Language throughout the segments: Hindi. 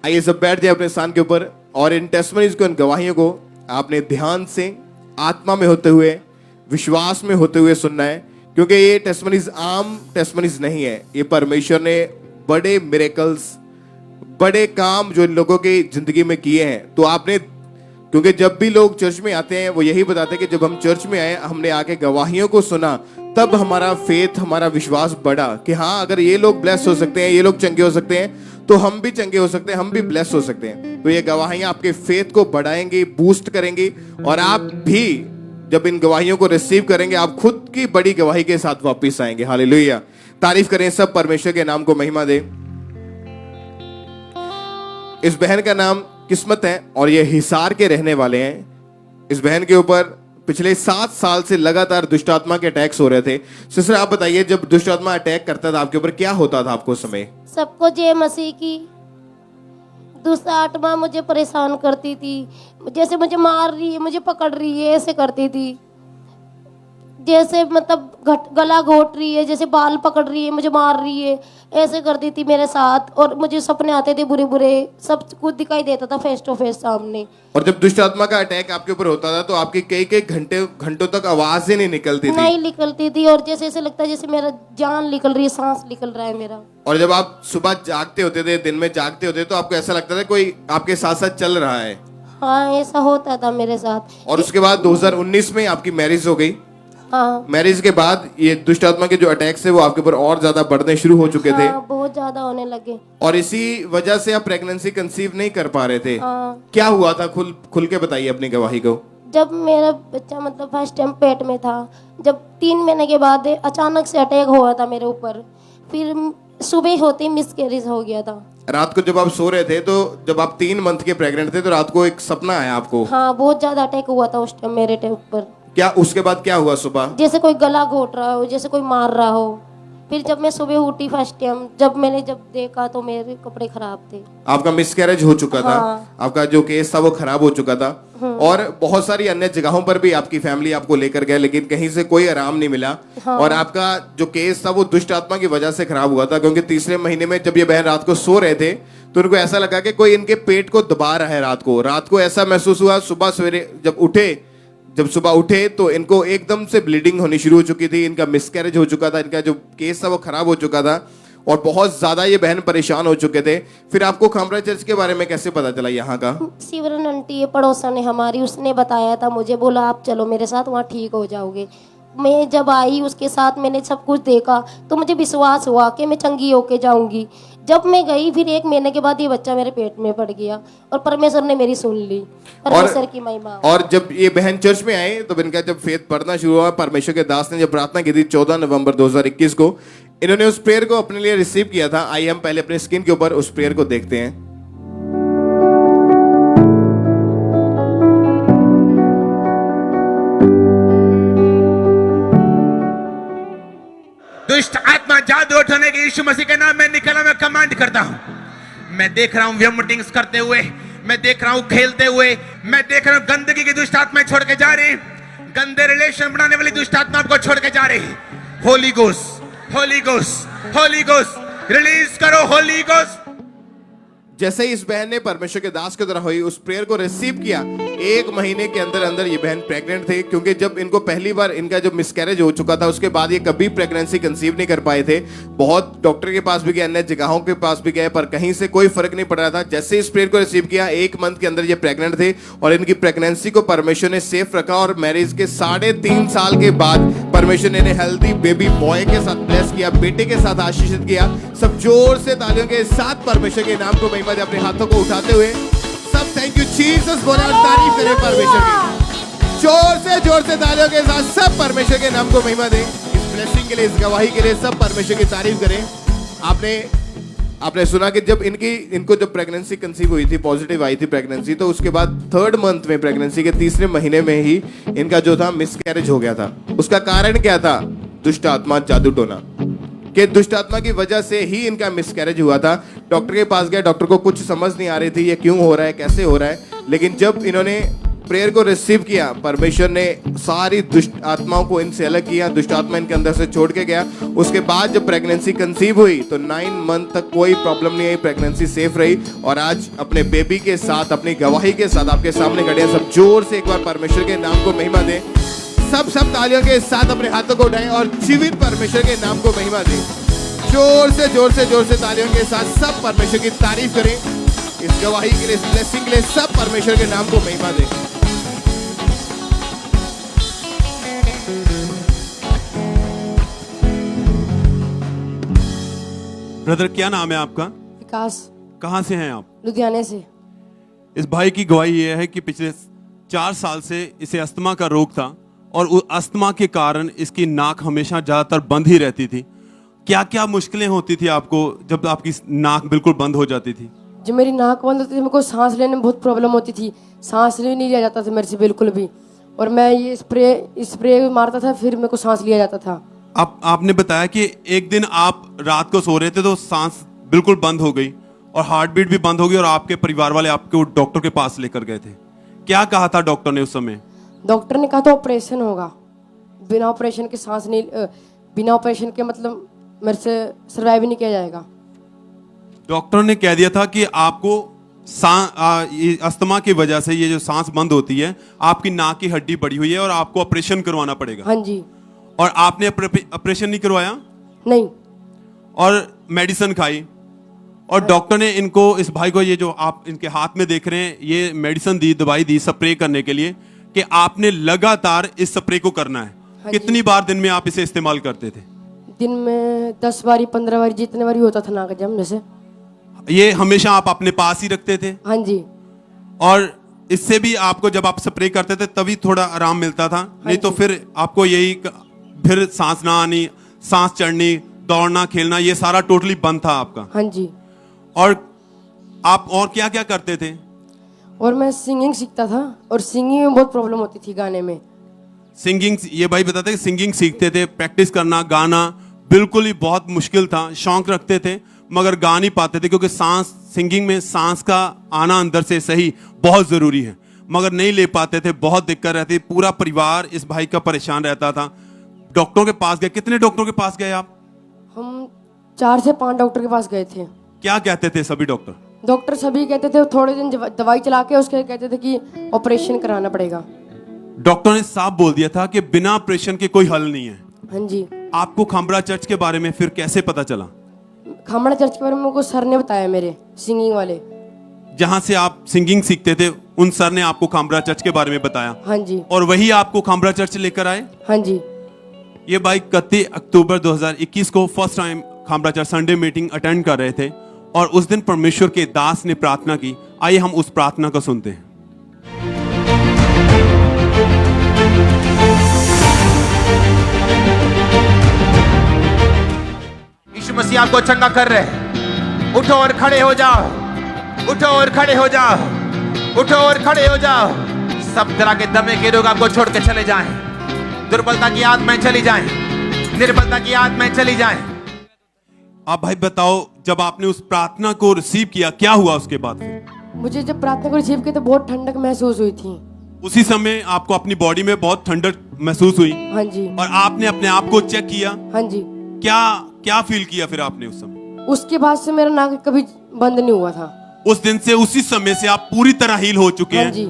आइए सब बैठ जाए अपने स्थान के ऊपर और इन टेस्टमनीज को, इन गवाहियों को आपने ध्यान से आत्मा में होते हुए, विश्वास में होते हुए सुनना है, क्योंकि ये टेस्टमनीज आम टेस्टमनीज नहीं है। ये परमेश्वर ने बड़े मिरेकल्स, बड़े काम जो इन लोगों की जिंदगी में किए हैं। तो आपने, क्योंकि जब भी लोग चर्च में आते हैं वो यही बताते हैं कि जब हम चर्च में आए, हमने आके गवाहियों को सुना, तब हमारा फेथ, हमारा विश्वास बढ़ा कि हाँ, अगर ये लोग ब्लेस हो सकते हैं, ये लोग चंगे हो सकते हैं, तो हम भी चंगे हो सकते हैं, हम भी ब्लेस हो सकते हैं। तो ये गवाहियां आपके फेथ को बढ़ाएंगी, बूस्ट करेंगी, और आप भी जब इन गवाहियों को रिसीव करेंगे, आप खुद की बड़ी गवाही के साथ वापस आएंगे। हालेलुया, तारीफ करें सब, परमेश्वर के नाम को महिमा दे। इस बहन का नाम किस्मत है और ये हिसार के रहने वाले हैं। इस बहन के ऊपर पिछले 7 साल से लगातार दुष्ट आत्मा के अटैक्स हो रहे थे। सिस्टर आप बताइए, जब दुष्ट आत्मा अटैक करता था आपके ऊपर, क्या होता था आपको उस समय? सबको जय मसीह की। दुष्ट आत्मा मुझे परेशान करती थी, जैसे मुझे मार रही है, मुझे पकड़ रही है, ऐसे करती थी। जैसे मतलब गला घोट रही है, जैसे बाल पकड़ रही है, मुझे मार रही है, ऐसे करती थी मेरे साथ। और मुझे सपने आते थे बुरे बुरे, सब कुछ दिखाई देता था फेस टू फेस सामने। और जब दुष्ट आत्मा का अटैक आपके ऊपर होता था तो आपकी कई कई घंटों तक आवाज ही नहीं निकलती थी? नहीं निकलती थी, और जैसे ऐसे लगता है जैसे मेरा जान निकल रही है, सांस निकल रहा है मेरा। और जब आप सुबह जागते होते थे, दिन में जागते होते, तो आपको ऐसा लगता था कोई आपके साथ साथ चल रहा है? हाँ, ऐसा होता था मेरे साथ। और उसके बाद 2019 में आपकी मैरिज हो गई। हाँ, मैरिज के बाद ये दुष्ट आत्मा के जो अटैक्स है वो आपके ऊपर और ज्यादा बढ़ने शुरू हो चुके थे। हाँ, बहुत ज्यादा होने लगे। और इसी वजह से आप प्रेगनेंसी कंसीव नहीं कर पा रहे थे। हाँ। क्या हुआ था, खुल के बताइए अपनी गवाही को। जब मेरा बच्चा मतलब फर्स्ट टाइम पेट में था, जब 3 महीने के बाद अचानक से अटैक हुआ था मेरे ऊपर। फिर सुबह होते मिसकैरेज हो गया था। रात को जब आप सो रहे थे, तो जब आप 3 मंथ के प्रेग्नेंट थे, तो रात को एक सपना आया आपको? हाँ, बहुत ज्यादा अटैक हुआ था उस टाइम मेरे ऊपर। क्या उसके बाद क्या हुआ सुबह? जैसे कोई गला घोट रहा हो, जैसे कोई मार रहा हो। फिर जब मैं सुबह उठी फर्स्ट टाइम, जब मैंने देखा तो मेरे कपड़े खराब थे। आपका मिसकैरेज हो चुका था। हाँ। आपका जो केस था वो खराब हो चुका था। और बहुत सारी अन्य जगहों पर भी आपकी फैमिली आपको लेकर गए, लेकिन कहीं से कोई आराम नहीं मिला। हाँ। और आपका जो केस था वो दुष्ट आत्मा की वजह से खराब हुआ था, क्योंकि तीसरे महीने में जब ये बहन रात को सो रहे थे तो उनको ऐसा लगा कि कोई इनके पेट को दबा रहा है। रात को ऐसा महसूस हुआ। सवेरे जब सुबह उठे तो इनको एकदम से ब्लीडिंग होनी शुरू हो चुकी थी। इनका मिसकैरेज हो चुका था, इनका जो केस था वो खराब हो चुका था, और बहुत ज्यादा ये बहन परेशान हो चुके थे। फिर आपको खामरा चर्च के बारे में कैसे पता चला यहाँ का? शिवरन आंटी है पड़ोसन है हमारी, उसने बताया था मुझे, बोला आप चलो मेरे साथ, वहाँ ठीक हो जाओगे। मैं जब आई उसके साथ, मैंने सब कुछ देखा तो मुझे विश्वास हुआ कि मैं चंगी होके जाऊंगी। जब मैं गई, फिर 1 महीने के बाद ये बच्चा मेरे पेट में पड़ गया, और परमेश्वर ने मेरी सुन ली। परमेश्वर की महिमा। और जब ये बहन चर्च में आए तो इनका जब फेथ बढ़ना शुरू हुआ, परमेश्वर के दास ने जब प्रार्थना की थी 14 नवंबर 2021 को, इन्होंने उस प्रेयर को अपने लिए रिसीव किया था। आइए हम पहले अपने स्क्रीन के ऊपर उस प्रेयर को देखते हैं। दुष्ट आत्मा जादू उठाने के यीशु मसीह के नाम में निकला, मैं कमांड करता हूं। मैं देख रहा हूं वोमिटिंग्स करते हुए, मैं देख रहा हूं खेलते हुए, मैं देख रहा हूं गंदगी की दुष्ट आत्मा छोड़ के जा रही, गंदे रिलेशन बनाने वाली दुष्ट आत्मा को छोड़ के जा रही। Holi ghost, Holi ghost, Holi ghost, release करो होली गोस्ट। जैसे ही इस बहन ने परमेश्वर के दास की तरह हुई, उस प्रेयर को रिसीव किया, 1 महीने के अंदर अंदर ये बहन प्रेग्नेंट थे। क्योंकि जब इनको पहली बार इनका जो मिसकैरेज हो चुका था, उसके बाद ये कभी प्रेगनेंसी कंसीव नहीं कर पाए थे। बहुत डॉक्टर के पास भी गए, अन्य जगहों के पास भी गए, पर कहीं से कोई फर्क नहीं पड़ रहा था। जैसे इस प्रेयर को रिसीव किया, 1 मंथ के अंदर ये प्रेग्नेंट थे, और इनकी प्रेगनेंसी को परमेश्वर ने सेफ रखा। और मैरिज के 3.5 साल के बाद परमेश्वर ने हेल्दी बेबी बॉय के साथ ब्लेस किया, बेटे के साथ आशीषित किया। सब जोर से तालियों के साथ परमेश्वर के नाम को महिमा दे, अपने हाथों को उठाते हुए सब थैंक यू जीसस बोले और तारीफ करें परमेश्वर की। जोर से तालियों के साथ सब परमेश्वर के नाम को महिमा दें। इस ब्लेसिंग के लिए, इस गवाही के लिए सब परमेश्वर की तारीफ करें। आपने सुना कि जब इनको जब प्रेगनेंसी कंसीव हुई थी, पॉजिटिव आई थी प्रेगनेंसी, तो उसके बाद 3rd मंथ में, प्रेगनेंसी के 3रे महीने में ही इनका जो था मिसकैरेज हो गया था। उसका कारण क्या था? दुष्ट आत्मा, जादू टोना के दुष्ट आत्मा की वजह से ही इनका मिसकैरेज हुआ था। डॉक्टर के पास गए, डॉक्टर को कुछ समझ नहीं आ रही थी ये क्यों हो रहा है, कैसे हो रहा है। लेकिन जब इन्होंने प्रेयर को रिसीव किया, परमेश्वर ने सारी दुष्ट आत्माओं को इनसे अलग किया, दुष्ट आत्मा इनके अंदर से छोड़ के गया। उसके बाद जब प्रेगनेंसी कंसीव हुई तो 9 मंथ तक कोई प्रॉब्लम नहीं आई, प्रेगनेंसी सेफ रही और आज अपने बेबी के साथ, अपनी गवाही के साथ आपके सामने खड़े हैं। सब जोर से एक बार परमेश्वर के नाम को महिमा दें। सब तालियों के साथ अपने हाथों को उठाएं और जीवित परमेश्वर के नाम को महिमा दें। जोर से तालियों के साथ सब परमेश्वर की तारीफ करें। इस गवाही के लिए, इस ब्लेसिंग के लिए सब परमेश्वर के नाम को महिमा दें। ब्रदर, क्या नाम है आपका? विकास, कहाँ से हैं आप? लुधियाने से। इस भाई की गवाही ये है कि पिछले 4 साल से इसे अस्थमा का रोग था और उस अस्थमा के कारण इसकी नाक हमेशा ज्यादातर बंद ही रहती थी। क्या क्या मुश्किलें होती थी आपको जब आपकी नाक बिल्कुल बंद हो जाती थी? जब मेरी नाक बंद होती थी, मेरे को सांस लेने में बहुत प्रॉब्लम होती थी, सांस ले नहीं लिया जाता था मेरे से बिल्कुल भी। और मैं ये स्प्रे मारता था, फिर मेरे को सांस लिया जाता था। आपने बताया कि एक दिन आप रात को सो रहे थे तो सांस बिल्कुल बंद हो गई और हार्ट बीट भी बंद हो गई और आपके परिवार वाले आपको डॉक्टर के पास लेकर गए थे। क्या कहा था डॉक्टर ने उस समय? डॉक्टर ने कहा था ऑपरेशन होगा, बिना ऑपरेशन के सांस नहीं, बिना ऑपरेशन के मतलब मेरे से सर्वाइव नहीं किया जाएगा। डॉक्टर ने कह दिया था कि आपको अस्थमा की वजह से ये जो सांस बंद होती है, आपकी नाक की हड्डी बढ़ी हुई है और आपको ऑपरेशन करवाना पड़ेगा। हाँ जी। और आपने ऑपरेशन नहीं करवाया? नहीं। और मेडिसिन खाई और डॉक्टर ने इनको, इस भाई को, ये जो आप इनके हाथ में देख रहे हैं, ये मेडिसिन दी, दवाई दी स्प्रे करने के लिए कि आपने लगातार इस स्प्रे को करना है। हाँ कितनी बार दिन में आप इसे इस्तेमाल करते थे? दिन में 10 बारी 15 बारी, जितने बारी होता था नाक जम जैसे। ये हमेशा आप अपने पास ही रखते थे? हाँ जी। और इससे भी आपको जब आप स्प्रे करते थे तभी थोड़ा आराम मिलता था, नहीं तो फिर आपको यही, फिर सांस ना आनी, सांस चढ़नी, दौड़ना, खेलना, ये सारा टोटली बंद था आपका? हाँ जी। और आप और क्या क्या करते थे? और मैं सिंगिंग सीखता था और सिंगिंग में बहुत प्रॉब्लम होती थी, गाने में। सिंगिंग, ये भाई बताते हैं सिंगिंग सीखते थे, प्रैक्टिस करना, गाना बिल्कुल ही बहुत मुश्किल था, शौक रखते थे मगर गा नहीं पाते थे क्योंकि सांस, सिंगिंग में सांस का आना अंदर से सही बहुत जरूरी है, मगर नहीं ले पाते थे, बहुत दिक्कत रहती। पूरा परिवार इस भाई का परेशान रहता था। डॉक्टरों के पास गए? कितने डॉक्टरों के पास गए आप? हम 4 से 5 डॉक्टर के पास गए थे। क्या कहते थे सभी डॉक्टर? डॉक्टर सभी कहते थे थोड़े दिन दवाई चला के उसके कहते थे कि ऑपरेशन कराना पड़ेगा। डॉक्टर ने साफ बोल दिया था कि बिना ऑपरेशन के कोई हल नहीं है। हाँ जी। आपको खामरा चर्च के बारे में फिर कैसे पता चला? खामड़ा चर्च के बारे में मुझको सर ने बताया, मेरे सिंगिंग वाले, जहां से आप सिंगिंग सीखते थे, उन सर ने आपको खामरा चर्च के बारे में बताया? हाँ जी। और वही आपको खामरा चर्च लेकर आए? हाँ जी। ये भाई 31 अक्टूबर 2021 को first time Khamra church Sunday meeting attend कर रहे थे और उस दिन परमेश्वर के दास ने प्रार्थना की। आइए हम उस प्रार्थना को सुनते हैं। यीशु मसीह आपको चंगा कर रहे हैं। उठो और खड़े हो जाओ, उठो और खड़े हो जाओ, उठो और खड़े हो जाओ। सब तरह के दमे के रोग आपको छोड़ के चले जाएं, दुर्बलता की आत्माएं चली जाएं, निर्बलता की आत्माएं चली जाएं। आप भाई बताओ, जब आपने उस प्रार्थना को रिसीव किया क्या हुआ उसके बाद? मुझे जब प्रार्थना को रिसीव किया तो बहुत ठंडक महसूस हुई थी। उसी समय आपको अपनी बॉडी में बहुत ठंडक महसूस हुई? हाँ जी। और आपने अपने आप को चेक किया? हाँ जी। क्या क्या फील किया फिर आपने उस समय? उसके बाद से मेरा नाक कभी बंद नहीं हुआ था। उस दिन से, उसी समय से आप पूरी तरह हील हो चुके हाँ हैं? जी।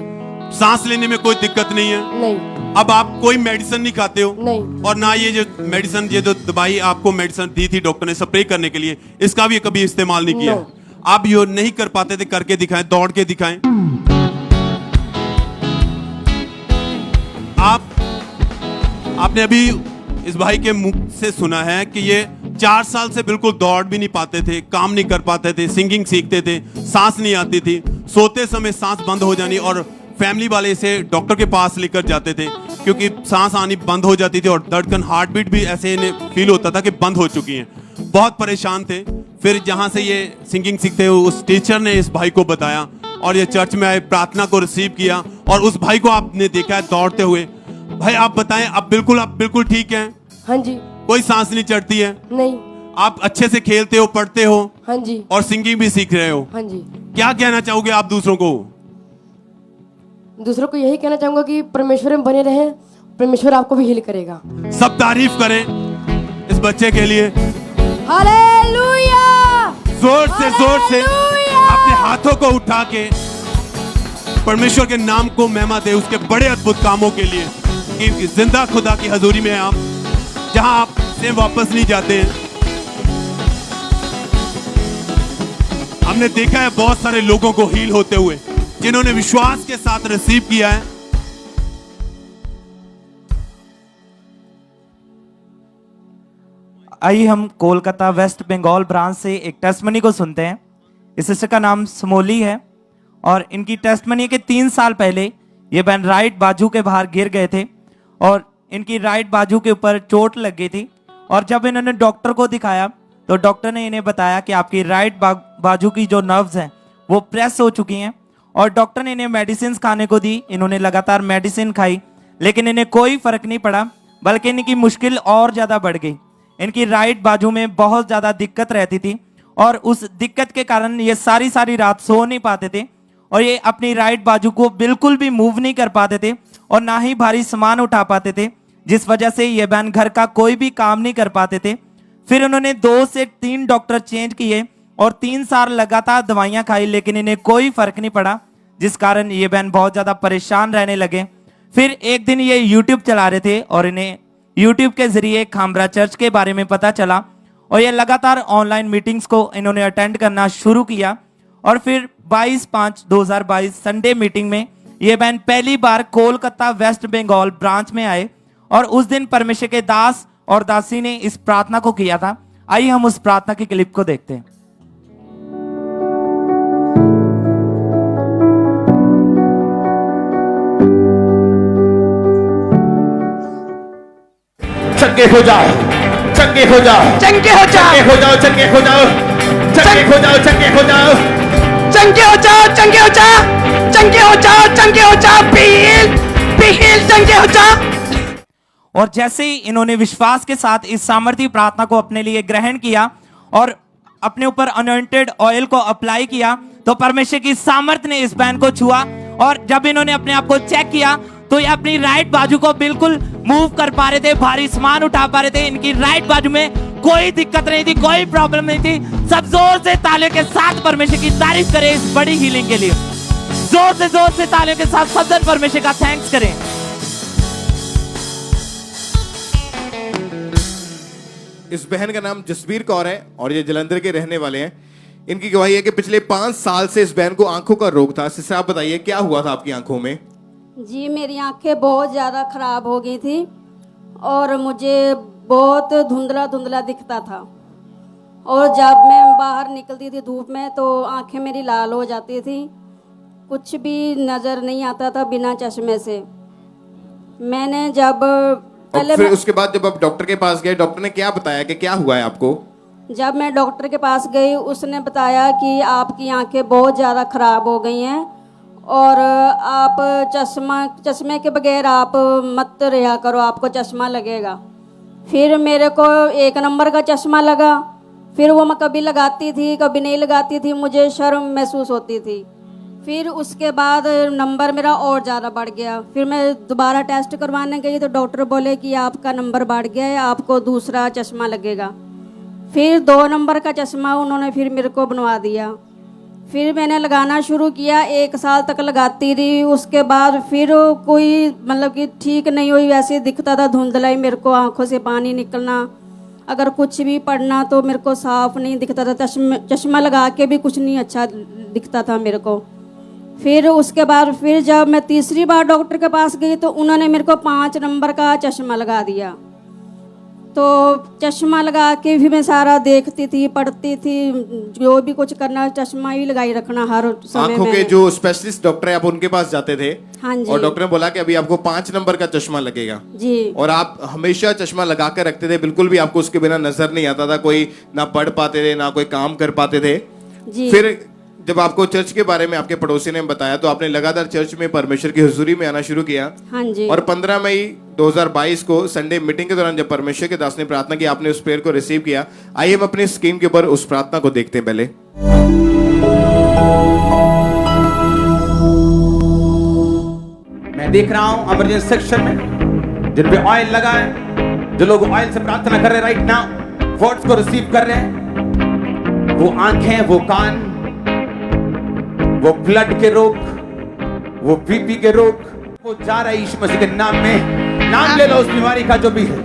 सांस लेने में कोई दिक्कत नहीं है? नहीं। अब आप कोई मेडिसिन नहीं खाते हो? नहीं। और ना ये जो मेडिसिन, ये जो दवाई आपको मेडिसिन दी थी डॉक्टर ने स्प्रे करने के लिए, इसका भी कभी इस्तेमाल नहीं किया? आप यो नहीं कर पाते थे, करके दिखाएं, दौड़ के दिखाएं। आपने अभी इस भाई के मुख से सुना है कि ये 4 साल से बिल्कुल दौड़ भी नहीं पाते थे, काम नहीं कर पाते थे, सिंगिंग सीखते थे, सांस नहीं आती थी, सोते समय सांस बंद हो जानी और फैमिली वाले इसे डॉक्टर के पास लेकर जाते थे क्योंकि सांस आनी बंद हो जाती थी और धड़कन, हार्ट बीट भी ऐसे इन्हें फील होता था कि बंद हो चुकी हैं। बहुत परेशान थे। फिर जहां से ये सिंगिंग सीखते हुए उस टीचर ने इस भाई को बताया और ये चर्च में आए, प्रार्थना को रिसीव किया और उस भाई को आपने देखा है दौड़ते हुए। भाई आप बताएं, आप बिल्कुल ठीक हैं? हाँ जी। कोई सांस नहीं चढ़ती है? नहीं। आप अच्छे से खेलते हो, पढ़ते हो? हाँ जी। और सिंगिंग भी सीख रहे हो? हाँ जी। क्या कहना चाहोगे आप दूसरों को? दूसरों को यही कहना चाहूंगा कि परमेश्वर में बने रहें, परमेश्वर आपको भी हील करेगा। सब तारीफ करें इस बच्चे के लिए, हालेलुया, जोर से हालेलुया। अपने हाथों को उठा के परमेश्वर के नाम को महिमा दे उसके बड़े अद्भुत कामों के लिए कि जिंदा खुदा की हजूरी में आप जहां आप से वापस नहीं जाते हैं। हमने देखा है बहुत सारे लोगों को हील होते हुए जिन्होंने विश्वास के साथ रिसीव किया है। आइए हम कोलकाता वेस्ट बंगाल ब्रांच से एक टेस्टमनी को सुनते हैं। इस सिस्टर का नाम समोली है और इनकी टेस्टमनी के 3 साल पहले ये बहन राइट बाजू के बाहर गिर गए थे और इनकी राइट बाजू के ऊपर चोट लग गई थी और जब इन्होंने डॉक्टर को दिखाया तो डॉक्टर ने इन्हें बताया कि आपकी राइट बाजू की जो नर्व्स हैं वो प्रेस हो चुकी हैं और डॉक्टर ने इन्हें मेडिसिन खाने को दी। इन्होंने लगातार मेडिसिन खाई लेकिन इन्हें कोई फर्क नहीं पड़ा, बल्कि इनकी मुश्किल और ज़्यादा बढ़ गई। इनकी राइट बाजू में बहुत ज़्यादा दिक्कत रहती थी और उस दिक्कत के कारण ये सारी रात सो नहीं पाते थे और ये अपनी राइट बाजू को बिल्कुल भी मूव नहीं कर पाते थे और ना ही भारी सामान उठा पाते थे, जिस वजह से ये बहन घर का कोई भी काम नहीं कर पाते थे। फिर उन्होंने 2 से 3 डॉक्टर चेंज किए और 3 साल लगातार दवाइयाँ खाई लेकिन इन्हें कोई फर्क नहीं पड़ा, जिस कारण ये बहन बहुत ज़्यादा परेशान रहने लगे। फिर एक दिन ये यूट्यूब चला रहे थे और इन्हें यूट्यूब के जरिए खामरा चर्च के बारे में पता चला और ये लगातार ऑनलाइन मीटिंग्स को इन्होंने अटेंड करना शुरू किया और फिर 22/5/2022 संडे मीटिंग में ये बहन पहली बार कोलकाता वेस्ट बंगाल ब्रांच में आए और उस दिन परमेश्वर के दास और दासी ने इस प्रार्थना को किया था। आइए हम उस प्रार्थना की क्लिप को देखते हैं। चंगे हो जाओ, चंगे हो जाओ, चंगे हो जाओ, चंगे हो जाओ, चंगे हो जाओ, चंगे हो जाओ, चंगे हो जाओ, चंगे हो जाओ, चंगे हो जाओ, चंगे हो जाओ, चंगे हो जाओ, पील चंगे हो जाओ। और जैसे ही इन्होंने विश्वास के साथ इस सामर्थी प्रार्थना को अपने लिए ग्रहण किया और अपने ऊपर अनॉइंटेड ऑयल को अप्लाई किया तो परमेश्वर की सामर्थ ने इस बहन को छुआ और जब इन्होंने अपने आप को चेक किया तो ये अपनी राइट बाजू को बिल्कुल मूव कर पा रहे थे, भारी सामान उठा पा रहे थे। इनकी राइट बाजू में कोई दिक्कत नहीं थी, कोई प्रॉब्लम नहीं थी। सब जोर से तालियों के साथ परमेश्वर की तारीफ करें इस बड़ी हीलिंग के लिए। जोर से तालियों के साथ सब जन परमेश्वर का थैंक्स करें। इस बहन का नाम जसबीर कौर है और ये जलंधर के रहने वाले हैं। इनकी गवाही है कि पिछले 5 साल से इस बहन को आंखों का रोग था। सिस्टर आप बताइए क्या हुआ था आपकी आंखों में? जी मेरी आंखें बहुत ज़्यादा ख़राब हो गई थी और मुझे बहुत धुंधला धुंधला दिखता था और जब मैं बाहर निकलती थी धूप में तो आंखें मेरी लाल हो जाती थी, कुछ भी नज़र नहीं आता था बिना चश्मे से। मैंने जब पहले फिर उसके बाद जब आप डॉक्टर के पास गए, डॉक्टर ने क्या बताया कि क्या हुआ है आपको? जब मैं डॉक्टर के पास गई उसने बताया कि आपकी आंखें बहुत ज़्यादा ख़राब हो गई हैं और आप चश्मे के बगैर आप मत रहा करो, आपको चश्मा लगेगा। फिर मेरे को 1 नंबर का चश्मा लगा, फिर वो मैं कभी लगाती थी कभी नहीं लगाती थी, मुझे शर्म महसूस होती थी। फिर उसके बाद नंबर मेरा और ज़्यादा बढ़ गया। फिर मैं दोबारा टेस्ट करवाने गई तो डॉक्टर बोले कि आपका नंबर बढ़ गया है, आपको दूसरा चश्मा लगेगा। फिर 2 नंबर का चश्मा उन्होंने फिर मेरे को बनवा दिया। फिर मैंने लगाना शुरू किया, 1 साल तक लगाती रही। उसके बाद फिर कोई मतलब कि ठीक नहीं हुई, वैसे दिखता था धुंधला ही, मेरे को आंखों से पानी निकलना, अगर कुछ भी पढ़ना तो मेरे को साफ नहीं दिखता था। चश्मा लगा के भी कुछ नहीं अच्छा दिखता था मेरे को। फिर उसके बाद फिर जब मैं तीसरी बार डॉक्टर के पास गई तो उन्होंने मेरे को 5 नंबर का चश्मा लगा दिया। तो चश्मा लगा के भी मैं सारा देखती थी, पढ़ती थी, जो भी कुछ करना चश्मा ही लगाई रखना हर समय। आंखों के जो स्पेशलिस्ट डॉक्टर है आप उनके पास जाते थे? हाँ जी। और डॉक्टर ने बोला कि अभी आपको 5 नंबर का चश्मा लगेगा जी। और आप हमेशा चश्मा लगा कर रखते थे, बिल्कुल भी आपको उसके बिना नजर नहीं आता था, कोई ना पढ़ पाते थे ना कोई काम कर पाते थे। जी। फिर जब आपको चर्च के बारे में आपके पड़ोसी ने बताया तो आपने लगातार चर्च में परमेश्वर की हुजूरी में आना शुरू किया। हाँ जी। और 15 मई 2022 को संडे मीटिंग के दौरान जब परमेश्वर के दास ने प्रार्थना की, आपने उस प्रेयर को रिसीव किया। आइए हम अपनी स्क्रीन के ऊपर उस प्रार्थना को देखते हैं। पहले मैं देख रहा हूं इमरजेंसी सेक्शन में जिन पे ऑयल लगा है, जो लोग ऑयल से प्रार्थना कर रहे हैं राइट नाउ, वर्ड्स को रिसीव कर रहे हैं, वो आंखें, वो कान, वो ब्लड के रोग, वो बीपी के रोग, वो जा रहा है यीशु मसीह के नाम में। नाम ले लो उस बीमारी का जो भी है।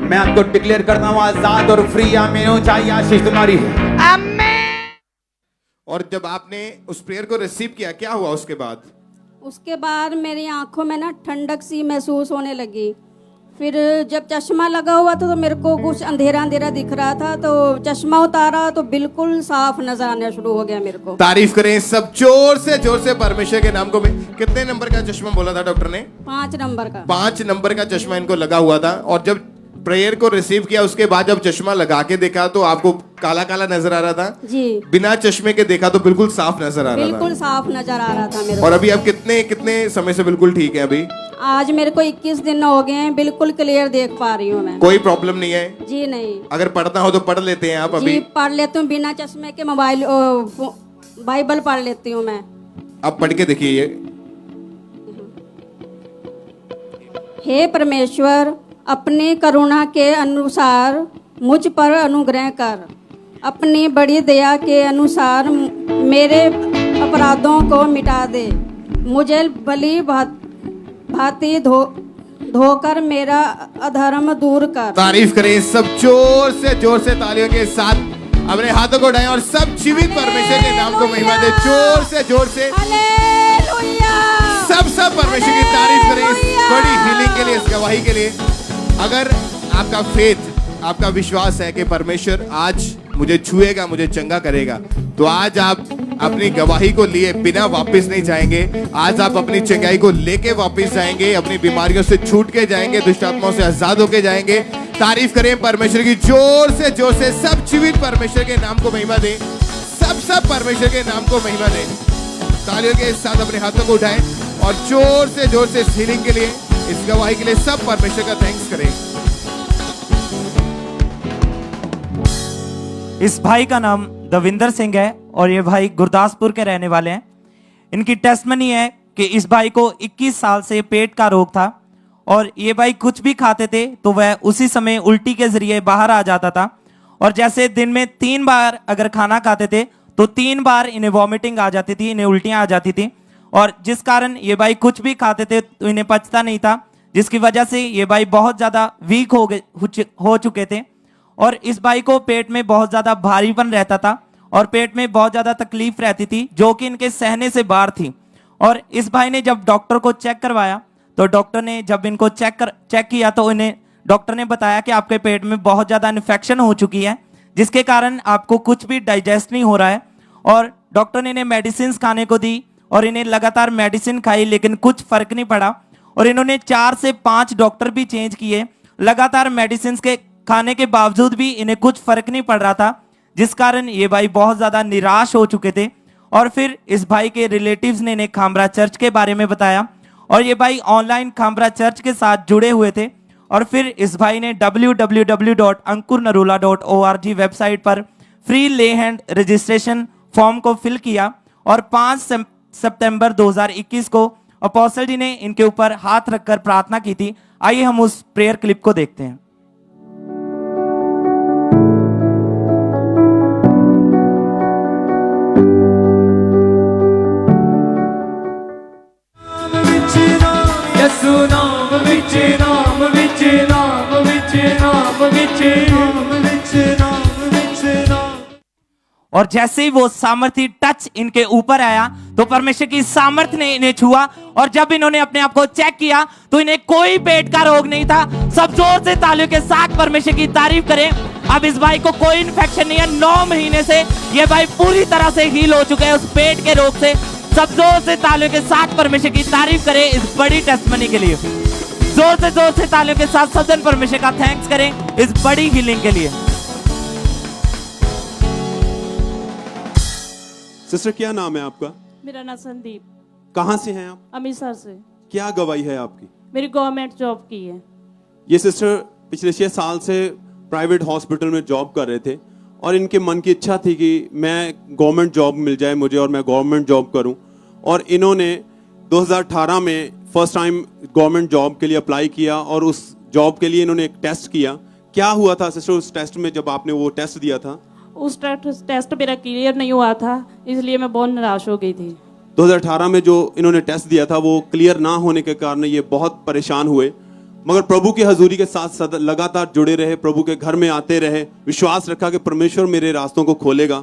मैं आपको डिक्लेयर करता हूं आजाद और फ्री। आमीन हो चाहिए, आशीष तुम्हारी है। और जब आपने उस प्रेयर को रिसीव किया, क्या हुआ उसके बाद? उसके बाद मेरी आंखों में ना ठंडक सी महसूस होने लगी। फिर जब चश्मा लगा हुआ था तो मेरे को कुछ अंधेरा अंधेरा दिख रहा था, तो चश्मा उतारा तो बिल्कुल साफ नजर आना शुरू हो गया मेरे को। तारीफ करें सब जोर से परमेश्वर के नाम को। कितने नंबर का चश्मा बोला था डॉक्टर ने? 5 नंबर का। 5 नंबर का चश्मा इनको लगा हुआ था। और जब प्रेयर को रिसीव किया उसके बाद जब चश्मा लगा के देखा तो आपको काला काला नजर आ रहा था जी। बिना चश्मे के देखा तो बिल्कुल साफ नजर आ रहा था। बिल्कुल साफ नजर आ रहा था मेरे और को। अभी आप कितने समय से बिल्कुल ठीक है? अभी आज मेरे को 21 दिन हो गए हैं, बिल्कुल क्लियर देख पा रही हूँ मैं। कोई प्रॉब्लम नहीं है जी नहीं। अगर पढ़ना हो तो पढ़ लेते हैं आप जी अभी? पढ़ लेती हूँ बिना चश्मे के। बाइबल पढ़ लेती हूँ मैं। आप पढ़ के देखिए ये। हे परमेश्वर, अपनी करुणा के अनुसार मुझ पर अनुग्रह कर। अपनी बड़ी दया के अनुसार मेरे अपराधों को मिटा दे। मुझे भली भांति धोकर मेरा अधर्म दूर कर। तारीफ करें सब जोर से तालियों के साथ अपने हाथों को उठाएं और सब जीवित परमेश्वर के नाम को महिमा दे। जोर से हालेलुया। सब परमेश्वर की तारीफ करें इस बड़ी हीलिंग के लिए, इस गवाही के लिए। अगर आपका फेथ, आपका विश्वास है कि परमेश्वर आज मुझे छुएगा, मुझे चंगा करेगा, तो आज आप अपनी गवाही को लिए बिना वापस नहीं जाएंगे। आज आप अपनी चंगाई को लेके वापस जाएंगे, अपनी बीमारियों से छूट के जाएंगे, दुष्ट आत्माओं से आजाद होके जाएंगे। तारीफ करें परमेश्वर की जोर से सब जीवित परमेश्वर के नाम को महिमा दें। सब परमेश्वर के नाम को महिमा दें। तालियों के साथ अपने हाथों को उठाएं और जोर से इस हीलिंग के लिए, इस गवाही के लिए सब परमेश्वर का थैंक्स करें। इस भाई का नाम दविंदर सिंह है और ये भाई गुरदासपुर के रहने वाले हैं। इनकी टेस्टमनी है कि इस भाई को 21 साल से पेट का रोग था और ये भाई कुछ भी खाते थे तो वह उसी समय उल्टी के जरिए बाहर आ जाता था। और जैसे दिन में 3 बार अगर खाना खाते थे तो 3 बार इन्हें वॉमिटिंग आ जाती थी, इन्हें उल्टियां आ जाती थी। और जिस कारण ये भाई कुछ भी खाते थे तो इन्हें पचता नहीं था, जिसकी वजह से ये भाई बहुत ज़्यादा वीक हो चुके थे। और इस भाई को पेट में बहुत ज़्यादा भारीपन रहता था और पेट में बहुत ज़्यादा तकलीफ रहती थी जो कि इनके सहने से बाहर थी। और इस भाई ने जब डॉक्टर को चेक करवाया तो डॉक्टर ने जब इनको चेक किया तो इन्हें डॉक्टर ने बताया कि आपके पेट में बहुत ज़्यादा इन्फेक्शन हो चुकी है, जिसके कारण आपको कुछ भी डाइजेस्ट नहीं हो रहा है। और डॉक्टर ने इन्हें मेडिसिन खाने को दी और इन्हें लगातार मेडिसिन खाई लेकिन कुछ फर्क नहीं पड़ा। और इन्होंने 4 से 5 डॉक्टर भी चेंज किए, लगातार मेडिसिन के खाने के बावजूद भी इन्हें कुछ फर्क नहीं पड़ रहा था, जिस कारण ये भाई बहुत ज़्यादा निराश हो चुके थे। और फिर इस भाई के रिलेटिव्स ने इन्हें खामरा चर्च के बारे में बताया और ये भाई ऑनलाइन खामरा चर्च के साथ जुड़े हुए थे। और फिर इस भाई ने www.ankurnarula.org वेबसाइट पर फ्री ले हैंड रजिस्ट्रेशन फॉर्म को फिल किया और 5 सितंबर 2021 को अपोस्टल जी ने इनके ऊपर हाथ रखकर प्रार्थना की थी। आइए हम उस प्रेयर क्लिप को देखते हैं। और जैसे ही वो सामर्थी टच इनके ऊपर आया तो परमेश्वर की सामर्थ ने इन्हें छुआ और जब इन्होंने अपने आप को चेक किया तो इन्हें कोई पेट का रोग नहीं था। सब जोर से तालियों के साथ परमेश्वर की तारीफ करें। अब इस भाई को कोई इन्फेक्शन नहीं है। 9 महीने से ये भाई पूरी तरह से हील हो चुके हैं उस पेट के रोग से। सब जोर से तालियों के साथ परमेश्वर की तारीफ करें इस बड़ी टेस्टमनी के लिए। जोर से तालियों के साथ सब जन परमेश्वर का थैंक्स करें इस बड़ी हीलिंग के लिए। सिस्टर क्या नाम है आपका? मेरा नाम संदीप। कहाँ से हैं आप? अमृतसर से। क्या गवाही है आपकी? मेरी गवर्नमेंट जॉब की है। ये सिस्टर पिछले 6 साल से प्राइवेट हॉस्पिटल में जॉब कर रहे थे और इनके मन की इच्छा थी कि मैं गवर्नमेंट जॉब मिल जाए मुझे और मैं गवर्नमेंट जॉब करूं। और इन्होंने 2018 में फर्स्ट टाइम गवर्नमेंट जॉब के लिए अप्लाई किया और उस जॉब के लिए इन्होंने एक टेस्ट किया। क्या हुआ था सिस्टर उस टेस्ट में जब आपने वो टेस्ट दिया था? उस टेस्ट मेरा क्लियर नहीं हुआ था, इसलिए मैं बहुत निराश हो गई थी। 2018 में जो इन्होंने टेस्ट दिया था वो क्लियर ना होने के कारण ये बहुत परेशान हुए, मगर प्रभु की हजूरी के साथ लगातार जुड़े रहे, प्रभु के घर में आते रहे, विश्वास रखा कि परमेश्वर मेरे रास्तों को खोलेगा।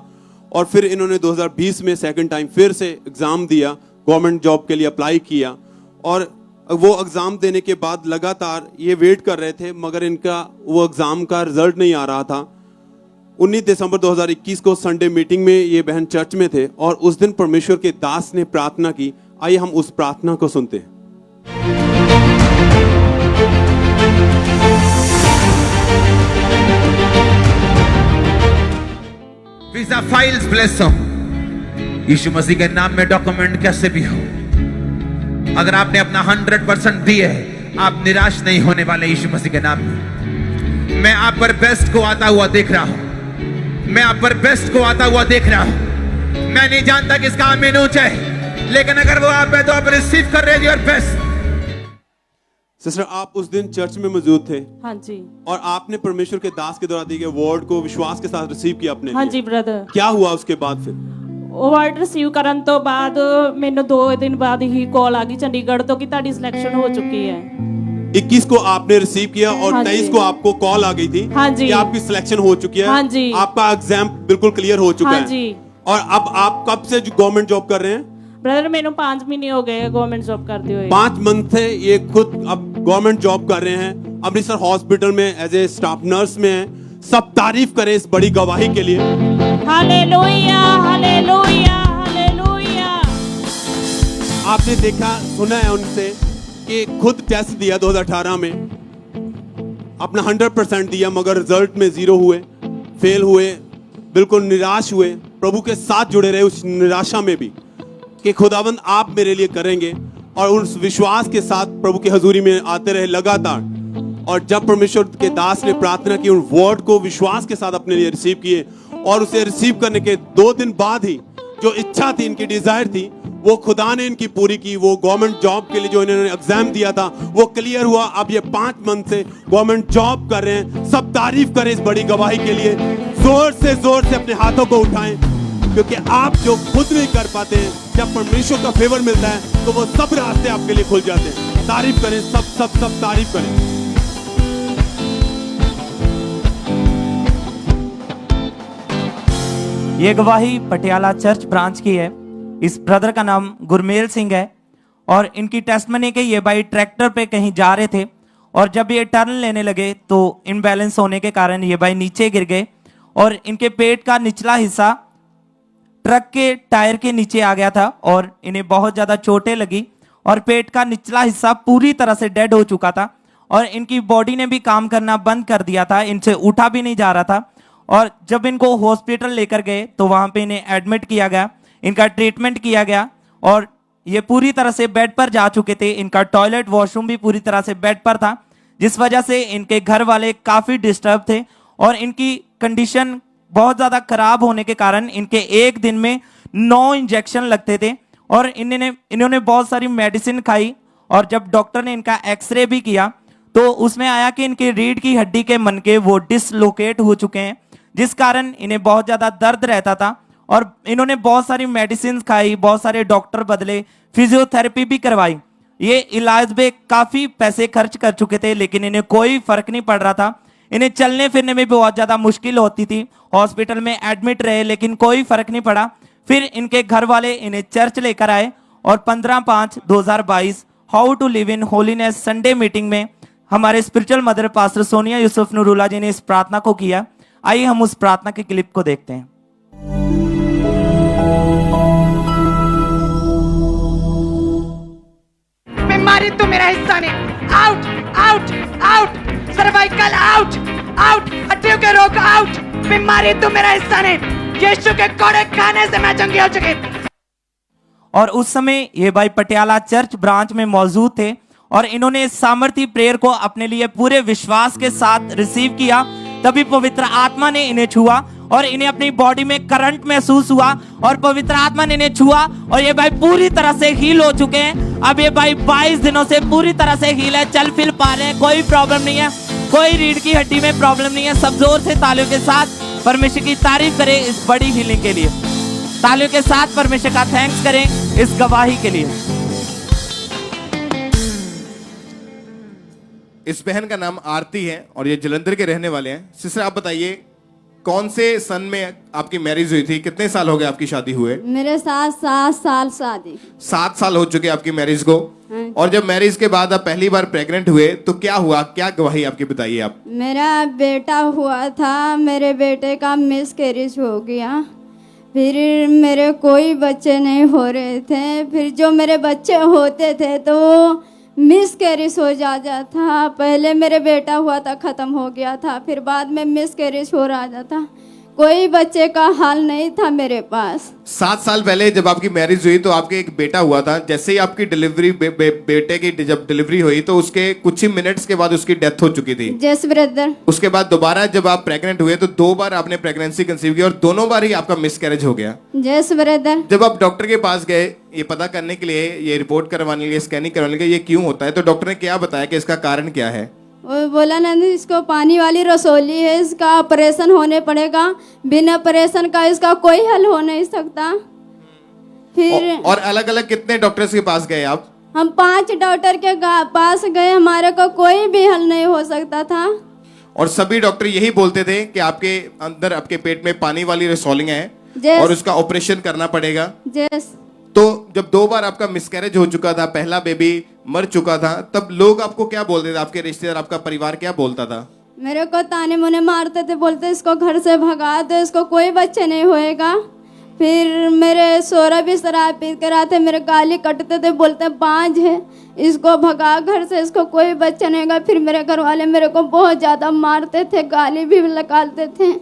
और फिर इन्होंने 2020 में सेकंड टाइम फिर से एग्जाम दिया, गवर्नमेंट जॉब के लिए अप्लाई किया और वो एग्जाम देने के बाद लगातार ये वेट कर रहे थे, मगर इनका वो एग्जाम का रिजल्ट नहीं आ रहा था। 19 दिसंबर 2021 को संडे मीटिंग में ये बहन चर्च में थे और उस दिन परमेश्वर के दास ने प्रार्थना की। आइए हम उस प्रार्थना को सुनते हैं। वीजा फाइल्स ब्लेस हो, यीशु मसीह के नाम में डॉक्यूमेंट कैसे भी हो, अगर आपने अपना 100% दिए है, आप निराश नहीं होने वाले। यीशु मसीह के नाम में मैं आप पर बेस्ट को आता हुआ देख रहा हूं, मैं आप पर बेस्ट को आता हुआ देख रहा हूं। मैं नहीं जानता किसका आमीन ऊंचा है, लेकिन अगर वो आप है तो आप रिसीव कर रहे हो योर बेस्ट। सिस्टर, आप उस दिन चर्च में मौजूद थे? हाँ जी। और आपने परमेश्वर के दास के द्वारा दिए गए वर्ड को विश्वास के साथ रिसीव किया अपने हाँ लिए? जी ब्रदर। क्या हुआ उसके बाद फिर? वर्ड रिसीव ਕਰਨ ਤੋਂ ਬਾਅਦ ਮੈਨੂੰ 2 दिन बाद ही कॉल आ गई चंडीगढ़ तो कि ਤੁਹਾਡੀ सिलेक्शन हो चुकी है। 21 को आपने रिसीव किया और हाँ 23 जी। को आपको कॉल आ गई थी हाँ जी। कि आपकी सिलेक्शन हो चुकी है, हाँ जी। आपका एग्जाम बिल्कुल क्लियर हो चुका हाँ है। जी। और अब आप कब से गवर्नमेंट जॉब कर रहे हैं? ब्रदर ਮੈਨੂੰ 5 महीने हो गए गवर्नमेंट जॉब करते हुए। 5 मंथ से ये खुद अब गवर्नमेंट जॉब कर रहे हैं, अमृतसर हॉस्पिटल में एज ए स्टाफ नर्स में हैं। सब तारीफ करें इस बड़ी गवाही के लिए। Hallelujah hallelujah hallelujah. आपने देखा सुना है उनसे कि खुद टेस्ट दिया 2018 में, अपना 100% दिया, मगर रिजल्ट में 0 हुए, फेल हुए, बिल्कुल निराश हुए। प्रभु के साथ जुड़े रहे उस निराशा में भी कि खुदावंद आप मेरे लिए करेंगे, और उस विश्वास के साथ प्रभु की हजूरी में आते रहे लगातार। और जब परमेश्वर के दास ने प्रार्थना की, उन वर्ड को विश्वास के साथ अपने लिए रिसीव किए, और उसे रिसीव करने के 2 दिन बाद ही जो इच्छा थी, इनकी डिजायर थी, वो खुदा ने इनकी पूरी की। वो गवर्नमेंट जॉब के लिए जो इन्होंने एग्जाम दिया था वो क्लियर हुआ। अब ये 5 मंथ से गवर्नमेंट जॉब कर रहे हैं। सब तारीफ करें इस बड़ी गवाही के लिए। जोर से अपने हाथों को उठाएं, क्योंकि आप जो खुद नहीं कर पाते हैं, जब परमेश्वर का फेवर मिलता है तो वो सब रास्ते आपके लिए खुल जाते हैं। तारीफ करें, सब तारीफ करें। ये गवाही पटियाला चर्च ब्रांच की है। इस ब्रदर का नाम गुरमेल सिंह है और इनकी टेस्टमनी के ये भाई ट्रैक्टर पे कहीं जा रहे थे और जब ये टर्न लेने लगे तो इनबैलेंस होने के कारण ये भाई नीचे गिर गए और इनके पेट का निचला हिस्सा ट्रक के टायर के नीचे आ गया था और इन्हें बहुत ज़्यादा चोटें लगी और पेट का निचला हिस्सा पूरी तरह से डेड हो चुका था और इनकी बॉडी ने भी काम करना बंद कर दिया था। इनसे उठा भी नहीं जा रहा था और जब इनको हॉस्पिटल लेकर गए तो वहाँ पे इन्हें एडमिट किया गया, इनका ट्रीटमेंट किया गया और ये पूरी तरह से बेड पर जा चुके थे। इनका टॉयलेट वॉशरूम भी पूरी तरह से बेड पर था, जिस वजह से इनके घर वाले काफ़ी डिस्टर्ब थे और इनकी कंडीशन बहुत ज़्यादा खराब होने के कारण इनके एक दिन में 9 इंजेक्शन लगते थे और इन्होंने बहुत सारी मेडिसिन खाई और जब डॉक्टर ने इनका एक्सरे भी किया तो उसमें आया कि इनकी रीढ़ की हड्डी के मनके वो डिसलोकेट हो चुके हैं, जिस कारण इन्हें बहुत ज़्यादा दर्द रहता था और इन्होंने बहुत सारी मेडिसिन खाई, बहुत सारे डॉक्टर बदले, फिजियोथेरेपी भी करवाई। ये इलाज में काफ़ी पैसे खर्च कर चुके थे लेकिन इन्हें कोई फर्क नहीं पड़ रहा था। इन्हें चलने फिरने में भी बहुत ज़्यादा मुश्किल होती थी। हॉस्पिटल में एडमिट रहे लेकिन कोई फर्क नहीं पड़ा। फिर इनके घर वाले इन्हें चर्च लेकर आए और 15/5/2022 how to live in holiness Sunday meeting में हमारे spiritual mother pastor Sonia Yusuf Nurullah ji ने इस प्रार्थना को किया। आइए हम उस प्रार्थना के क्लिप को देखते हैं। बीमारी तो मेरा हिस्सा नहीं। Out out out, cervical out out, हड्डियों के रोग आउट। बीमारी तो मेरा हिस्सा नहीं। यीशु के कोड़े खाने से मैं चंगी हो चुकी। और उस समय ये भाई पटियाला चर्च ब्रांच में मौजूद थे और इन्होंने इस सामर्थी प्रेयर को अपने लिए पूरे विश्वास के साथ रिसीव किया। तभी पवित्र आत्मा ने इन्हें छुआ और इन्हें अपनी बॉडी में करंट महसूस हुआ और पवित्र आत्मा ने इन्हें छुआ और ये भाई पूरी तरह से हील हो चुके हैं। अब ये भाई 22 दिनों से पूरी तरह से हील है, चल फिर पा रहे हैं, कोई प्रॉब्लम नहीं है, कोई रीढ़ की हड्डी में प्रॉब्लम नहीं है। सब जोर से तालियों के साथ परमेश्वर की तारीफ करें इस बड़ी हीलिंग के लिए। तालियों के साथ परमेश्वर का थैंक्स करें इस गवाही के लिए। इस बहन का नाम आरती है और ये जलंधर के रहने वाले हैं। सिस्टर आप बताइए कौन से सन में आपकी मैरिज हुई थी, कितने साल हो गए आपकी शादी हुए? मेरे साथ 7 साल शादी। 7 साल हो चुके आपकी मैरिज को। और जब मैरिज के बाद आप पहली बार प्रेग्नेंट हुए तो क्या हुआ, क्या गवाही आपकी बताइए आप। मेरा बेटा हुआ था, मेरे बेटे का मिसकैरेज हो गया, फिर मेरे कोई बच्चे नहीं हो रहे थे। फिर जो मेरे बच्चे होते थे तो मिसकैरेज हो जाता था। पहले मेरे बेटा हुआ था, ख़त्म हो गया था, फिर बाद में मिसकैरेज हो रहा था। कोई बच्चे का हाल नहीं था मेरे पास। 7 साल पहले जब आपकी मैरिज हुई तो आपके एक बेटा हुआ था। जैसे ही आपकी डिलीवरी बेटे की जब डिलीवरी हुई तो उसके कुछ ही मिनट्स के बाद उसकी डेथ हो चुकी थी। जस ब्रदर। उसके बाद दोबारा जब आप प्रेग्नेंट हुए तो 2 बार आपने प्रेगनेंसी कंसीव की और दोनों बार ही आपका मिसकैरेज हो गया। जस ब्रदर। जब आप डॉक्टर के पास गए ये पता करने के लिए, ये रिपोर्ट करवाने के लिए, स्कैनिंग करवाने के लिए, ये क्यों होता है, तो डॉक्टर ने क्या बताया कि इसका कारण क्या है? वो बोला ना इसको पानी वाली रसोली है, इसका ऑपरेशन होने पड़ेगा, बिना ऑपरेशन का इसका कोई हल हो नहीं सकता। फिर और अलग अलग कितने डॉक्टर्स के पास गए आप? हम 5 डॉक्टर के पास गए, हमारे को कोई भी हल नहीं हो सकता था। और सभी डॉक्टर यही बोलते थे कि आपके अंदर, आपके पेट में पानी वाली रसोलियां हैं और उसका ऑपरेशन करना पड़ेगा। तो जब 2 बार आपका मिसकैरेज हो चुका था, पहला बेबी मर चुका था, तब लोग आपको क्या बोलते थे, आपके रिश्तेदार, आपका परिवार क्या बोलता था? मेरे को ताने मुने मारते थे, बोलते इसको घर से भगा दो, इसको कोई बच्चे नहीं होएगा। फिर मेरे सोरा भी शराब पी कर आते, मेरे गाली कटते थे, बोलते बांझ है, इसको भगा घर से, इसको कोई बच्चा नहीं होगा। फिर मेरे घर वाले मेरे को बहुत ज़्यादा मारते थे, गाली भी निकालते थे।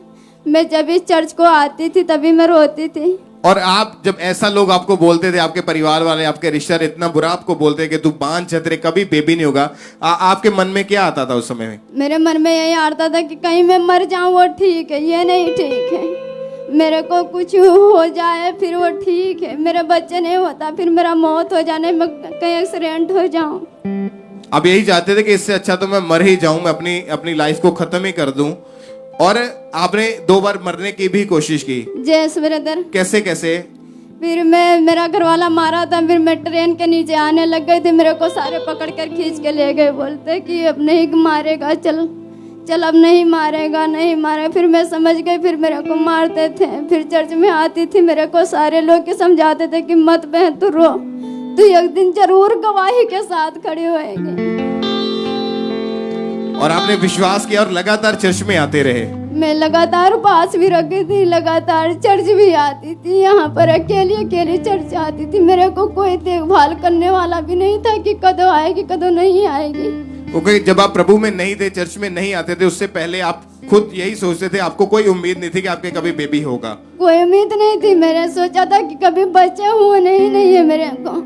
मैं जब भी चर्च को आती थी तभी मैं रोती थी। और आप जब ऐसा लोग आपको बोलते थे, आपके परिवार वाले, आपके रिश्तेदार इतना बुरा आपको बोलते कि तू बांझ है, तेरे कभी बेबी नहीं होगा, आपके मन में क्या आता था उस समय में? मेरे मन में यही आता था कि कहीं मैं मर जाऊं वो ठीक है, ये नहीं ठीक है। मेरे को कुछ हो जाए फिर वो ठीक है, मेरे बच्चे नहीं होता फिर मेरा मौत हो जाने में, कहीं एक्सीडेंट हो जाऊं। अब यही चाहते थे कि इससे अच्छा तो मैं मर ही जाऊं, मैं अपनी लाइफ को खत्म ही कर दूं। और आपने 2 बार मरने की भी कोशिश की? जैस ब्रदर। कैसे कैसे? फिर मेरा घर वाला मारा था, फिर मैं ट्रेन के नीचे आने लग गई थी, मेरे को सारे पकड़ कर खींच के ले गए, बोलते कि अब नहीं मारेगा, चल चल अब नहीं मारेगा, नहीं मारेगा। फिर मैं समझ गई, फिर मेरे को मारते थे। फिर चर्च में आती थी, मेरे को सारे लोग समझाते थे कि मत बहन तू रो, तू एक दिन जरूर गवाही के साथ खड़ी होएगी। और आपने विश्वास किया और लगातार चर्च में आते रहे? मैं लगातार पास भी रखी थी, लगातार चर्च भी आती थी, यहाँ पर अकेली अकेली चर्च आती थी। मेरे को कोई देखभाल करने वाला भी नहीं था कि कदों आएगी कदों नहीं आएगी। क्योंकि जब आप प्रभु में नहीं थे, चर्च में नहीं आते थे, उससे पहले आप खुद यही सोचते थे, आपको कोई उम्मीद नहीं थी कि आपके कभी बेबी होगा? कोई उम्मीद नहीं थी, मैंने सोचा था कि कभी बच्चे होने ही नहीं है मेरे को।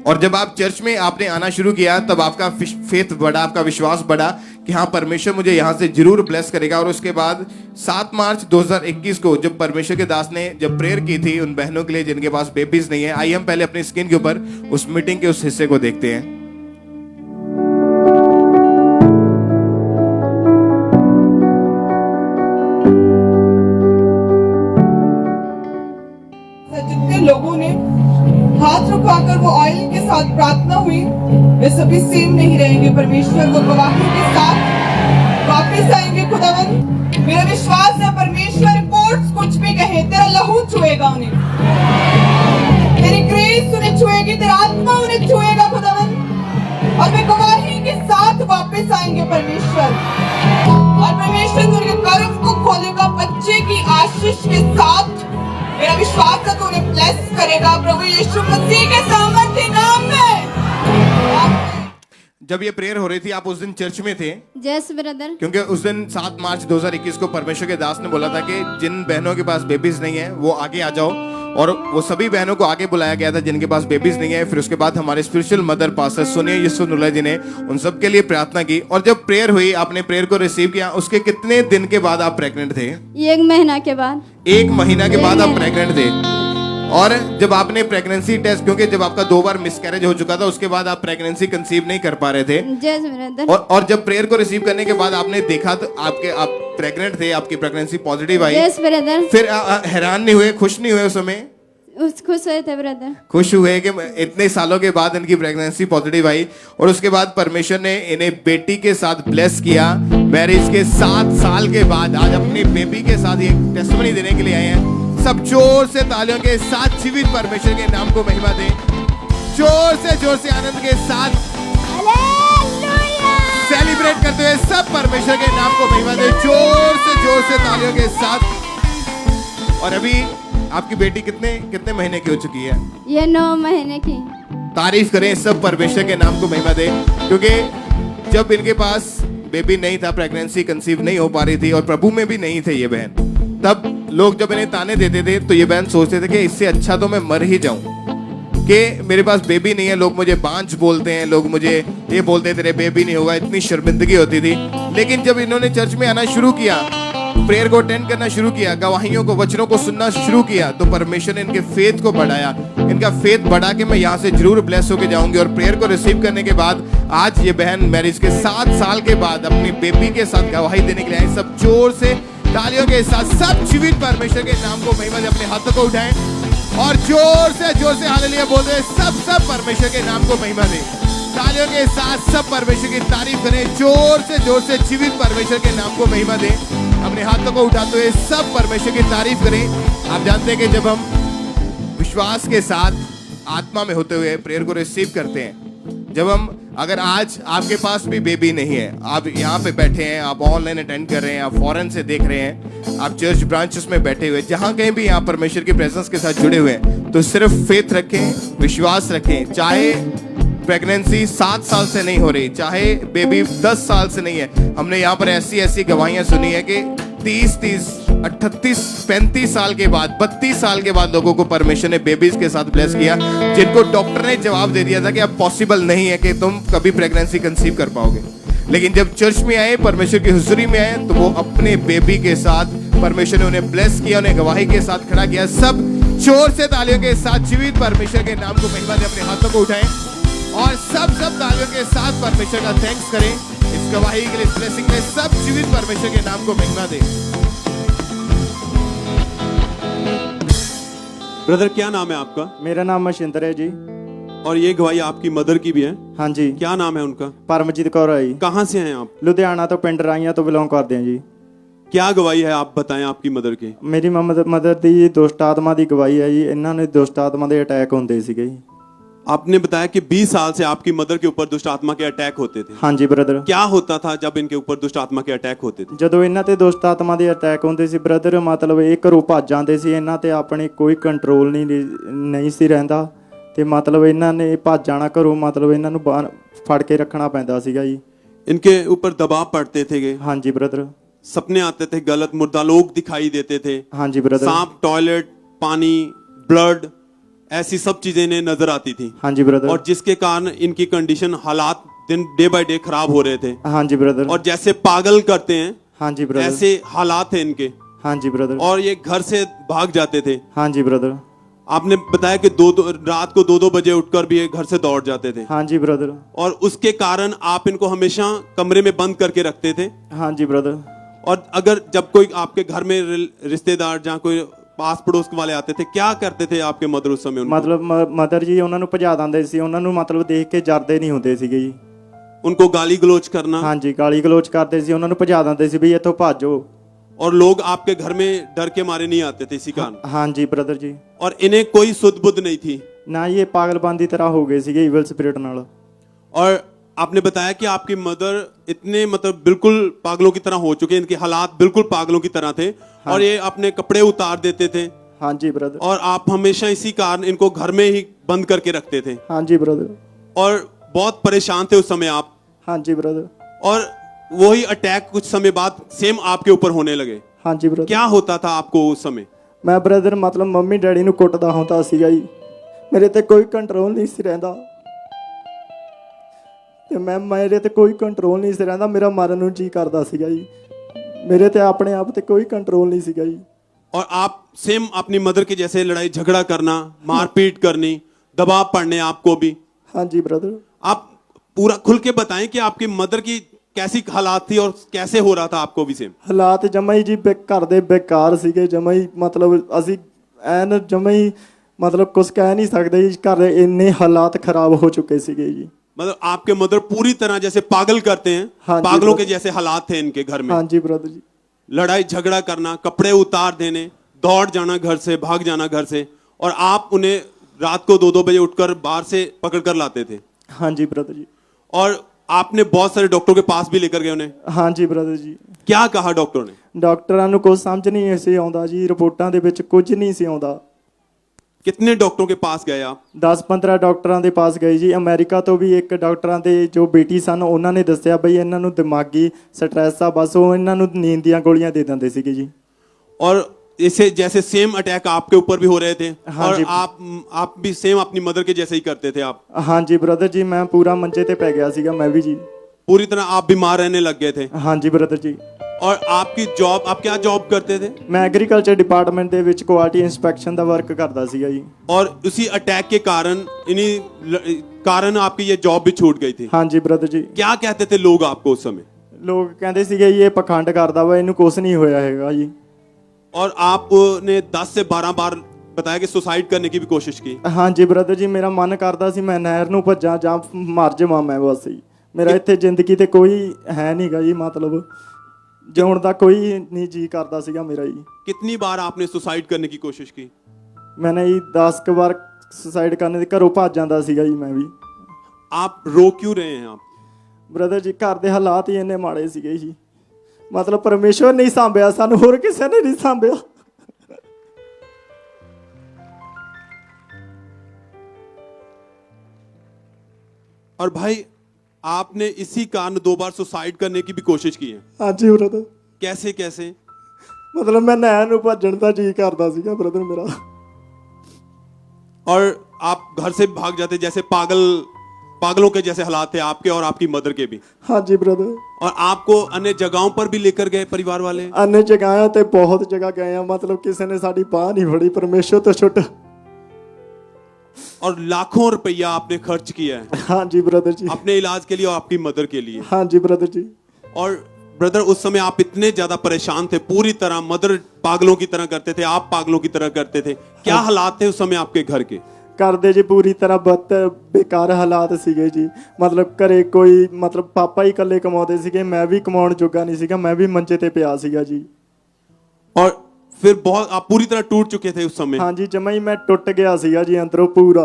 और जब आप चर्च में आपने आना शुरू किया तब आपका फेथ बढ़ा, आपका विश्वास बढ़ा कि हाँ परमेश्वर मुझे यहाँ से जरूर ब्लेस करेगा। और उसके बाद 7 मार्च 2021 को जब परमेश्वर के दास ने जब प्रेयर की थी उन बहनों के लिए जिनके पास बेबीज नहीं है, आइए हम पहले अपनी स्क्रीन के ऊपर उस मीटिंग के उस हिस्से को देखते हैं। जितने लोगों ने हाथ रुकवाकर वो ऑयल के साथ प्रार्थना हुई, वे सभी सेम नहीं रहेंगे। परमेश्वर वो गवाही के साथ वापस आएंगे। खुदावन मेरा विश्वास है परमेश्वर रिपोर्ट्स कुछ भी कहे, तेरा लहू छुएगा उन्हें, तेरी ग्रेस उन्हें छुएगी, तेरा आत्मा उन्हें छुएगा खुदावन, और वे गवाही के साथ वापस आएंगे परमेश्वर। और परमेश्वर उनके कर्म को खोलेगा बच्चे की आशीष के साथ। मेरा विश्वास है तो उन्हें ब्लेस करेगा प्रभु यीशु मसीह के सामर्थ्य नाम में। जब ये प्रेयर हो रही थी आप उस दिन चर्च में थे? जैस ब्रदर। क्योंकि उस दिन 7 मार्च 2021 को परमेश्वर के दास ने बोला था कि जिन बहनों के पास बेबीज नहीं है वो आगे आ जाओ। और वो सभी बहनों को आगे बुलाया गया था जिनके पास बेबीज नहीं है। फिर उसके बाद हमारे स्पिरिचुअल मदर पास्टर सोनिया यूसुफनुल्लाह जी ने उन सब के लिए प्रार्थना की। और जब प्रेयर हुई, आपने प्रेयर को रिसीव किया, उसके कितने दिन के बाद आप प्रेग्नेंट थे? 1 महीना के बाद। 1 महीना के बाद आप प्रेग्नेंट थे। और जब आपने प्रेगनेंसी टेस्ट, क्योंकि जब आपका 2 बार मिसकैरेज हो चुका था, उसके बाद आप प्रेगनेंसी कंसीव नहीं कर पा रहे थे। और जब प्रेयर को रिसीव करने के बाद आपने देखा तो आप प्रेग्नेंट थे, आपकी प्रेगनेंसी पॉजिटिव आई। फिर हैरान नहीं हुए, खुश नहीं हुए उस समय? खुश हुए थे ब्रदर। खुश हुए कि इतने सालों के बाद इनकी प्रेगनेंसी पॉजिटिव आई। और उसके बाद परमेश्वर ने इन्हें बेटी के साथ ब्लेस किया। मैरिज के 7 साल के बाद आज अपनी बेबी के साथ ये टेस्टिमनी देने के लिए आए हैं। सब जोर से तालियों के साथ जीवित परमेश्वर के नाम को महिमा दें। जोर से आनंद के साथ सेलिब्रेट करते हुए सब परमेश्वर के नाम को महिमा दें। जोर से तालियों के साथ। और अभी आपकी बेटी कितने महीने की हो चुकी है? ये 9 महीने की। तारीफ करें सब परमेश्वर के नाम को महिमा दें। क्योंकि जब इनके पास बेबी नहीं था, प्रेगनेंसी कंसीव नहीं हो पा रही थी और प्रभु में भी नहीं थे ये बहन, तब लोग जब इन्हें ताने देते थे तो ये बहन सोचते थे कि इससे अच्छा तो मैं मर ही जाऊं, कि मेरे पास बेबी नहीं है। लोग मुझे बांझ बोलते हैं, लोग मुझे ये बोलते तेरे बेबी नहीं होगा, इतनी शर्मिंदगी होती थी। लेकिन जब इन्होंने चर्च में आना शुरू किया, प्रेयर को अटेंड करना शुरू किया, गवाहियों को, वचनों को सुनना शुरू किया, तो परमेश्वर ने इनके फेथ को बढ़ाया। इनका फेथ बढ़ा के मैं यहाँ से जरूर ब्लेस होके जाऊंगी। और प्रेयर को रिसीव करने के बाद आज ये बहन मैरिज के 7 साल के बाद अपनी बेबी के साथ गवाही देने के लिए आई। सब जोर से तालियों के साथ सब जीवित परमेश्वर के नाम को महिमा दे। अपने हाथों को उठाएं और जोर से हालेलुया बोलते हैं। सब परमेश्वर के नाम को महिमा दे। तालियों के साथ सब परमेश्वर की तारीफ करें। जोर से जीवित परमेश्वर के नाम को महिमा दें। अपने हाथों को उठाते हुए सब परमेश्वर की तारीफ करें। आप जानते हैं कि जब हम विश्वास के साथ आत्मा में होते हुए प्रेयर को रिसीव करते हैं, जब हम, अगर आज आपके पास भी बेबी नहीं है, आप यहाँ पे बैठे हैं, आप ऑनलाइन अटेंड कर रहे हैं, आप फॉरेन से देख रहे हैं, आप चर्च ब्रांचेस में बैठे हुए, जहां कहीं भी आप परमेश्वर की प्रेजेंस के साथ जुड़े हुए हैं, तो सिर्फ फेथ रखें, विश्वास रखें। चाहे प्रेगनेंसी 7 साल से नहीं हो रही, चाहे बेबी 10 साल से नहीं है। हमने यहाँ पर ऐसी गवाहियां सुनी है कि 30, 38, 35 साल के बाद, 32 साल के बाद लोगों को परमेश्वर ने बेबीज के साथ ब्लेस किया, जिनको डॉक्टर ने जवाब दे दिया था कि अब पॉसिबल नहीं है कि तुम कभी प्रेगनेंसी कंसीव कर पाओगे। लेकिन जब चर्च में आए, परमेश्वर की हुजूरी में आए, तो वो अपने बेबी के साथ परमेश्वर ने उन्हें ब्लेस किया, उन्हें गवाही के साथ खड़ा किया। सब जोर से तालियों के साथ जीवित परमेश्वर के नाम को महिमा दें। अपने हाथों को उठाएं और सब तालियों के साथ परमेश्वर का थैंक्स करें इस गवाही के लिए, इस ब्लेसिंग में। सब जीवित परमेश्वर के नाम को महिमा दें। ब्रदर क्या नाम है आपका? मेरा नाम मशिंदर है जी। और ये गवाही आपकी मदर की भी है? हाँ जी। क्या नाम है उनका? परमजीत कौर है जी। कहाँ से हैं आप? लुधियाना तो पिंड राइया तो बिलोंग करते हैं जी। क्या गवाही है, आप बताएं आपकी मदर की। मेरी मदर दी दुष्ट आत्मा की गवाही है जी। इन्होंने दुष्ट आत्मा के अटैक होंगे सीगे जी। आपने बताया कि 20 साल से आपकी मदर के ऊपर दुष्ट आत्मा के अटैक होते थे। हाँ जी ब्रदर। क्या होता था जब इनके ऊपर दुष्ट आत्मा के अटैक होते थे? ਜਦੋਂ ਇਹਨਾਂ ਤੇ ਦੁਸ਼ਟ ਆਤਮਾ ਦੇ ਅਟੈਕ ਹੁੰਦੇ ਸੀ ਬ੍ਰਦਰ, ਮਤਲਬ ਇਹ ਘਰੋਂ ਭੱਜ ਜਾਂਦੇ ਸੀ। ਇਹਨਾਂ ਤੇ ਆਪਣੀ ਕੋਈ ਕੰਟਰੋਲ ਨਹੀਂ ਸੀ ਰਹਿੰਦਾ ਤੇ ਮਤਲਬ ਇਹਨਾਂ ਨੇ ਭੱਜ ਜਾਣਾ ਘਰੋਂ, ਮਤਲਬ ਇਹਨਾਂ ਨੂੰ ਫੜ ਕੇ ਰੱਖਣਾ ਪੈਂਦਾ ਸੀਗਾ ਜੀ। इनके ऊपर दबाव पड़ते थे? हाँ जी ब्रदर। सपने आते थे, गलत मुर्दा लोग दिखाई देते थे? हाँ जी ब्रदर। सांप, टॉयलेट, पानी, ब्लड, ऐसी सब चीजें इन्हें नजर आती थी। हाँ जी ब्रदर। और जिसके कारण इनकी कंडीशन, हालात डे बाय डे खराब हो रहे थे। हाँ जी ब्रदर। और जैसे पागल करते हैं, हाँ जी ब्रदर, ऐसे हालात थे इनके। हाँ जी ब्रदर। और ये घर से भाग जाते थे? हाँ जी ब्रदर। आपने बताया कि रात को 2-2 बजे उठकर भी ये घर से दौड़ जाते थे? हाँ जी ब्रदर। और उसके कारण आप इनको हमेशा कमरे में बंद करके रखते थे? हाँ जी ब्रदर। और अगर जब कोई आपके घर में रिश्तेदार, जहाँ कोई पास पड़ोस वाले आते थे, क्या करते थे आपके मदर उस समय? ਮਤਲਬ ਮਦਰ ਜੀ ਉਹਨਾਂ ਨੂੰ ਭਜਾ ਦਿੰਦੇ ਸੀ। ਉਹਨਾਂ ਨੂੰ ਮਤਲਬ ਦੇਖ ਕੇ ਜਰਦੇ ਨਹੀਂ ਹੁੰਦੇ ਸੀਗੇ ਜੀ। उनको गाली गलोच करना? ਹਾਂਜੀ, ਗਾਲੀ ਗਲੋਚ ਕਰਦੇ ਸੀ, ਉਹਨਾਂ ਨੂੰ ਭਜਾ ਦਿੰਦੇ ਸੀ ਵੀ ਇੱਥੋਂ ਭਾਜੋ। और लोग आपके घर में डर के मारे नहीं आते थे इसी कारण? हाँ जी ब्रदर जी। और इन्हें कोई सुध बुध नहीं थी? ना, ये पागलपन की तरह हो गए सीगे इविल स्पिरिट नाल। और आपने बताया कि आपकी मदर इतने मतलब बिल्कुल पागलों की तरह हो चुके, इनके हालात बिल्कुल पागलों की तरह थे। हाँ। और ये अपने कपड़े उतार देते थे? हाँ जी ब्रदर। और आप हमेशा इसी कारण इनको घर में ही बंद करके रखते थे? हाँ जी ब्रदर। और बहुत परेशान थे उस समय आप? हाँ जी ब्रदर। और वही अटैक कुछ समय बाद सेम आपके ऊपर होने लगे? हाँ जी ब्रदर। क्या होता था आपको उस समय? ਮੈਂ ਬ੍ਰਦਰ ਮਤਲਬ ਮੰਮੀ ਡੈਡੀ ਨੂੰ ਕੁੱਟਦਾ ਹੁੰਦਾ ਸੀਗਾ ਜੀ। ਮੇਰੇ ਤੇ ਕੋਈ ਕੰਟਰੋਲ ਨਹੀਂ ਸੀ ਰਹਿੰਦਾ ਤੇ ਮੇਰੇ ਤੇ ਕੋਈ ਕੰਟਰੋਲ ਨਹੀਂ ਸੀ ਰਹਿੰਦਾ। ਮੇਰਾ ਮਾਰਨ ਨੂੰ ਜੀ ਕਰਦਾ ਸੀਗਾ ਜੀ। मेरे ते अपने आप ते कोई कंट्रोल नहीं सीगा जी। और आप सेम अपनी मदर के जैसे लड़ाई झगड़ा करना, मारपीट करनी, दबाव पड़ने आपको भी? हाँ जी ब्रदर। आप पूरा खुल के बताएं कि आपकी मदर की कैसी हालात थी और कैसे हो रहा था आपको भी सेम? हालात जमा ही जी घर दे बेकार सीगे जमा ही मतलब असी एन जमा ही मतलब कुछ कह नहीं सकते जी। घर दे इन्ने हालात खराब हो चुके सीगे जी। मतलब आपके मदर पूरी तरह जैसे पागल करते हैं, हाँ पागलों के जैसे हालात थे इनके घर में। हाँ जी ब्रदर जी। लड़ाई झगड़ा करना, कपड़े उतार देने, दौड़ जाना घर से, भाग जाना घर से, और आप उन्हें रात को 2-2 बजे उठकर बाहर से पकड़ कर लाते थे। हाँ जी ब्रदर जी। और आपने बहुत सारे डॉक्टरों के पास भी लेकर गए उन्हें? हाँ जी ब्रदर जी। क्या कहा डॉक्टर ने? डॉक्टरां नूं कुछ समझ नहीं सी आउंदा जी। रिपोर्टां दे विच कुछ नहीं सी आउंदा। कितने डॉक्टरों के पास गए आप? 10-15 ਡਾਕਟਰਾਂ ਦੇ ਪਾਸ ਗਏ ਜੀ। ਅਮਰੀਕਾ ਤੋਂ ਵੀ ਇੱਕ ਡਾਕਟਰਾਂ ਦੇ ਜੋ ਬੇਟੀ ਸਨ ਉਹਨਾਂ ਨੇ ਦੱਸਿਆ ਬਈ ਇਹਨਾਂ ਨੂੰ ਦਿਮਾਗੀ ਸਟ੍ਰੈਸ ਆ, ਬਸ ਉਹ ਇਹਨਾਂ ਨੂੰ ਨੀਂਦ ਦੀਆਂ ਗੋਲੀਆਂ ਦੇ ਦਿੰਦੇ ਸੀਗੇ ਜੀ। और इसे जैसे सेम अटैक आपके ऊपर भी हो रहे थे? हाँ और जी। आप भी सेम अपनी मदर के जैसे ही करते थे आप? हाँ जी ब्रदर जी। मैं पूरा मंजे ते पै गया सीगा मैं भी जी। पूरी तरह आप बीमार रहने लग गए थे? हाँ जी ब्रदर जी। और आपकी जॉब, आप क्या जॉब करते थे? मैं एग्रीकल्चर डिपार्टमेंट ਦੇ ਵਿੱਚ ਕੁਆਲਿਟੀ ਇੰਸਪੈਕਸ਼ਨ ਦਾ ਵਰਕ ਕਰਦਾ ਸੀਗਾ ਜੀ। और उसी अटैक के कारण कारण आपकी ये जॉब भी छूट गई थी? हाँ जी ब्रदर जी। क्या कहते थे लोग आपको उस समय? ਲੋਕ ਕਹਿੰਦੇ ਸੀਗੇ ਜੀ ਇਹ ਪਖੰਡ ਕਰਦਾ ਵਾ, ਇਹਨੂੰ ਕੁਝ ਨਹੀਂ ਹੋਇਆ ਹੈਗਾ ਜੀ। और आपने 10 से 12 बार बताया कि सुसाइड करने की भी कोशिश की? हाँ जी ब्रदर जी। ਮੇਰਾ ਮਨ ਕਰਦਾ ਸੀ ਮੈਂ ਨਹਿਰ ਨੂੰ ਭੱਜਾਂ ਜਾਂ ਮਰ ਜਾਵਾਂ ਮੈਂ ਬਸ ਜੀ। ਮੇਰਾ ਇੱਥੇ ਜ਼ਿੰਦਗੀ ਤੇ ਕੋਈ ਹੈ ਨਹੀਂਗਾ ਜੀ। मतलब ਜਿਉਣ ਦਾ ਕੋਈ ਨਹੀਂ ਜੀ ਕਰਦਾ ਸੀਗਾ ਮੇਰਾ ਜੀ। कितनी बार आपने सुसाइड करने की कोशिश की? मैंने जी 10 ਵਾਰ ਸੁਸਾਈਡ ਕਰਨ ਦੇ ਘਰੋਂ ਭੱਜ ਜਾਂਦਾ ਸੀਗਾ ਜੀ ਮੈਂ ਵੀ। आप रो क्यों रहे हैं आप? ਬ੍ਰਦਰ ਜੀ ਘਰ ਦੇ ਹਾਲਾਤ ਹੀ ਇੰਨੇ ਮਾੜੇ ਸੀਗੇ ਜੀ। ਮਤਲਬ ਪਰਮੇਸ਼ਵਰ ਨਹੀਂ ਸਾਂਭਿਆ ਸਾਨੂੰ, ਹੋਰ ਕਿਸੇ ਨੇ ਨਹੀਂ ਸਾਂਭਿਆ। और भाई आपने इसी कारण 2 बार सुसाइड करने की भी कोशिश की है? हाँ जी ब्रदर। कैसे कैसे? ਮਤਲਬ ਮੈਂ ਨਹਿਰ ਨੂੰ ਭੱਜਣ ਦਾ ਜੀ ਕਰਦਾ ਸੀਗਾ ਬ੍ਰਦਰ ਮੇਰਾ। और आप घर से भाग जाते जैसे पागलों के जैसे हालात थे आपके और आपकी मदर के भी? हाँ जी ब्रदर। और आपको अन्य जगहों पर भी लेकर गए परिवार वाले? अन्य जगहों ਤੇ ਬਹੁਤ ਜਗ੍ਹਾ ਗਏ ਆ। मतलब ਕਿਸੇ ਨੇ ਸਾਡੀ ਬਾਹ ਨਹੀਂ ਫੜੀ ਪਰਮੇਸ਼ਵਰ ਤੋਂ ਛੁੱਟ। और लाखों रुपया आपने खर्च किया है? हाँ जी ब्रदर जी। अपने इलाज के लिए और आपकी मदर के लिए? हाँ जी ब्रदर जी। और ब्रदर उस समय आप इतने ज्यादा परेशान थे, पूरी तरह मदर पागलों की तरह करते थे, आप पागलों की तरह करते थे। क्या हालात थे उस समय आपके घर के? ਘਰ ਦੇ ਜੀ ਪੂਰੀ ਤਰ੍ਹਾਂ ਬੇਕਾਰ ਹਾਲਾਤ ਸੀਗੇ ਜੀ। ਮਤਲਬ ਘਰੇ ਕੋਈ ਮਤਲਬ ਪਾਪਾ ਹੀ ਇਕੱਲੇ ਕਮਾਉਂਦੇ ਸੀਗੇ, ਮੈਂ ਵੀ ਕਮਾਉਣ ਜੋਗਾ ਨਹੀਂ ਸੀਗਾ, ਮੈਂ ਵੀ ਮੰਜੇ ਤੇ ਪਿਆ ਸੀਗਾ ਜੀ। और फिर बहुत आप पूरी तरह टूट चुके थे उस समय? हाँ जी जमा ही मैं टूट गया सीगा जी अंदरों पूरा।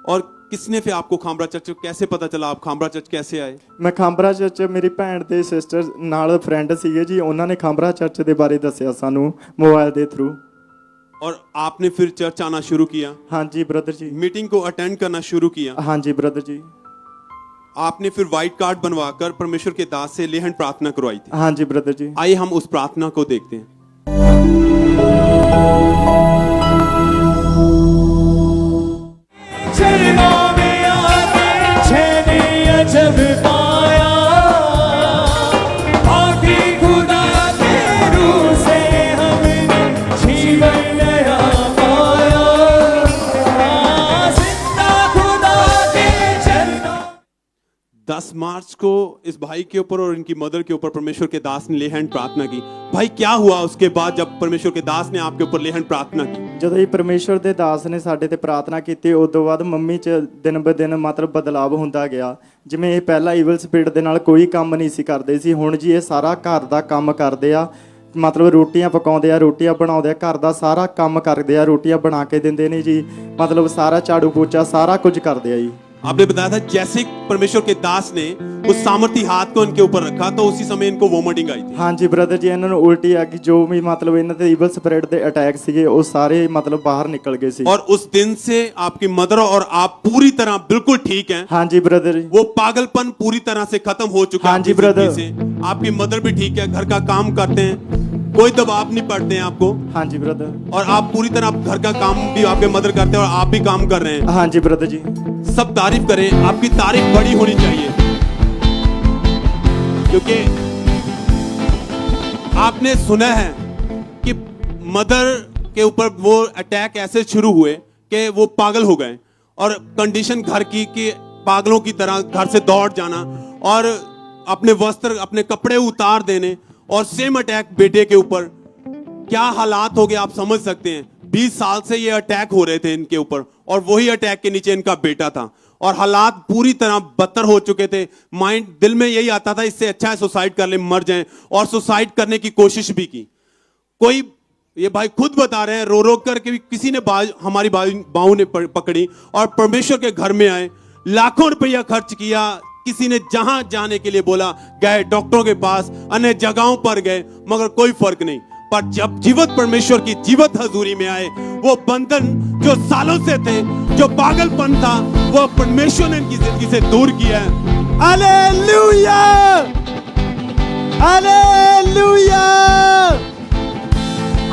और किसने फिर आपको खामरा चर्च कैसे पता चला? आप खामरा चर्च कैसे आए? मैं खामरा चर्च मेरी भैन ਦੇ ਸਿਸਟਰ ਨਾਲ ਫਰੈਂਡ ਸੀਗੇ ਜੀ, ਉਹਨਾਂ ਨੇ ਖਾਮਰਾ ਚਰਚ ਦੇ ਬਾਰੇ ਦੱਸਿਆ ਸਾਨੂੰ ਮੋਬਾਈਲ ਦੇ ਥਰੂ। और आपने फिर चर्च आना शुरू किया? हाँ जी ब्रदर जी। मीटिंग को अटेंड करना शुरू किया? हाँ जी ब्रदर जी। आपने फिर व्हाइट कार्ड बनवाकर परमेश्वर के दास से लेहन प्रार्थना करवाई थी? हाँ जी ब्रदर जी। आइए हम उस प्रार्थना को देखते हैं। मार्च को इस भाई के ऊपर और इनकी मदर के ऊपर परमेश्वर के दास ने लेहन प्रार्थना की। भाई क्या हुआ उसके बाद जब परमेश्वर के दास ने आपके ऊपर लेहन प्रार्थना की? ਜਦੋਂ ਹੀ ਪਰਮੇਸ਼ਵਰ ਦੇ ਦਾਸ ਨੇ ਸਾਡੇ ਤੇ ਪ੍ਰਾਰਥਨਾ ਕੀਤੀ ਉਸ ਤੋਂ ਬਾਅਦ ਮੰਮੀ 'ਚ ਦਿਨ ਬ ਦਿਨ ਮਤਲਬ ਬਦਲਾਵ ਹੁੰਦਾ ਗਿਆ। ਜਿਵੇਂ ਇਹ ਪਹਿਲਾਂ ਈਵਲ ਸਪਿਰਿਟ ਦੇ ਨਾਲ ਕੋਈ ਕੰਮ ਨਹੀਂ ਸੀ ਕਰਦੇ ਸੀ, ਹੁਣ ਜੀ ਇਹ ਸਾਰਾ ਘਰ ਦਾ ਕੰਮ ਕਰਦੇ ਆ। ਮਤਲਬ ਰੋਟੀਆਂ ਪਕਾਉਂਦੇ ਆ, ਰੋਟੀਆਂ ਬਣਾਉਂਦੇ ਆ, ਘਰ ਦਾ ਸਾਰਾ ਕੰਮ ਕਰਦੇ ਆ, ਰੋਟੀਆਂ ਬਣਾ ਕੇ ਦਿੰਦੇ ਨੇ ਜੀ। ਮਤਲਬ ਸਾਰਾ ਝਾੜੂ ਪੋਚਾ ਸਾਰਾ ਕੁਝ ਕਰਦੇ ਆ ਜੀ। आपने बताया था जैसे परमेश्वर के दास ने उस सामर्थी हाथ को इनके ऊपर रखा तो उसी समय इनको वोमिटिंग आई थी। हाँ जी ब्रदर जी। ਇਹਨਾਂ ਨੂੰ ਉਲਟੀ ਆ ਗਈ, ਜੋ ਵੀ ਮਤਲਬ ਇਹਨਾਂ ਤੇ ਈਵਲ ਸਪਿਰਿਟ ਦੇ ਅਟੈਕ ਸੀਗੇ ਉਹ ਸਾਰੇ ਮਤਲਬ ਬਾਹਰ ਨਿਕਲ ਗਏ ਸੀ। और उस दिन से आपकी मदर और आप पूरी तरह बिल्कुल ठीक हैं? हाँ जी ब्रदर। वो पागलपन पूरी तरह से खत्म हो चुका है? हाँ जी ब्रदर। से आपकी मदर भी ठीक है, घर का काम करते हैं, कोई दबाव नहीं पड़ते हैं आपको, हाँ जी ब्रदर। और आप पूरी तरह घर का काम भी आपके मदर करते हैं और आप भी काम कर रहे हैं। हाँ जी ब्रदर जी। सब तारीफ करें, आपकी तारीफ बड़ी होनी चाहिए, क्योंकि आपने सुना है कि मदर के ऊपर वो अटैक ऐसे शुरू हुए कि वो पागल हो गए, और कंडीशन घर की कि पागलों की तरह घर से दौड़ जाना और अपने वस्त्र अपने कपड़े उतार देने, और सेम अटैक बेटे के ऊपर। क्या हालात हो गए आप समझ सकते हैं। 20 साल से ये अटैक हो रहे थे इनके ऊपर, और वही अटैक के नीचे इनका बेटा था, और हालात पूरी तरह बदतर हो चुके थे। माइंड दिल में यही आता था इससे अच्छा है सुसाइड कर ले, मर जाएं, और सुसाइड करने की कोशिश भी की। कोई, ये भाई खुद बता रहे हैं, रो रो करके भी किसी ने हमारी बाहों ने पकड़ी और परमेश्वर के घर में आए, लाखों रुपया खर्च किया, किसी ने जहां जाने के लिए बोला, गए डॉक्टरों के पास, अन्य जगहों पर गए, मगर कोई फर्क नहीं। पर जब जीवित परमेश्वर की जीवित हजूरी में आए, वो बंधन जो सालों से थे, जो पागलपन था, वो परमेश्वर ने इनकी जिंदगी से दूर किया है। Hallelujah, hallelujah.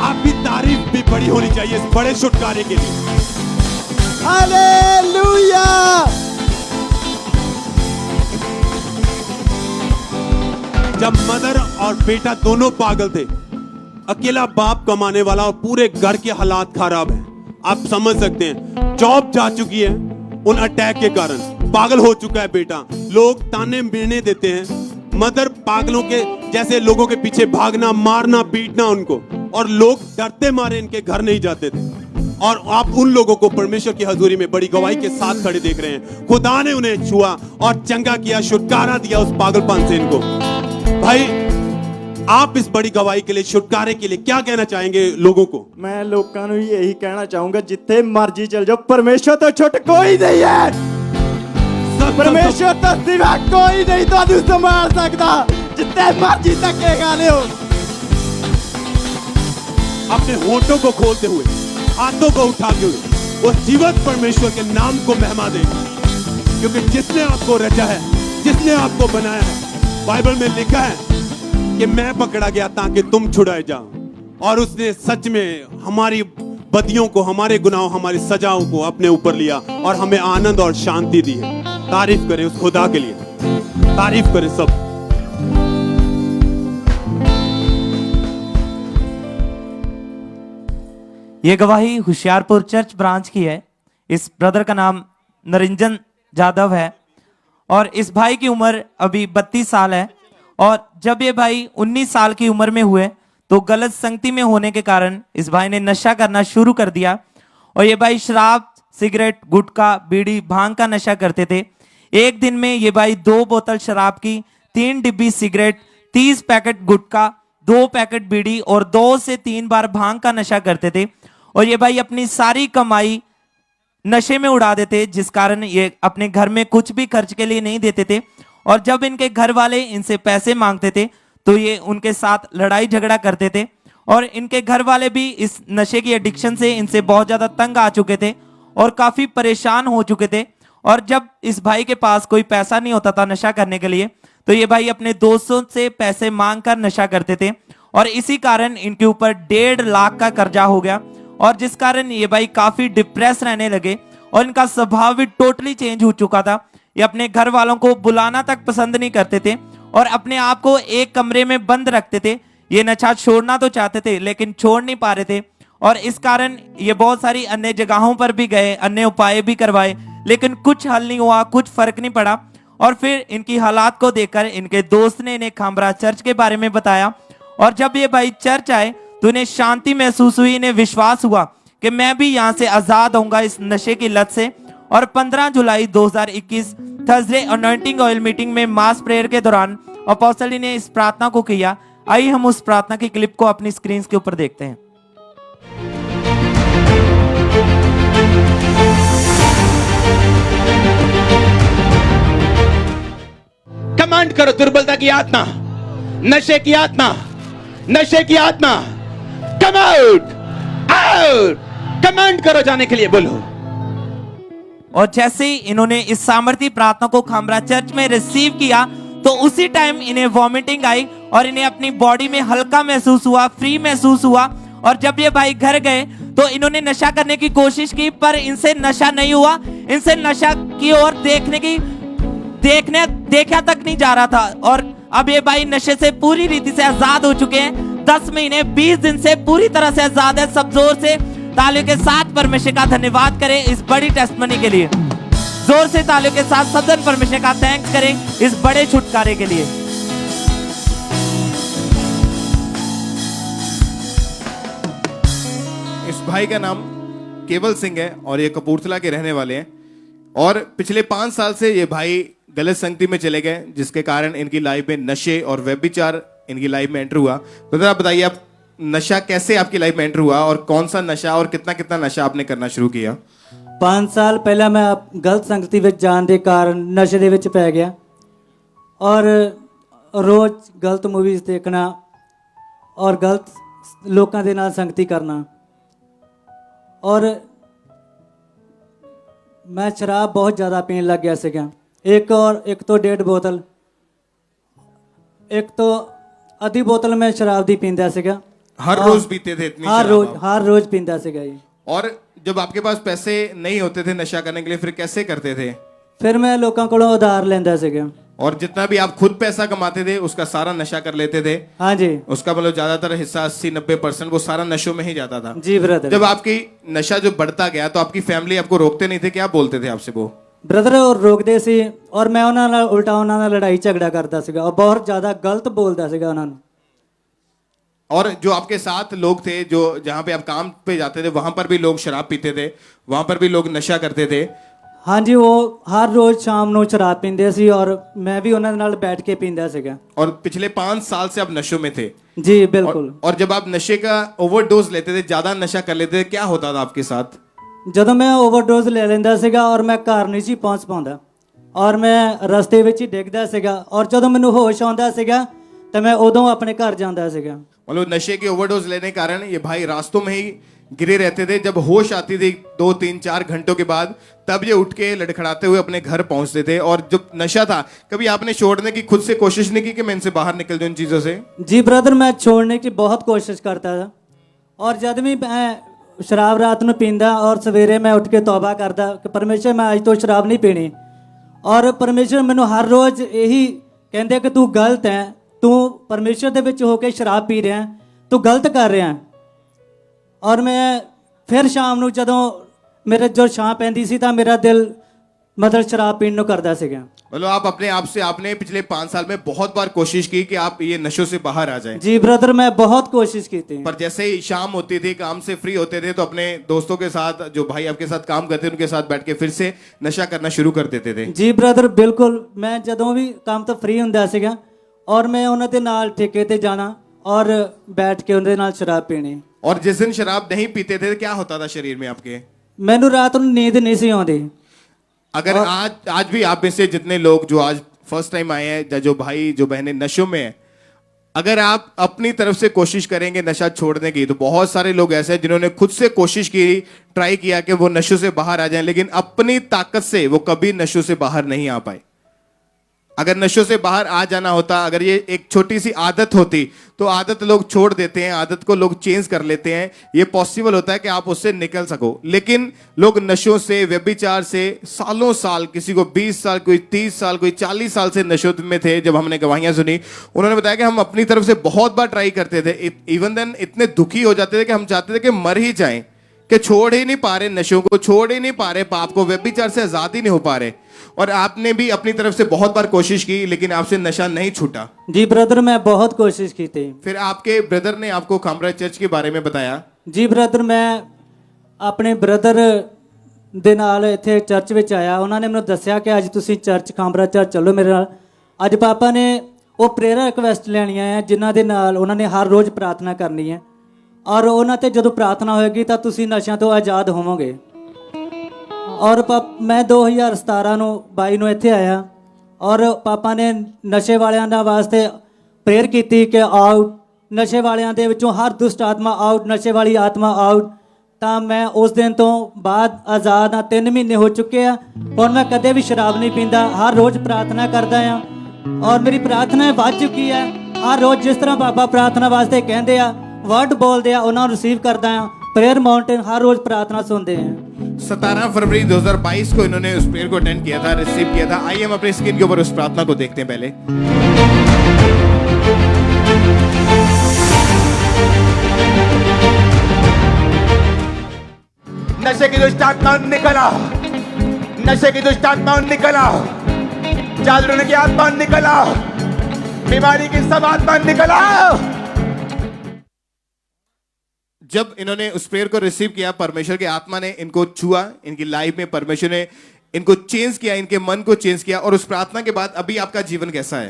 आपकी तारीफ भी बड़ी होनी चाहिए इस बड़े छुटकारे के लिए। हालेलुया। जब मदर और बेटा दोनों पागल थे, अकेला बाप कमाने वाला, और पूरे घर के हालात खराब हैं, आप समझ सकते हैं। जॉब जा चुकी है उन अटैक के कारण, पागल हो चुका है बेटा, लोग ताने मिलने देते हैं, मदर पागलों के जैसे लोगों के पीछे भागना, मारना, पीटना उनको, और लोग डरते मारे इनके घर नहीं जाते थे। और आप उन लोगों को परमेश्वर की हजूरी में बड़ी गवाही के साथ खड़े देख रहे हैं। खुदा ने उन्हें छुआ और चंगा किया, छुटकारा दिया उस पागलपन से इनको। भाई, आप इस बड़ी गवाही के लिए, छुटकारे के लिए क्या कहना चाहेंगे लोगों को? मैं लोगों को यही कहना चाहूंगा, जितने मर्जी चल जाओ, परमेश्वर तो छुट कोई नहीं है। परमेश्वर तो सिवा कोई नहीं तो संभाल सकता, जितने मर्जी धक्के खाने हो। अपने होठों को खोलते हुए, हाथों को उठाते हुए उस जीवित परमेश्वर के नाम को महिमा दें, क्योंकि जिसने आपको रचा है, जिसने आपको बनाया है, बाइबल में लिखा है कि मैं पकड़ा गया ताकि तुम छुड़ाए जाओ, और उसने सच में हमारी बदियों को, हमारे गुनाहों, हमारी सजाओं को अपने ऊपर लिया और हमें आनंद और शांति दी है। तारीफ करें उस खुदा के लिए, तारीफ करें सब। ये गवाही होशियारपुर चर्च ब्रांच की है। इस ब्रदर का नाम नरिंजन जादव है, और इस भाई की उम्र अभी 32 साल है। और जब ये भाई 19 साल की उम्र में हुए तो गलत संगति में होने के कारण इस भाई ने नशा करना शुरू कर दिया, और ये भाई शराब, सिगरेट, गुटखा, बीड़ी, भांग का नशा करते थे। एक दिन में ये भाई 2 बोतल शराब की, 3 डिब्बी सिगरेट, 30 पैकेट गुटखा, 2 पैकेट बीड़ी और 2 से 3 बार भांग का नशा करते थे। और ये भाई अपनी सारी कमाई नशे में उड़ा देते, जिस कारण ये अपने घर में कुछ भी खर्च के लिए नहीं देते थे। और जब इनके घर वाले इनसे पैसे मांगते थे तो ये उनके साथ लड़ाई झगड़ा करते थे, और इनके घर वाले भी इस नशे की एडिक्शन से इनसे बहुत ज्यादा तंग आ चुके थे और काफी परेशान हो चुके थे। और जब इस भाई के पास कोई पैसा नहीं होता था नशा करने के लिए, तो ये भाई अपने दोस्तों से पैसे मांग कर नशा करते थे, और इसी कारण इनके ऊपर 1.5 लाख का कर्जा हो गया, और जिस कारण ये भाई काफी डिप्रेस रहने लगे, और इनका स्वभाव भी टोटली चेंज हो चुका था। ये अपने घर वालों को बुलाना तक पसंद नहीं करते थे, और अपने आप को एक कमरे में बंद रखते थे। ये नशा छोड़ना तो चाहते थे लेकिन छोड़ नहीं पा रहे थे, और इस कारण ये बहुत सारी अन्य जगहों पर भी गए, अन्य उपाय भी करवाए, लेकिन कुछ हल नहीं हुआ, कुछ फर्क नहीं पड़ा। और फिर इनकी हालात को देखकर इनके दोस्त ने इन्हें खामरा चर्च के बारे में बताया, और जब ये भाई चर्च आए तो इन्हें शांति महसूस हुई, इन्हें विश्वास हुआ कि मैं भी यहाँ से आजाद होऊंगा इस नशे की लत से। और 15 जुलाई 2021 थर्सडे अनॉइंटिंग ऑयल मीटिंग में मास प्रेयर के दौरान अपोस्टल ने इस प्रार्थना को किया। आइए हम उस प्रार्थना की क्लिप को अपनी स्क्रीन के ऊपर देखते हैं। कमांड करो दुर्बलता की आत्मा, नशे की आत्मा, नशे की आत्मा, कम आउट, आउट, कमांड करो जाने के लिए, बोलो। और जैसे ही इन्होंने इस सामर्थी प्रार्थना को खामरा चर्च में रिसीव किया, तो उसी टाइम इन्हें वॉमिटिंग आई और इन्हें अपनी बॉडी में हल्का महसूस हुआ, फ्री महसूस हुआ। और जब ये भाई घर गए तो इन्होंने नशा करने की कोशिश की, पर इनसे नशा नहीं हुआ। इनसे नशा की ओर देखा तक नहीं जा रहा था। और अब ये भाई नशे से पूरी रीति से आजाद हो चुके हैं। 10 महीने 20 दिन से पूरी तरह से आजाद है। सब जोर से तालियों के साथ परमेश्वर का धन्यवाद करें इस बड़ी टेस्टमनी के लिए। जोर से तालियों के साथ सदन परमेश्वर का थैंक्स करें इस बड़े छुटकारे के लिए। इस भाई का नाम केवल सिंह है और ये कपूरथला के रहने वाले हैं। और पिछले 5 साल से ये भाई गलत संगति में चले गए, जिसके कारण इनकी लाइफ में नशे और व्यभिचार इनकी लाइफ में एंटर हुआ। तो आप बताइए, आप नशा कैसे आपकी लाइफ में एंटर हुआ और कौन सा नशा और कितना कितना नशा आपने करना शुरू किया? 5 ਸਾਲ ਪਹਿਲਾਂ ਮੈਂ ਗਲਤ ਸੰਗਤੀ ਵਿੱਚ ਜਾਣ ਦੇ ਕਾਰਨ ਨਸ਼ੇ ਦੇ ਵਿੱਚ ਪੈ ਗਿਆ ਔਰ ਰੋਜ਼ ਗਲਤ ਮੂਵੀਜ਼ ਦੇਖਣਾ ਔਰ ਗਲਤ ਲੋਕਾਂ ਦੇ ਨਾਲ ਸੰਗਤੀ ਕਰਨਾ ਔਰ ਮੈਂ ਸ਼ਰਾਬ ਬਹੁਤ ਜ਼ਿਆਦਾ ਪੀਣ ਲੱਗ ਗਿਆ ਸੀਗਾ। ਇੱਕ ਤੋਂ 1.5 ਬੋਤਲ, ਇੱਕ ਤੋਂ ਅੱਧੀ ਬੋਤਲ ਮੈਂ ਸ਼ਰਾਬ ਦੀ ਪੀਂਦਾ ਸੀਗਾ। हर रोज पीते थे इतनी हर शराब आप? हर रोज पींदा सीगा जी। और जब आपके पास पैसे नहीं होते थे नशा करने के लिए, फिर कैसे करते थे? फिर मैं लोगों कोलों उधार लेंदा सीगा। और जितना भी आप खुद पैसा कमाते थे उसका सारा नशा कर लेते थे? हाँ जी। उसका मतलब ज्यादातर हिस्सा 80-90% वो सारा नशों में ही जाता था? जी ब्रदर। जब आपकी नशा जो बढ़ता गया तो आपकी फैमिली आपको रोकते नहीं थे? क्या बोलते थे आपसे वो? ब्रदर और रोकते सी और मैं उन्हां नाल उल्टा उन्हां नाल लड़ाई झगड़ा करता सीगा और बहुत ज्यादा गलत बोलदा सीगा उन्हां नूं। और जो आपके साथ लोग थे, जो जहाँ पे आप काम पे जाते थे, वहां पर भी लोग शराब पीते थे, वहां पर भी लोग नशा करते थे? हाँ जी, वो हर रोज शाम ਨੂੰ शराब पींदे सी और मैं भी उन्हां नाल बैठ के पींदा सीगा। और पिछले 5 साल से आप नशों में थे? जी बिल्कुल। और जब आप नशे का ओवरडोज लेते थे, ज्यादा नशा कर लेते थे, क्या होता था आपके साथ? ਜਦੋਂ ਮੈਂ ਓਵਰਡੋਜ਼ ਲੈ ਲੈਂਦਾ ਸੀਗਾ ਔਰ ਮੈਂ ਘਰ ਨਹੀਂ ਸੀ ਪਹੁੰਚ ਪਾਉਂਦਾ ਔਰ ਮੈਂ ਰਸਤੇ ਵਿੱਚ ਹੀ ਡਿੱਗਦਾ ਸੀਗਾ ਔਰ ਜਦੋਂ ਮੈਨੂੰ ਹੋਸ਼ ਆਉਂਦਾ ਸੀਗਾ ਤਾਂ ਮੈਂ ਉਦੋਂ ਆਪਣੇ ਘਰ ਜਾਂਦਾ ਸੀਗਾ। मतलब नशे के ओवरडोज लेने के कारण ये भाई रास्तों में ही गिरे रहते थे। जब होश आती थी 2, 3, 4 घंटों के बाद, तब ये उठ के लड़खड़ाते हुए अपने घर पहुंचते थे। और जब नशा था, कभी आपने छोड़ने की खुद से कोशिश नहीं की कि मैं इनसे बाहर निकल जाऊं इन चीजों से? जी ब्रदर, मैं छोड़ने की बहुत कोशिश करता था और जब भी मैं शराब रात ਨੂੰ ਪੀਂਦਾ और सवेरे मैं उठ के तौबा करदा कि परमेश्वर मैं ਅੱਜ ਤੋਂ शराब नहीं पीनी। और परमेश्वर ਮੈਨੂੰ हर रोज यही ਕਹਿੰਦੇ कि तू गलत है, तू परमेश्वर ਦੇ ਵਿੱਚ ਹੋ ਕੇ ਸ਼ਰਾਬ ਪੀ ਰਿਹਾ, तू गलत कर रहा। और मैं फिर शाम ਨੂੰ ਜਦੋਂ ਮੇਰੇ ਜੋ ਛਾਂ ਪੈਂਦੀ ਸੀ ਤਾਂ ਮੇਰਾ ਦਿਲ मतलब शराब पीने ਨੂੰ ਕਰਦਾ ਸੀਗਾ। मतलब आप अपने आप से, आपने पिछले 5 साल में बहुत बार कोशिश की कि आप ये नशों से बाहर आ जाएं। जी ब्रदर, मैं बहुत कोशिश की थी। पर जैसे ही शाम होती थी, काम से फ्री होते थे, तो अपने दोस्तों के साथ, जो भाई आपके साथ काम करते थे, उनके साथ बैठ के फिर से नशा करना शुरू कर देते थे? जी ब्रदर बिल्कुल। मैं ਜਦੋਂ ਵੀ ਕੰਮ ਤੋਂ ਫ੍ਰੀ ਹੁੰਦਾ ਸੀਗਾ और मैं ਉਹਨਾਂ ਦੇ ਨਾਲ ਠੇਕੇ ਤੇ ਜਾਣਾ और बैठ के ਉਹਨਾਂ ਦੇ ਨਾਲ शराब पीनी। और जिस दिन शराब नहीं पीते थे क्या होता था शरीर में आपके? ਮੈਨੂੰ ਰਾਤ ਨੂੰ नींद नहीं सी आਉਂਦੀ। अगर आज भी आप में से जितने लोग जो आज फर्स्ट टाइम आए हैं, जो भाई जो बहनें नशों में हैं, अगर आप अपनी तरफ से कोशिश करेंगे नशा छोड़ने की, तो बहुत सारे लोग ऐसे हैं जिन्होंने खुद से कोशिश की, ट्राई किया कि वो नशों से बाहर आ जाएं, लेकिन अपनी ताकत से वो कभी नशों से बाहर नहीं आ पाए। अगर नशों से बाहर आ जाना होता, अगर ये एक छोटी सी आदत होती, तो आदत लोग छोड़ देते हैं, आदत को लोग चेंज कर लेते हैं। ये पॉसिबल होता है कि आप उससे निकल सको, लेकिन लोग नशों से, व्यभिचार से सालों साल, किसी को 20 साल, कोई 30 साल, कोई 40 साल से नशों में थे। जब हमने गवाहियां सुनी, उन्होंने बताया कि हम अपनी तरफ से बहुत बार ट्राई करते थे, इवन देन इतने दुखी हो जाते थे कि हम चाहते थे कि मर ही जाएं, कि छोड़ ही नहीं पा रहे नशों को, छोड़ ही नहीं पा रहे पाप को, व्यभिचार से आजाद ही नहीं हो पा रहे। और आपने भी अपनी तरफ से बहुत बार कोशिश की, लेकिन आपसे नशा नहीं छूटा। जी ब्रदर, मैं बहुत कोशिश की थी। फिर आपके ब्रदर ने आपको खामराज चर्च के बारे में बताया? जी ब्रदर, मैं ਆਪਣੇ ਬ੍ਰਦਰ ਦੇ ਨਾਲ ਇੱਥੇ ਚਰਚ ਵਿੱਚ ਆਇਆ। ਉਹਨਾਂ ਨੇ ਮੈਨੂੰ ਦੱਸਿਆ ਕਿ ਅੱਜ ਤੁਸੀਂ ਚਰਚ ਖਾਮਰਾਜ ਚਰਚ ਚੱਲੋ ਮੇਰੇ ਨਾਲ। ਅੱਜ ਪਾਪਾ ਨੇ ਉਹ ਪ੍ਰੇਅਰ ਰਿਕਵੈਸਟ ਲੈਣੀਆਂ ਹੈ ਜਿਨ੍ਹਾਂ ਦੇ ਨਾਲ ਉਹਨਾਂ ਨੇ ਹਰ ਰੋਜ਼ ਪ੍ਰਾਰਥਨਾ ਕਰਨੀ ਹੈ ਔਰ ਉਹਨਾਂ ਤੇ ਜਦੋਂ ਪ੍ਰਾਰਥਨਾ ਹੋਏਗੀ ਤਾਂ ਤੁਸੀਂ ਨਸ਼ਿਆਂ ਤੋਂ ਆਜ਼ਾਦ ਹੋਵੋਗੇ। और मैं 2017 ਨੂੰ 22 ਨੂੰ ਇੱਥੇ ਆਇਆ ਔਰ ਪਾਪਾ ਨੇ ਨਸ਼ੇ ਵਾਲਿਆਂ ਦਾ ਵਾਸਤੇ ਪ੍ਰੇਅਰ ਕੀਤੀ ਕਿ ਆਊਟ, ਨਸ਼ੇ ਵਾਲਿਆਂ ਦੇ ਵਿੱਚੋਂ ਹਰ ਦੁਸ਼ਟ ਆਤਮਾ ਆਊਟ, ਨਸ਼ੇ ਵਾਲੀ ਆਤਮਾ ਆਊਟ। ਤਾਂ ਮੈਂ ਉਸ ਦਿਨ ਤੋਂ ਬਾਅਦ ਆਜ਼ਾਦ ਹਾਂ। 3 ਮਹੀਨੇ ਹੋ ਚੁੱਕੇ ਆ ਔਰ ਮੈਂ ਕਦੇ ਵੀ ਸ਼ਰਾਬ ਨਹੀਂ ਪੀਂਦਾ, ਹਰ ਰੋਜ਼ ਪ੍ਰਾਰਥਨਾ ਕਰਦਾ ਹਾਂ ਔਰ ਮੇਰੀ ਪ੍ਰਾਰਥਨਾ ਵੱਧ ਚੁੱਕੀ ਹੈ। ਹਰ ਰੋਜ਼ ਜਿਸ ਤਰ੍ਹਾਂ ਬਾਬਾ ਪ੍ਰਾਰਥਨਾ ਵਾਸਤੇ ਕਹਿੰਦੇ ਆ, ਵਰਡ ਬੋਲਦੇ ਆ, ਉਹਨਾਂ ਨੂੰ ਰਿਸੀਵ ਕਰਦਾ ਆ। प्रेयर माउंटेन हर रोज प्रार्थना सुनते हैं। 17 फरवरी 2022 को इन्होंने उस प्रेयर को अटेंड किया था, रिसीव किया था। आइए हम अपने स्क्रीन के ऊपर उस प्रार्थना को देखते हैं। पहले नशे की दुष्ट आत्मा निकला, नशे की दुष्ट आत्मा निकला, जादू की आत्मा निकला, बीमारी की सब आत्मा निकला। जब इन्होंने उस प्रेयर को रिसीव किया, परमेश्वर की आत्मा ने इनको छुआ, इनकी लाइफ में परमेश्वर ने इनको चेंज किया, इनके मन को चेंज किया। और उस प्रार्थना के बाद अभी आपका जीवन कैसा है?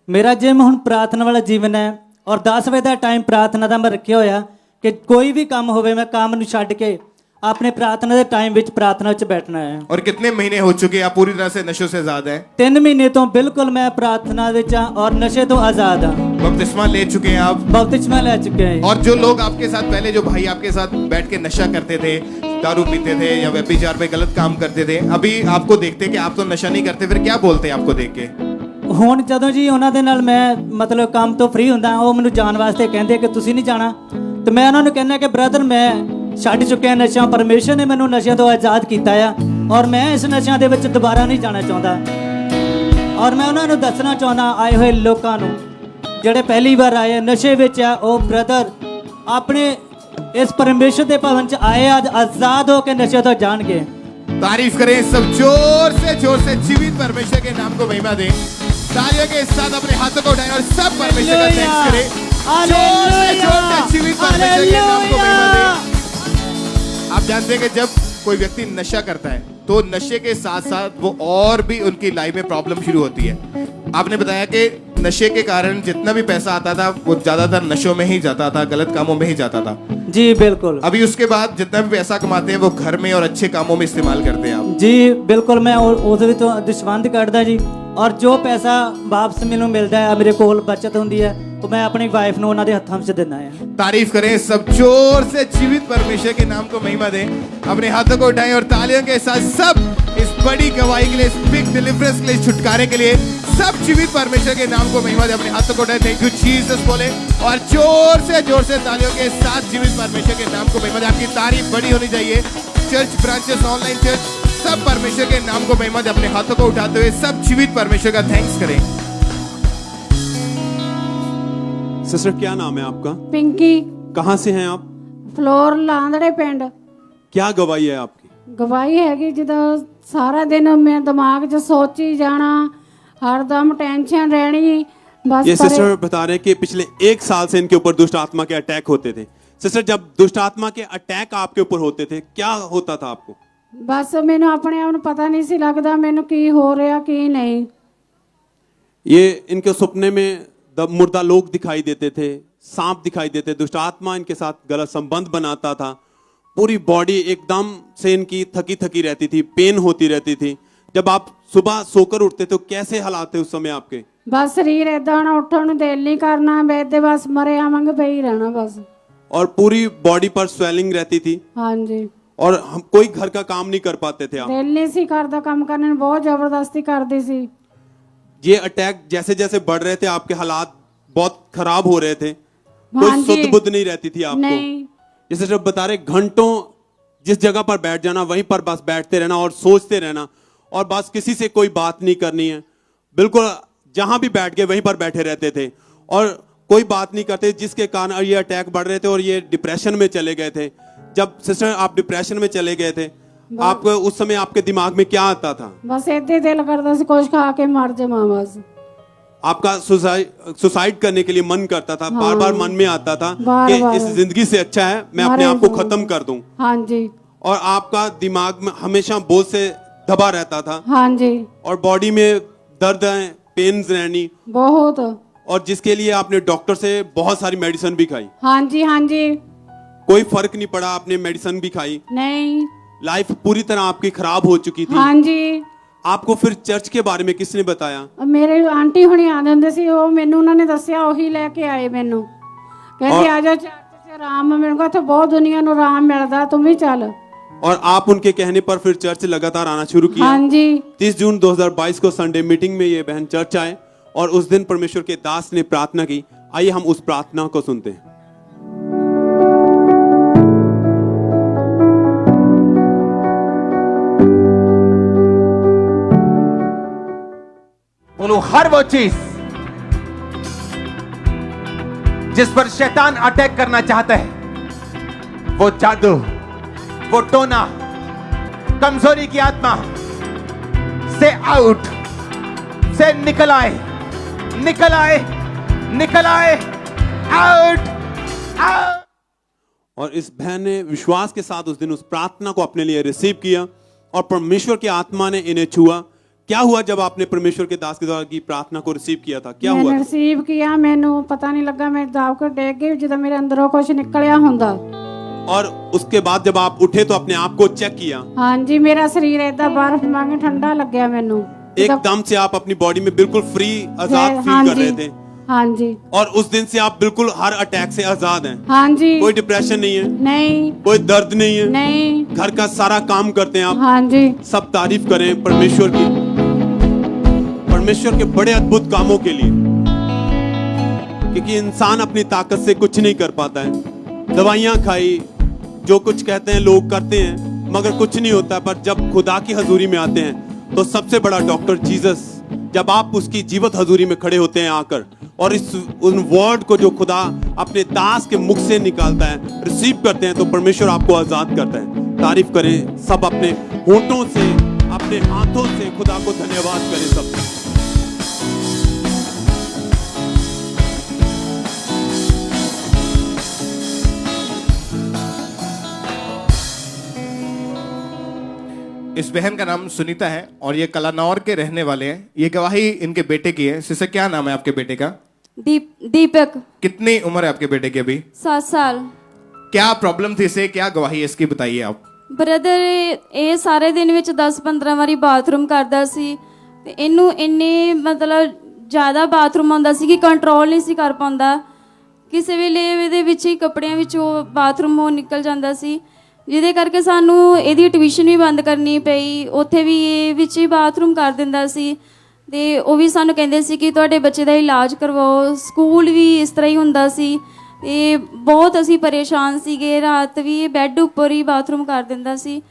मेरा जिम हुण प्रार्थना वाला जीवन है और 10 बजे का टाइम प्रार्थना का मैं रखा होया कि कोई भी काम होवे मैं काम नूं छड्ड के अपने प्रार्थना के टाइम विच प्रार्थना च बैठना है। और कितने महीने हो चुके हैं आप पूरी तरह से नशों से आजाद हैं? 3 महीने तो बिल्कुल मैं प्रार्थना विच हां और नशे तो आजाद हां। बपतिस्मा ले चुके हैं आप? बपतिस्मा ले चुके हैं। और जो लोग आपके साथ पहले, जो भाई आपके साथ बैठ के नशा करते थे, दारू पीते थे या व्यभिचार पे गलत काम करते थे, अभी आपको देखते कि आप तो नशा नहीं करते, फिर क्या बोलते हैं आपको देख के? ਹੁਣ ਜਦੋਂ ਜੀ ਉਹਨਾਂ ਦੇ ਨਾਲ ਮੈਂ ਮਤਲਬ ਕੰਮ ਤੋਂ ਫ੍ਰੀ ਹੁੰਦਾ, ਉਹ ਮੈਨੂੰ ਜਾਣ ਵਾਸਤੇ ਕਹਿੰਦੇ ਕਿ ਤੁਸੀਂ ਨਹੀਂ ਜਾਣਾ, ਤੇ ਮੈਂ ਉਹਨਾਂ ਨੂੰ ਕਹਿੰਦਾ ਕਿ ਬ੍ਰਦਰ ਮੈਂ ਛੱਡ ਚੁੱਕਿਆ ਨਸ਼ਾ, ਪਰਮੇਸ਼ਰ ਨੇ ਮੈਨੂੰ ਨਸ਼ਿਆਂ ਤੋਂ ਆਜ਼ਾਦ ਕੀਤਾ ਆ ਔਰ ਮੈਂ ਇਸ ਨਸ਼ਿਆਂ ਦੇ ਵਿੱਚ ਦੁਬਾਰਾ ਨਹੀਂ ਜਾਣਾ ਚਾਹੁੰਦਾ। ਔਰ ਮੈਂ ਉਹਨਾਂ ਨੂੰ ਦੱਸਣਾ ਚਾਹੁੰਦਾ ਆਏ ਹੋਏ ਲੋਕਾਂ ਨੂੰ ਜਿਹੜੇ ਪਹਿਲੀ ਵਾਰ ਆਏ ਨਸ਼ੇ ਵਿੱਚ ਆ, ਉਹ ਬ੍ਰਦਰ ਆਪਣੇ ਇਸ ਪਰਮੇਸ਼ਰ ਦੇ ਭਵਨ ਚ ਆਏ ਅੱਜ ਆਜ਼ਾਦ ਹੋ ਕੇ ਨਸ਼ੇ ਤੋਂ ਜਾਣਗੇ। तारीफ करें सब जोर से जीवित परमेश्वर के नाम को महिमा दें। तालियों के साथ अपने हाथों को उठाएं और सब परमेश्वर का थैंक्स करें। जोर से जीवित परमेश्वर के नाम को महिमा दें। आप जानते हैं कि जब कोई व्यक्ति नशा करता है तो नशे के साथ साथ वो और भी उनकी लाइफ में प्रॉब्लम शुरू होती है। आपने बताया कि नशे के कारण जितना भी पैसा आता था वो ज्यादातर नशों में ही जाता था, गलत कामों में ही जाता था। जी बिल्कुल। अभी उसके बाद जितना भी पैसा कमाते हैं वो घर में और अच्छे कामों में इस्तेमाल करते हैं आप? जी बिल्कुल, मैं ਉਹਦੇ ਵਿੱਚ ਦਸ਼ਵੰਦ ਕੱਢਦਾ ਜੀ ਔਰ ਜੋ ਪੈਸਾ ਵਾਪਸ ਮੈਨੂੰ ਮਿਲਦਾ ਹੈ ਮੇਰੇ ਕੋਲ ਬਚਤ ਹੁੰਦੀ ਹੈ तो मैं अपनी वाइफ ਨੂੰ ਉਹਨਾਂ ਦੇ ਹੱਥਾਂ ਵਿੱਚ ਦਿੰਦਾ ਹਾਂ। तारीफ करें सब जोर से जीवित परमेश्वर के नाम को महिमा दें। अपने हाथों को उठाएं और तालियों के साथ सब इस बड़ी गवाही के लिए, इस बिग डिलीवरेंस के लिए, छुटकारे के लिए सब जीवित परमेश्वर के नाम को महिमा दें। अपने हाथों को उठाएं, थैंक यू जीसस बोले और जोर से तालियों के साथ जीवित परमेश्वर के नाम को महिमा दें। आपकी तारीफ बड़ी होनी चाहिए। चर्च ब्रांचेस, ऑनलाइन चर्च, सब परमेश्वर के नाम को महिमा दें। अपने हाथों को उठाते हुए सब जीवित परमेश्वर का थैंक्स करें। सिस्टर क्या नाम है आपका? पिंकी। कहाँ से हैं आप? फ्लोर लांदड़े पिंड। क्या गवाही है आपकी? गवाही हैगी ਜਦੋਂ ਸਾਰਾ ਦਿਨ ਮੈਂ ਦਿਮਾਗ 'ਚ ਸੋਚੀ ਜਾਣਾ, हरदम टेंशन रहनी बस। ये सिस्टर बता रहे हैं कि पिछले 1 साल से इनके ऊपर दुष्ट आत्मा के अटैक होते थे। सिस्टर जब दुष्ट आत्मा के अटैक आपके ऊपर होते थे क्या होता था आपको? बस मैंने अपने आप ਨੂੰ पता नहीं सी लगता मैंने की हो रहा की नहीं। ये इनके सपने में मुर्दा लोग दिखाई देते थे, सांप दिखाई देते, दुष्ट आत्मा इनके साथ गलत संबंध बनाता था। पूरी बॉडी एकदम से इनकी थकी थकी रहती थी, पेन होती रहती थी। जब आप सुबह सोकर उठते तो कैसे हालात थे उस समय आपके? बस शरीर ऐदा होना, उठन ਨੂੰ दिल नहीं करना, बेदे बस मरे आवांगे पे ही रहना बस। और पूरी बॉडी पर स्वेलिंग रहती थी? हाँ जी। और हम कोई घर का काम नहीं कर पाते थे आप? दिल नहीं सी करता काम करने में, बहुत जबरदस्ती करती सी। ये अटैक जैसे जैसे बढ़ रहे थे आपके हालात बहुत खराब हो रहे थे, हाँ कोई सुध बुद्ध नहीं रहती थी आपको? नहीं। जैसे जब बता रहे घंटों जिस जगह पर बैठ जाना वहीं पर बस बैठते रहना और सोचते रहना और बस किसी से कोई बात नहीं करनी है, बिल्कुल जहां भी बैठ गए वहीं पर बैठे रहते थे और कोई बात नहीं करते, जिसके कारण ये अटैक बढ़ रहे थे और ये डिप्रेशन में चले गए थे। जब सिस्टर आप डिप्रेशन में चले गए थे आपको उस समय आपके दिमाग में क्या आता था? बस ऐसे दिल करता सी कुछ खा के मर जावा बस। आपका सुसाइड करने के लिए मन करता था? हाँ। बार बार मन में आता था कि इस जिंदगी से अच्छा है मैं अपने आप को खत्म कर दूं। हाँ जी। और आपका दिमाग में हमेशा बोझ से दबा रहता था? हाँ जी। और बॉडी में दर्द है, पेन्स रहनी बहुत। और जिसके लिए आपने डॉक्टर से बहुत सारी मेडिसिन भी खाई? हाँ जी। हाँ जी। कोई फर्क नहीं पड़ा, आपने मेडिसिन भी खाई? नहीं। लाइफ पूरी तरह आपकी खराब हो चुकी थी? हाँ जी। आपको फिर चर्च के बारे में किसने बताया? मेरे आंटी हुणी आंदे हुंदे सी, ਉਹ ਮੈਨੂੰ ਉਹਨਾਂ ਨੇ ਦੱਸਿਆ, ਉਹੀ ਲੈ ਕੇ ਆਏ ਮੈਨੂੰ, ਕਹਿੰਦੇ ਆ ਜਾ ਚਰਚ 'ਚ ਆਰਾਮ ਮੈਨੂੰ ਕਹਾ, ਉੱਥੇ ਬਹੁਤ ਦੁਨੀਆ ਨੂੰ ਆਰਾਮ ਮਿਲਦਾ, ਤੂੰ ਵੀ ਚੱਲ। और आप उनके कहने पर फिर चर्च लगातार आना शुरू किया? हाँ जी। 30 जून 2022 को संडे मीटिंग में ये बहन चर्च आए और उस दिन परमेश्वर के दास ने प्रार्थना की। आइए हम उस प्रार्थना को सुनते हैं। बोलो, हर वो चीज जिस पर शैतान अटैक करना चाहता है, वो जादू, वो टोना, कमजोरी की आत्मा से आउट, से निकल आए, निकल आए, निकल आए, आउट, आउट। और इस बहन ने विश्वास के साथ उस दिन उस प्रार्थना को अपने लिए रिसीव किया और परमेश्वर की आत्मा ने इन्हें छुआ। क्या हुआ जब आपने परमेश्वर के दास के द्वारा की प्रार्थना को रिसीव किया था? क्या हुआ? मैंने रिसीव किया, मैनू पता नहीं लगा, मैं दाब कर डेग गई ਜਦੋਂ ਮੇਰੇ ਅੰਦਰੋਂ ਕੁਝ ਨਿਕਲਿਆ ਹੁੰਦਾ। और उसके बाद जब आप उठे तो अपने आप को चेक किया? ਹਾਂਜੀ, ਮੇਰਾ ਸਰੀਰ ਏਦਾਂ ਬਰਫ਼ ਵਾਂਗ ਠੰਡਾ ਲੱਗਿਆ ਮੈਨੂੰ। एकदम से आप अपनी बॉडी में बिल्कुल फ्री, आजाद फील कर रहे थे। हाँ जी। और उस दिन से आप बिल्कुल हर अटैक से आजाद हैं। हाँ जी। कोई डिप्रेशन नहीं है? नहीं। कोई दर्द नहीं है? नहीं। घर का सारा काम करते हैं आप? हाँ जी। सब तारीफ करें परमेश्वर की, परमेश्वर के बड़े अद्भुत कामों के लिए, क्योंकि इंसान अपनी ताकत से कुछ नहीं कर पाता है। दवाइयां खाई, जो कुछ कहते हैं लोग करते हैं, मगर कुछ नहीं होता। पर जब खुदा की हजूरी में आते हैं तो सबसे बड़ा डॉक्टर जीसस, जब आप उसकी जीवत हजूरी में खड़े होते हैं आकर और उन वर्ड को जो खुदा अपने दास के मुख से निकालता है रिसीव करते हैं, तो परमेश्वर आपको आजाद करता है। तारीफ करें सब, अपने होठों से, अपने हाथों से खुदा को धन्यवाद करें सब। इस बहन का नाम सुनीता है और ये कलानौर के रहने वाले हैं। ये गवाही इनके बेटे की है। सिस्टर, क्या नाम है आपके बेटे का? दीपक। कितनी उम्र है आपके बेटे की अभी? 7 साल। क्या प्रॉब्लम थी इसे, क्या गवाही है इसकी, बताइए आप। ਬ੍ਰਦਰ ਇਹ ਸਾਰੇ ਦਿਨ ਵਿੱਚ 10-15 ਵਾਰੀ ਬਾਥਰੂਮ ਕਰਦਾ ਸੀ ਤੇ ਇਹਨੂੰ ਇੰਨੇ ਮਤਲਬ ਜ਼ਿਆਦਾ ਬਾਥਰੂਮ ਆਉਂਦਾ ਸੀ ਕਿ ਕੰਟਰੋਲ ਨਹੀਂ ਸੀ ਕਰ ਪਾਉਂਦਾ। ਕਿਸੇ ਵੇਲੇ ਇਹਦੇ ਵਿੱਚ ਹੀ ਕੱਪੜਿਆਂ ਵਿੱਚੋਂ ਬਾਥਰੂਮ ਹੋ ਨਿਕਲ ਜਾਂਦਾ ਸੀ, ਜਿਹਦੇ ਕਰਕੇ ਸਾਨੂੰ ਇਹਦੀ ਟਿਊਸ਼ਨ ਵੀ ਬੰਦ ਕਰਨੀ ਪਈ। ਉੱਥੇ ਵੀ ਇਹ ਵਿੱਚ ਹੀ ਬਾਥਰੂਮ ਕਰ ਦਿੰਦਾ ਸੀ ਤੇ ਉਹ ਵੀ ਸਾਨੂੰ ਕਹਿੰਦੇ ਸੀ ਕਿ ਤੁਹਾਡੇ ਬੱਚੇ ਦਾ ਇਲਾਜ ਕਰਵਾਓ। ਸਕੂਲ ਵੀ ਇਸ ਤਰ੍ਹਾਂ ਹੀ ਹੁੰਦਾ ਸੀ ਤੇ ਬਹੁਤ ਅਸੀਂ ਪਰੇਸ਼ਾਨ ਸੀਗੇ। ਰਾਤ ਵੀ ਇਹ ਬੈੱਡ ਉੱਪਰ ਹੀ ਬਾਥਰੂਮ ਕਰ ਦਿੰਦਾ ਸੀ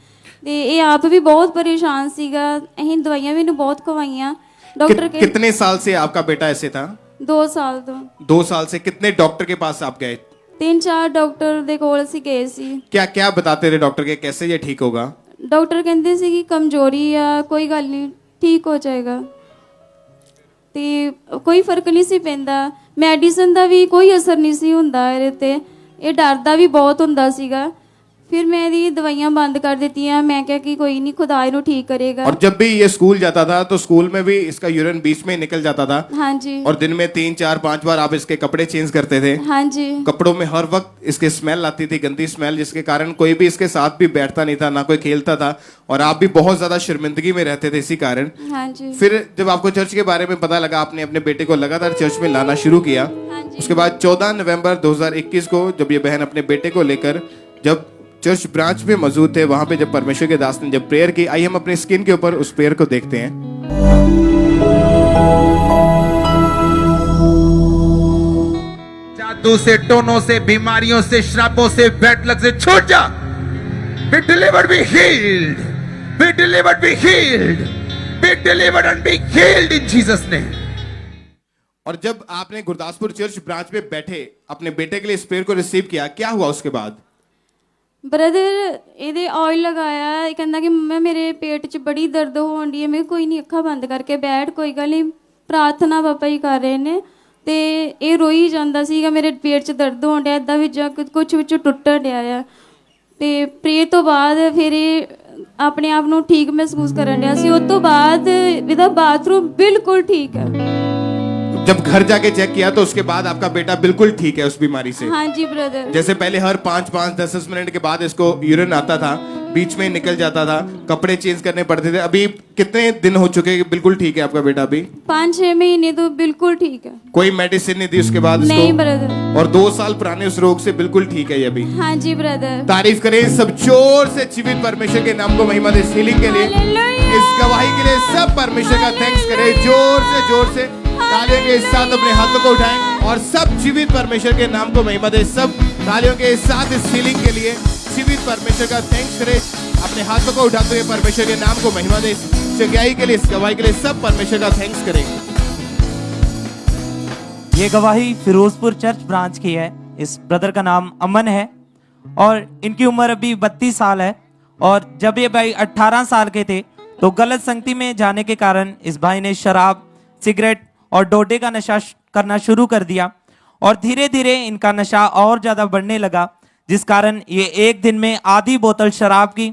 ਤੇ ਇਹ ਆਪ ਵੀ ਬਹੁਤ ਪਰੇਸ਼ਾਨ ਸੀਗਾ। ਅਸੀਂ ਦਵਾਈਆਂ ਵੀ ਇਹਨੂੰ ਬਹੁਤ ਖਵਾਈਆਂ। डॉक्टर के कितने साल से आपका बेटा ऐसे था? 2 साल तो। 2 साल से कितने डॉक्टर के पास आप गए? 3-4 डॉक्टर ਦੇ ਕੋਲ ਅਸੀਂ ਗਏ ਸੀ। क्या क्या बताते रहे डॉक्टर के, कैसे ये ठीक होगा? ਡਾਕਟਰ ਕਹਿੰਦੇ ਸੀ ਕਿ ਕਮਜ਼ੋਰੀ ਆ, ਕੋਈ ਗੱਲ ਨਹੀਂ, ਠੀਕ ਹੋ ਜਾਏਗਾ ਤੇ ਕੋਈ ਫਰਕ ਨਹੀਂ ਸੀ ਪੈਂਦਾ। ਮੈਡੀਸਨ ਦਾ ਵੀ ਕੋਈ ਅਸਰ ਨਹੀਂ ਸੀ ਹੁੰਦਾ ਇਹਦੇ ਤੇ। ਇਹ ਡਰਦਾ ਵੀ ਬਹੁਤ ਹੁੰਦਾ ਸੀਗਾ। फिर मैं ये दवाइयां बंद कर देती हैं। मैं क्या कि कोई नहीं, खुदा इन्हें ठीक करेगा। और जब भी ये स्कूल जाता था तो स्कूल में भी इसका यूरिन बीच में निकल जाता था। हाँ जी। और दिन में 3-4-5 बार आप इसके कपड़े चेंज करते थे। हाँ जी। कपड़ों में हर वक्त इसके स्मेल आती थी, गंदी स्मेल, जिसके कारण कोई भी इसके साथ भी बैठता नहीं था, ना कोई खेलता था और आप भी बहुत ज्यादा शर्मिंदगी में रहते थे इसी कारण। हाँ जी। फिर जब आपको चर्च के बारे में पता लगा, आपने अपने बेटे को लगातार चर्च में लाना शुरू किया। उसके बाद 14 नवंबर 2021 को जब ये बहन अपने बेटे को लेकर जब चर्च ब्रांच में मौजूद थे, वहां पे जब परमेश्वर के दास ने जब प्रेयर की, आइए हम अपने स्क्रीन के ऊपर उस प्रेयर को देखते हैं। जादू से, टोनों से, बीमारियों से, श्रापों से, बैड लक से छूट जा। Be delivered, be healed. Be delivered, be healed. Be delivered and be healed in Jesus name. और जब आपने गुरदासपुर चर्च ब्रांच में बैठे अपने बेटे के लिए इस प्रेयर को रिसीव किया, क्या हुआ उसके बाद? ਬ੍ਰਦਰ ਇਹਦੇ ਆਇਲ ਲਗਾਇਆ। ਇਹ ਕਹਿੰਦਾ ਕਿ ਮੰਮਾ ਮੇਰੇ ਪੇਟ 'ਚ ਬੜੀ ਦਰਦ ਹੋਣ ਦੀ ਹੈ। ਮੈਂ ਕੋਈ ਨਹੀਂ, ਅੱਖਾਂ ਬੰਦ ਕਰਕੇ ਬੈਠ, ਕੋਈ ਗੱਲ ਨਹੀਂ, ਪ੍ਰਾਰਥਨਾ ਪਾਪਾ ਹੀ ਕਰ ਰਹੇ ਨੇ। ਤੇ ਇਹ ਰੋਈ ਜਾਂਦਾ ਸੀਗਾ, ਮੇਰੇ ਪੇਟ 'ਚ ਦਰਦ ਹੋਣ ਡਿਆ, ਇੱਦਾਂ ਵਿੱਚ ਕੁਛ ਵਿੱਚੋਂ ਟੁੱਟਣ ਡਿਆ ਆ। ਤੇ ਪ੍ਰੇ ਤੋਂ ਬਾਅਦ ਫਿਰ ਇਹ ਆਪਣੇ ਆਪ ਨੂੰ ਠੀਕ ਮਹਿਸੂਸ ਕਰਨ ਡਿਆ ਸੀ। ਉਸ ਤੋਂ ਬਾਅਦ ਇਹਦਾ ਬਾਥਰੂਮ ਬਿਲਕੁਲ ਠੀਕ ਹੈ। जब घर जाके चेक किया तो उसके बाद आपका बेटा बिल्कुल ठीक है उस बीमारी से? हाँ जी ब्रदर। जैसे पहले हर 5-5, 10-10 मिनट के बाद इसको यूरिन आता था, बीच में निकल जाता था, कपड़े चेंज करने पड़ते थे। अभी कितने दिन हो चुके हैं बिल्कुल ठीक है आपका बेटा? अभी 5-6 महीने तो बिल्कुल ठीक है। कोई मेडिसिन नहीं दी उसके बाद इसको? नहीं ब्रदर। और 2 साल पुराने उस रोग से बिल्कुल ठीक है ये अभी? हाँ जी ब्रदर। तारीफ करें सब जोर से जीवित परमेश्वर के नाम को महिमा दे। हीलिंग के लिए, इस गवाही के लिए सब परमेश्वर का थैंक्स करें जोर से तालियों के साथ अपने हाथों को उठाएं और सब जीवित परमेश्वर के नाम को महिमा दे। सब तालियों के साथ इस सीलिंग के लिए जीवित परमेश्वर का थैंक्स करें। अपने हाथों को उठाते हुए परमेश्वर के नाम को महिमा दे। इस जगह के लिए, इस गवाही के लिए सब परमेश्वर का थैंक्स करें। ये गवाही फिरोजपुर चर्च ब्रांच की है। इस ब्रदर का नाम अमन है और इनकी उम्र अभी 32 साल है। और जब ये भाई 18 साल के थे तो गलत संगति में जाने के कारण इस भाई ने शराब, सिगरेट और डोडे का नशा करना शुरू कर दिया और धीरे धीरे इनका नशा और ज़्यादा बढ़ने लगा, जिस कारण ये एक दिन में आधी बोतल शराब की,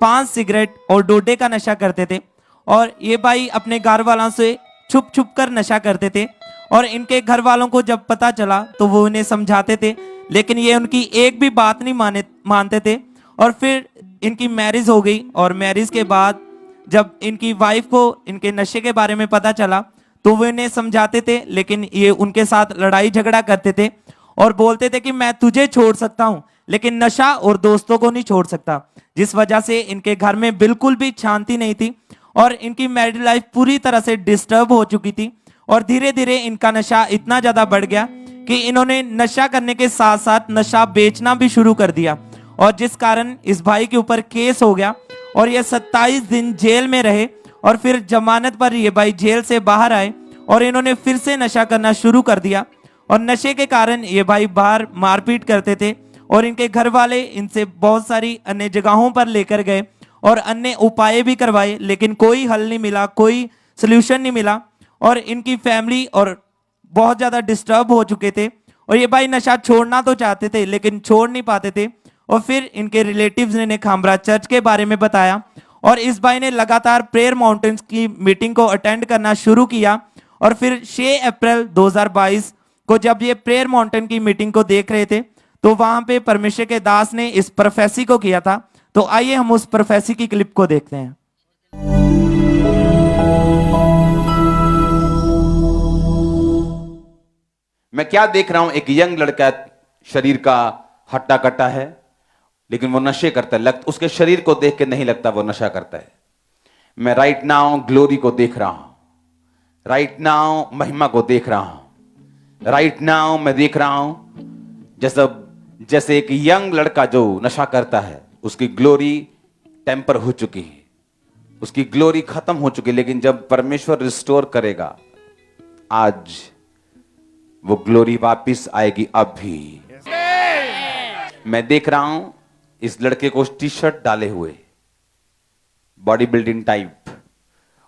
5 सिगरेट और डोडे का नशा करते थे। और ये भाई अपने घर वालों से छुप छुप कर नशा करते थे और इनके घर वालों को जब पता चला तो वो इन्हें समझाते थे, लेकिन ये उनकी एक भी बात नहीं मानते थे। और फिर इनकी मैरिज हो गई और मैरिज के बाद जब इनकी वाइफ को इनके नशे के बारे में पता चला तो वो इन्हें समझाते थे, लेकिन ये उनके साथ लड़ाई झगड़ा करते थे और बोलते थे कि मैं तुझे छोड़ सकता हूँ लेकिन नशा और दोस्तों को नहीं छोड़ सकता, जिस वजह से इनके घर में बिल्कुल भी शांति नहीं थी और इनकी मैरिड लाइफ पूरी तरह से डिस्टर्ब हो चुकी थी। और धीरे धीरे इनका नशा इतना ज्यादा बढ़ गया कि इन्होंने नशा करने के साथ साथ नशा बेचना भी शुरू कर दिया और जिस कारण इस भाई के ऊपर केस हो गया और ये 27 दिन जेल में रहे और फिर जमानत पर ये भाई जेल से बाहर आए और इन्होंने फिर से नशा करना शुरू कर दिया। और नशे के कारण ये भाई बाहर मारपीट करते थे और इनके घर वाले इनसे बहुत सारी अन्य जगहों पर लेकर गए और अन्य उपाय भी करवाए, लेकिन कोई हल नहीं मिला, कोई सोल्यूशन नहीं मिला और इनकी फैमिली और बहुत ज़्यादा डिस्टर्ब हो चुके थे। और ये भाई नशा छोड़ना तो चाहते थे लेकिन छोड़ नहीं पाते थे। और फिर इनके रिलेटिव्स ने खामरा चर्च के बारे में बताया और इस भाई ने लगातार प्रेयर माउंटेन्स की मीटिंग को अटेंड करना शुरू किया। और फिर 6 अप्रैल 2022 को जब ये प्रेयर माउंटेन की मीटिंग को देख रहे थे तो वहां पे परमेश्वर के दास ने इस प्रोफेसी को किया था। तो आइए हम उस प्रोफेसी की क्लिप को देखते हैं। मैं क्या देख रहा हूं, एक यंग लड़का, शरीर का हट्टा कट्टा है लेकिन वो नशे करता है। उसके शरीर को देख के नहीं लगता वो नशा करता है। मैं राइट नाउ ग्लोरी को देख रहा हूं, राइट नाउ महिमा को देख रहा हूं, राइट नाउ मैं देख रहा हूं जैसे एक यंग लड़का जो नशा करता है उसकी ग्लोरी टेम्पर हो चुकी है, उसकी ग्लोरी खत्म हो चुकी है, लेकिन जब परमेश्वर रिस्टोर करेगा आज वो ग्लोरी वापिस आएगी। अब भी मैं देख रहा हूं इस लड़के को टी शर्ट डाले हुए, बॉडी बिल्डिंग टाइप,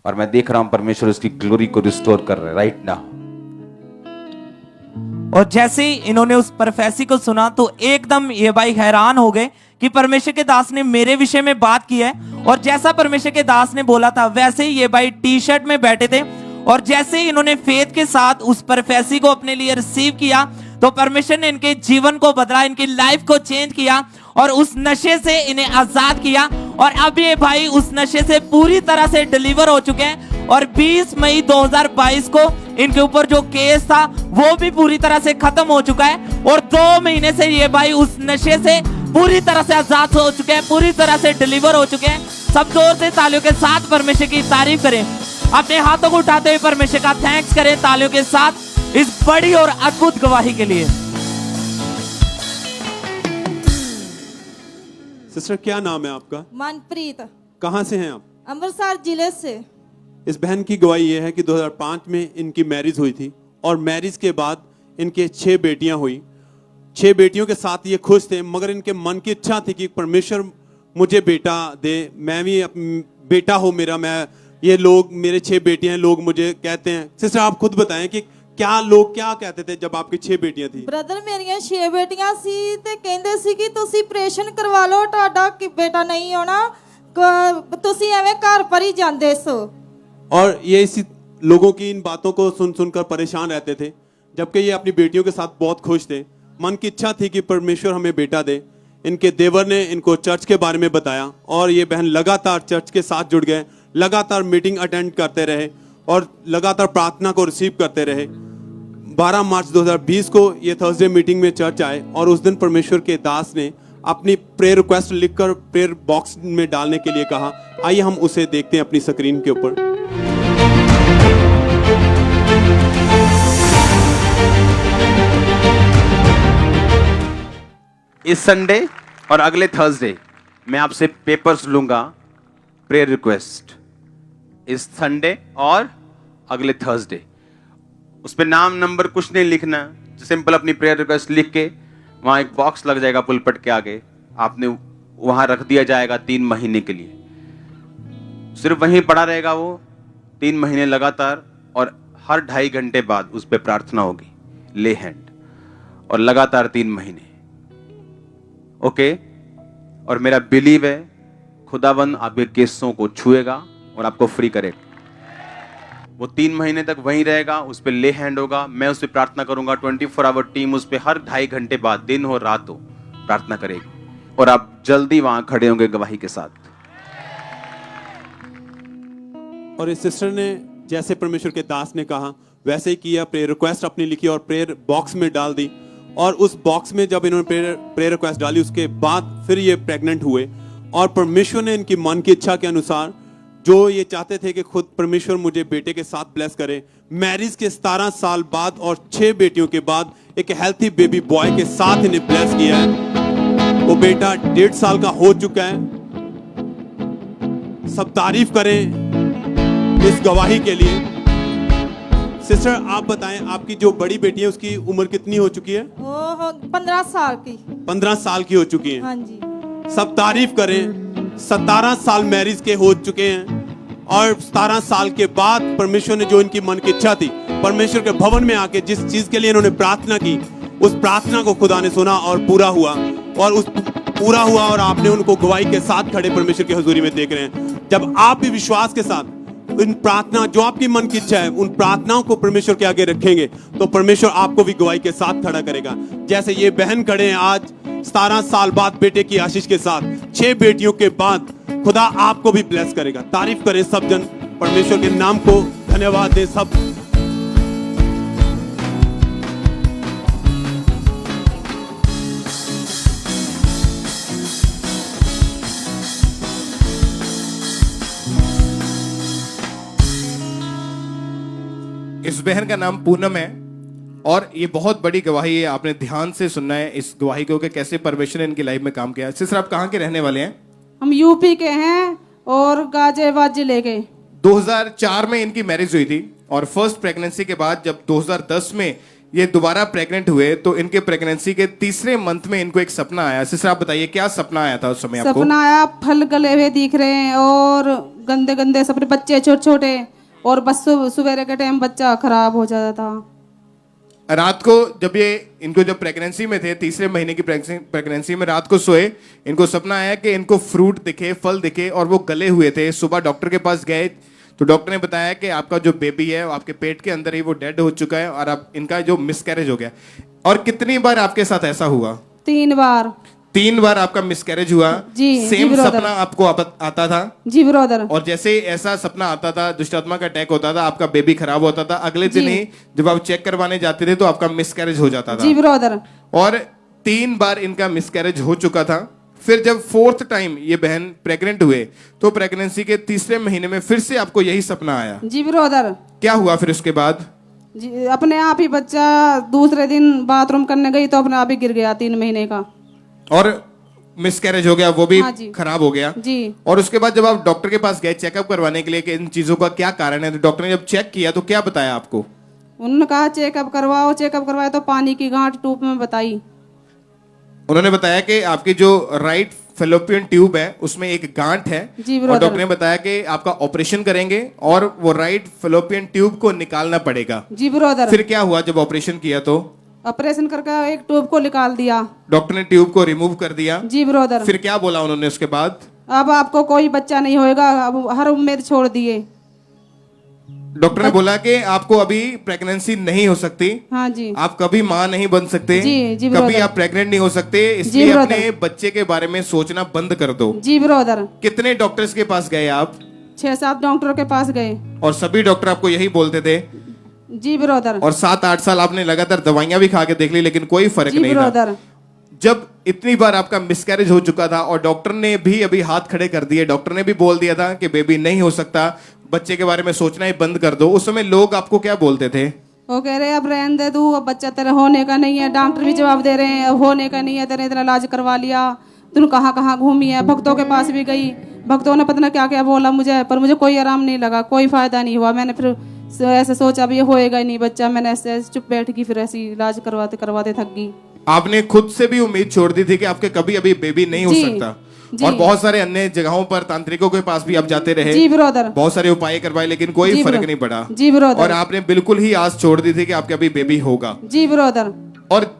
और मैं देख रहा हूं परमेश्वर उसकी ग्लोरी को रिस्टोर कर रहे राइट नाउ। और जैसे ही इन्होंने उस प्रोफेसी को सुना तो एकदम ये भाई हैरान हो गए कि परमेश्वर के दास ने मेरे विषय में बात की है। और जैसा परमेश्वर के दास ने बोला था वैसे ही ये भाई टी शर्ट में बैठे थे और जैसे ही इन्होंने फेथ के साथ उस प्रोफेसी को अपने लिए रिसीव किया तो परमेश्वर ने इनके जीवन को बदला, इनकी लाइफ को चेंज किया और उस नशे से इन्हें आजाद किया। और अब ये भाई उस नशे से पूरी तरह से डिलीवर हो चुके हैं और 20 मई 2022 को इनके ऊपर जो केस था वो भी पूरी तरह से खत्म हो चुका है और 2 महीने से ये भाई उस नशे से पूरी तरह से आजाद हो चुके हैं, पूरी तरह से डिलीवर हो चुके हैं। सब जोर से तालियों के साथ परमेश्वर की तारीफ करें, अपने हाथों को उठाते हुए परमेश्वर का थैंक्स करें तालियों के साथ इस बड़ी और अद्भुत गवाही के लिए। सिस्टर क्या नाम है आपका? मनप्रीत। कहाँ से हैं आप? अमृतसर जिले से। इस बहन की गवाही यह है कि 2005 में इनकी मैरिज हुई थी और मैरिज के बाद इनके 6 बेटियां हुई। 6 बेटियों के साथ ये खुश थे, मगर इनके मन की इच्छा थी कि परमेश्वर मुझे बेटा दे, मैं भी बेटा हो मेरा, मैं ये लोग मेरे 6 बेटियां हैं, लोग मुझे कहते हैं। सिस्टर आप खुद बताएं कि क्या लोग क्या कहते थे जब आपकी 6 बेटियां थी? ब्रदर मेरियां 6 बेटियां सी ते कहंदे सी कि तुसी ऑपरेशन करवा लो, ਤੁਹਾਡਾ कि बेटा नहीं होना, तुसी एवें घर पर ही जांदे सो। और ये इसी लोगों की इन बातों को सुन सुनकर परेशान रहते थे, जबकि ये अपनी बेटियों के साथ बहुत खुश थे। मन की इच्छा थी कि परमेश्वर हमें बेटा दे। इनके देवर ने इनको चर्च के बारे में बताया और ये बहन लगातार चर्च के साथ जुड़ गए, लगातार मीटिंग अटेंड करते रहे और लगातार प्रार्थना को रिसीव करते रहे। 12 मार्च 2020 को ये थर्सडे मीटिंग में चर्च आए और उस दिन परमेश्वर के दास ने अपनी प्रेयर रिक्वेस्ट लिखकर प्रेयर बॉक्स में डालने के लिए कहा। आइए हम उसे देखते हैं अपनी स्क्रीन के ऊपर। इस संडे और अगले थर्सडे मैं आपसे पेपर्स लूंगा, प्रेयर रिक्वेस्ट, इस संडे और अगले थर्सडे। उस पे नाम नंबर कुछ नहीं लिखना, सिंपल अपनी प्रेयर रिक्वेस्ट लिख के वहां एक बॉक्स लग जाएगा पुलपट के आगे, आपने वहां रख दिया जाएगा 3 महीने के लिए। सिर्फ वहीं पड़ा रहेगा वो 3 महीने लगातार, और हर 2.5 घंटे बाद उस पर प्रार्थना होगी, ले हैंड, और लगातार 3 महीने। ओके? और मेरा बिलीव है खुदाबंद आपके केसों को छुएगा और आपको फ्री करेगा। वो 3 महीने तक वहीं रहेगा, उस पर ले हैंड होगा, मैं उस पर प्रार्थना करूंगा। 24 आवर टीम उस पर हर 2.5 घंटे बाद, दिन हो रात हो, प्रार्थना करेगी, और आप जल्दी वहां खड़े होंगे गवाही के साथ। और इस सिस्टर ने जैसे परमेश्वर के दास ने कहा वैसे ही किया, प्रेयर रिक्वेस्ट अपनी लिखी और प्रेयर बॉक्स में डाल दी। और उस बॉक्स में जब इन्होंने प्रेयर रिक्वेस्ट डाली, उसके बाद फिर ये प्रेग्नेंट हुए, और परमेश्वर ने इनकी मन की इच्छा के अनुसार, जो ये चाहते थे कि खुद परमेश्वर मुझे बेटे के साथ ब्लेस करे, मैरिज के 17 साल बाद और 6 बेटियों के बाद एक हेल्थी बेबी बॉय के साथ इन्हें ब्लेस किया है। वो बेटा 1.5 साल का हो चुका है। सब तारीफ करें इस गवाही के लिए। सिस्टर आप बताएं, आपकी जो बड़ी बेटी है उसकी उम्र कितनी हो चुकी है? 15 साल की। 15 साल की हो चुकी है। हाँ जी। सब तारीफ करें। 17 साल मैरिज के हो चुके हैं, और 17 साल के बाद परमेश्वर ने जो इनकी मन की इच्छा थी, परमेश्वर के भवन में आके जिस चीज के लिए इन्होंने प्रार्थना की, उस प्रार्थना को खुदा ने सुना और पूरा हुआ। और उस पूरा हुआ और आपने उनको गवाही के साथ खड़े परमेश्वर की हजूरी में देख रहे हैं। जब आप भी विश्वास के साथ इन प्रार्थना, जो आपकी मन की इच्छा है, उन प्रार्थनाओं को परमेश्वर के आगे रखेंगे, तो परमेश्वर आपको भी गवाही के साथ खड़ा करेगा। जैसे ये बहन खड़े हैं आज 17 साल बाद बेटे की आशीष के साथ, 6 बेटियों के बाद, खुदा आपको भी ब्लेस करेगा। तारीफ करें सब जन, परमेश्वर के नाम को धन्यवाद दें सब। इस बहन का नाम पूनम है, और ये बहुत बड़ी गवाही है। आपने ध्यान से सुनना है इस गवाही को कि कैसे परमेश्वर ने इनकी लाइफ में काम किया। सिस्टर आप कहाँ के रहने वाले हैं? हम यूपी के हैं और गाजियाबाद जिले के। 2004 में इनकी मैरिज हुई थी, और फर्स्ट प्रेगनेंसी के बाद जब 2010 में ये दोबारा प्रेग्नेंट हुए, तो इनके प्रेगनेंसी के 3रे मंथ में इनको एक सपना आया। सिस्टर आप बताइए क्या सपना आया था उस समय आपको? सपना आया, फल गले हुए दिख रहे हैं और गंदे गंदे सपने, बच्चे छोटे छोटे, और बस सवेरे के टाइम बच्चा खराब हो जाता था। रात को जब ये इनको जब प्रेगनेंसी में थे, 3रे महीने की प्रेगनेंसी में रात को सोए, इनको सपना आया कि इनको फ्रूट दिखे, फल दिखे, और वो गले हुए थे। सुबह डॉक्टर के पास गए तो डॉक्टर ने बताया कि आपका जो बेबी है वो आपके पेट के अंदर ही वो डेड हो चुका है, और आप इनका जो मिसकैरेज हो गया। और कितनी बार आपके साथ ऐसा हुआ? 3 बार। 3 बार आपका मिसकैरेज हुआ? जी। सेम सपना आपको आता था? जी ब्रदर। और जैसे ही ऐसा सपना आता था, दुष्ट आत्मा का अटैक होता था, आपका बेबी खराब होता था, अगले दिन ही जब आप चेक करवाने जाते थे तो आपका मिसकैरेज हो जाता था? जी ब्रदर। और 3 बार इनका मिसकैरेज हो चुका था। फिर जब 4th टाइम ये बहन प्रेग्नेंट हुए, तो प्रेगनेंसी के 3रे महीने में फिर से आपको यही सपना आया? जी ब्रदर। क्या हुआ फिर उसके बाद? जी, अपने आप ही बच्चा दूसरे दिन बाथरूम करने गई तो अपने आप ही गिर गया 3 महीने का, और मिसकैरेज हो गया, वो भी हाँ खराब हो गया। जी। और उसके बाद जब आप डॉक्टर के पास गए चेकअप करवाने के लिए कि इन चीजों का क्या कारण है, तो डॉक्टर ने जब चेक किया तो क्या बताया आपको? उन्होंने कहा चेकअप करवाओ। चेकअप करवाया तो पानी की गांठ ट्यूब में बताई। उन्होंने बताया कि आपकी जो राइट फेलोपियन ट्यूब है उसमें एक गांठ है, और डॉक्टर ने बताया कि आपका ऑपरेशन करेंगे और वो राइट फेलोपियन ट्यूब को निकालना पड़ेगा। जी ब्रदर। फिर क्या हुआ जब ऑपरेशन किया? तो ऑपरेशन करके एक ट्यूब को निकाल दिया, डॉक्टर ने ट्यूब को रिमूव कर दिया। जी ब्रदर। फिर क्या बोला उन्होंने उसके बाद? अब आपको कोई बच्चा नहीं होएगा, अब हर उम्मीद छोड़ दिए। डॉक्टर ने बोला कि आपको अभी प्रेगनेंसी नहीं हो सकती। हाँ जी। आप कभी माँ नहीं बन सकते। जी कभी आप प्रेग्नेंट नहीं हो सकते, इसलिए अपने बच्चे के बारे में सोचना बंद कर दो। जी ब्रदर। कितने डॉक्टर्स के पास गए आप? 6-7 डॉक्टरों के पास गए, और सभी डॉक्टर आपको यही बोलते थे? जी ब्रदर। और 7-8 साल आपने लगातार दवाइयां भी खा के देख ली, लेकिन कोई फर्क नहीं था। जब इतनी बार आपका मिसकैरेज हो चुका था और डॉक्टर ने भी अभी हाथ खड़े कर दिए, डॉक्टर ने भी बोल दिया था कि बेबी नहीं हो सकता, बच्चे के बारे में सोचना ही बंद कर दो, उस समय लोग आपको क्या बोलते थे? वो कह रहे अब रहने दे तू, अब बच्चा तेरा होने का नहीं है। डॉक्टर भी जवाब दे रहे हैं अब होने का नहीं है, तेरे इतना इलाज करवा लिया, तू कहाँ कहाँ घूमी है। भक्तों के पास भी गई, भक्तों ने पता ना क्या क्या बोला मुझे, पर मुझे कोई आराम नहीं लगा, कोई फायदा नहीं हुआ। मैंने फिर ऐसे सोचा अब ये होएगा ही नहीं बच्चा, मैंने ऐसे चुप बैठ गई, फिर ऐसे इलाज करवाते करवाते थक गई। आपने खुद से भी उम्मीद छोड़ दी थी कि आपके कभी अभी बेबी नहीं हो सकता, और बहुत सारे अन्य जगहों पर तांत्रिकों के पास भी आप जाते रहे, जी ब्रदर, बहुत सारे उपाय करवाए, लेकिन कोई फर्क नहीं पड़ा। जी ब्रदर, और आपने बिल्कुल ही आस छोड़ दी थी कि आपके अभी बेबी होगा। जी ब्रदर। और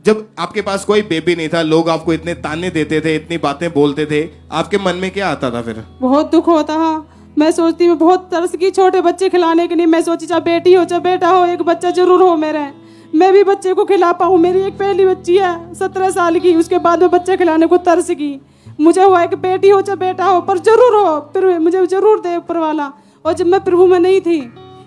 जब आपके पास कोई बेबी नहीं था, लोग आपको इतने ताने देते थे, इतनी बातें बोलते थे, आपके मन में क्या आता था फिर? बहुत दुख होता है। मैं सोचती हूँ बहुत तरस की छोटे बच्चे खिलाने के लिए। मैं सोची चाहे बेटी हो चाहे बेटा हो, एक बच्चा जरूर हो मेरे, मैं भी बच्चे को खिला पाऊँ। मेरी एक पहली बच्ची है 17 साल की, उसके बाद में बच्चे खिलाने को तरस की। मुझे हुआ कि बेटी हो चाहे बेटा हो, पर जरूर हो, फिर मुझे जरूर दे ऊपर वाला। और जब मैं प्रभु में नहीं थी,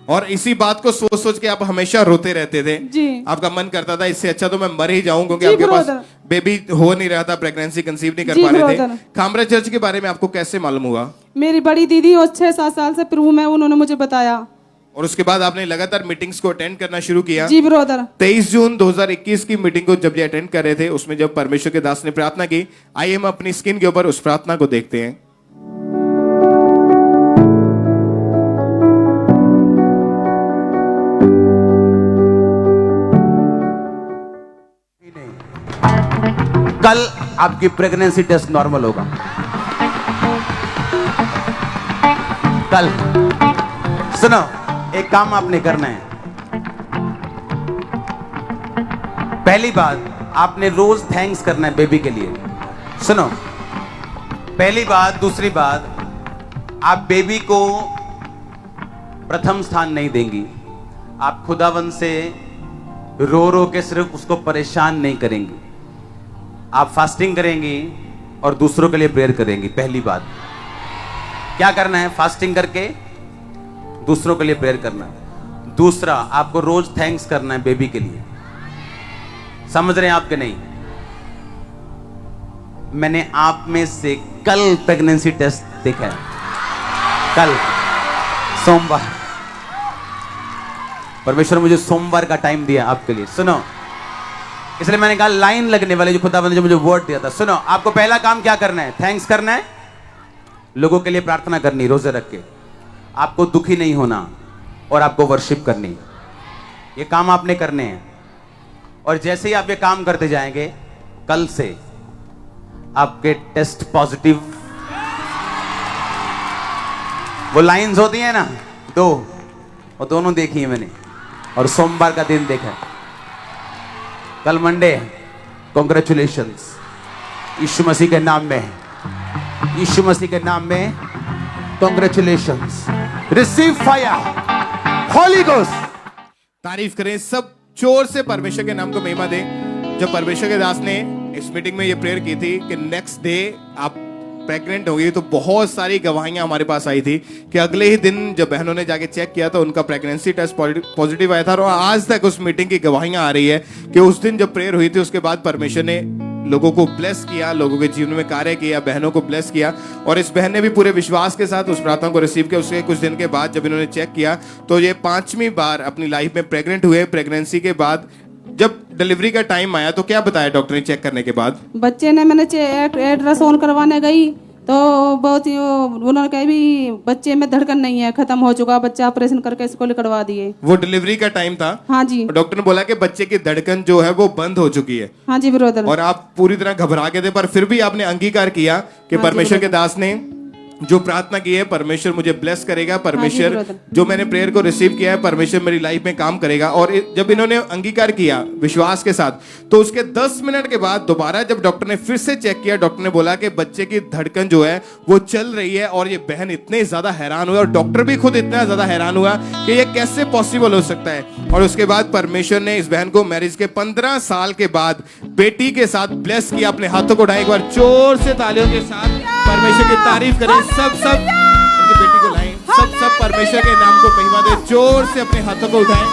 और इसी बात को सोच सोच के आप हमेशा रोते रहते थे। जी। आपका मन करता था इससे अच्छा तो मैं मर ही जाऊं, क्योंकि आपके पास बेबी हो नहीं रहा था, प्रेगनेंसी कंसीव नहीं कर पा रहे थे। खामरा चर्च के बारे में आपको कैसे मालूम हुआ? मेरी बड़ी दीदी और 6-7 साल से प्रभु में, उन्होंने मुझे बताया। और उसके बाद आपने लगातार मीटिंग्स को अटेंड करना शुरू किया। जी ब्रदर। 23 जून 2021 की मीटिंग को जब ये अटेंड कर रहे थे, उसमें जब परमेश्वर के दास ने प्रार्थना की, आइए हम अपनी स्क्रीन के ऊपर उस प्रार्थना को देखते हैं। कल आपकी प्रेगनेंसी टेस्ट नॉर्मल होगा। कल सुनो, एक काम आपने करना है। पहली बात, आपने रोज थैंक्स करना है बेबी के लिए। सुनो, पहली बात। दूसरी बात, आप बेबी को प्रथम स्थान नहीं देंगी। आप खुदावन से रो रो के सिर्फ उसको परेशान नहीं करेंगी। आप फास्टिंग करेंगी और दूसरों के लिए प्रेयर करेंगी। पहली बात क्या करना है, फास्टिंग करके दूसरों के लिए प्रेयर करना है। दूसरा, आपको रोज थैंक्स करना है बेबी के लिए। समझ रहे हैं आपके? नहीं, मैंने आप में से कल प्रेगनेंसी टेस्ट देखा है, कल सोमवार। परमेश्वर मुझे सोमवार का टाइम दिया आपके लिए। सुनो, इसलिए मैंने कहा लाइन लगने वाले जो खुदावंद ने जो मुझे वर्ड दिया था। सुनो, आपको पहला काम क्या करना है? थैंक्स करना है, लोगों के लिए प्रार्थना करनी, रोजे रख के। आपको दुखी नहीं होना और आपको वर्शिप करनी। ये काम आपने करने हैं। और जैसे ही आप ये काम करते जाएंगे, कल से आपके टेस्ट पॉजिटिव, वो लाइंस होती है ना 2, वो दोनों देखी है मैंने, और सोमवार का दिन देखा है। कल मंडे है। कॉन्ग्रेचुलेशंस, यीशु मसीह के नाम में, यीशु मसीह के नाम में congratulations. Receive fire, Holi ghost. तारीफ करें सब, जोर से परमेश्वर के नाम को महिमा दें। जब परमेश्वर के दास ने इस मीटिंग में ये प्रेयर की थी कि नेक्स्ट डे आप प्रेग्नेंट हो गई, तो बहुत सारी गवाहियां हमारे पास आई थी कि अगले ही दिन जब बहनों ने जाके चेक किया तो उनका प्रेगनेंसी टेस्ट पॉजिटिव आया था। और आज तक उस मीटिंग की गवाहियां आ रही है कि उस दिन जब प्रेयर हुई थी, उसके बाद परमेश्वर ने लोगों को ब्लेस किया, लोगों के जीवन में कार्य किया, बहनों को ब्लेस किया। और इस बहन ने भी पूरे विश्वास के साथ उस प्रार्थना को रिसीव किया। उसके कुछ दिन के बाद जब इन्होंने चेक किया तो ये 5वीं बार अपनी लाइफ में प्रेग्नेंट हुए। प्रेगनेंसी के बाद जब डिलीवरी का टाइम आया तो क्या बताया डॉक्टर ने चेक करने के बाद? बच्चे ने, मैंने अल्ट्रासाउंड करवाने गई तो बहुत ही उन्होंने कहा भी बच्चे में धड़कन नहीं है, खत्म हो चुका, बच्चा ऑपरेशन करके इसको करवा दिए। वो डिलीवरी का टाइम था? हाँ जी। डॉक्टर ने बोला कि बच्चे की धड़कन जो है वो बंद हो चुकी है। हाँ जी ब्रदर। और आप पूरी तरह घबरा गए थे, पर फिर भी आपने अंगीकार किया कि परमेश्वर के दास ने जो प्रार्थना की है, परमेश्वर मुझे ब्लेस करेगा, परमेश्वर जो मैंने प्रेयर को रिसीव किया है, परमेश्वर मेरी लाइफ में काम करेगा। और जब इन्होंने अंगीकार किया विश्वास के साथ, तो उसके 10 मिनट के बाद दोबारा जब डॉक्टर ने फिर से चेक किया, डॉक्टर ने बोला कि बच्चे की धड़कन जो है वो चल रही है। और ये बहन इतने ज्यादा हैरान हुआ, और डॉक्टर भी खुद इतना ज्यादा हैरान हुआ कि ये कैसे पॉसिबल हो सकता है। और उसके बाद परमेश्वर ने इस बहन को मैरिज के 15 साल के बाद बेटी के साथ ब्लेस किया। अपने हाथों को उठाएं, एक बार जोर से तालियों के साथ परमेश्वर की तारीफ करें। सब इनकी बेटी को लाएं, सब परमेश्वर के नाम को महिमा दे। जोर से अपने हाथों को उठाएं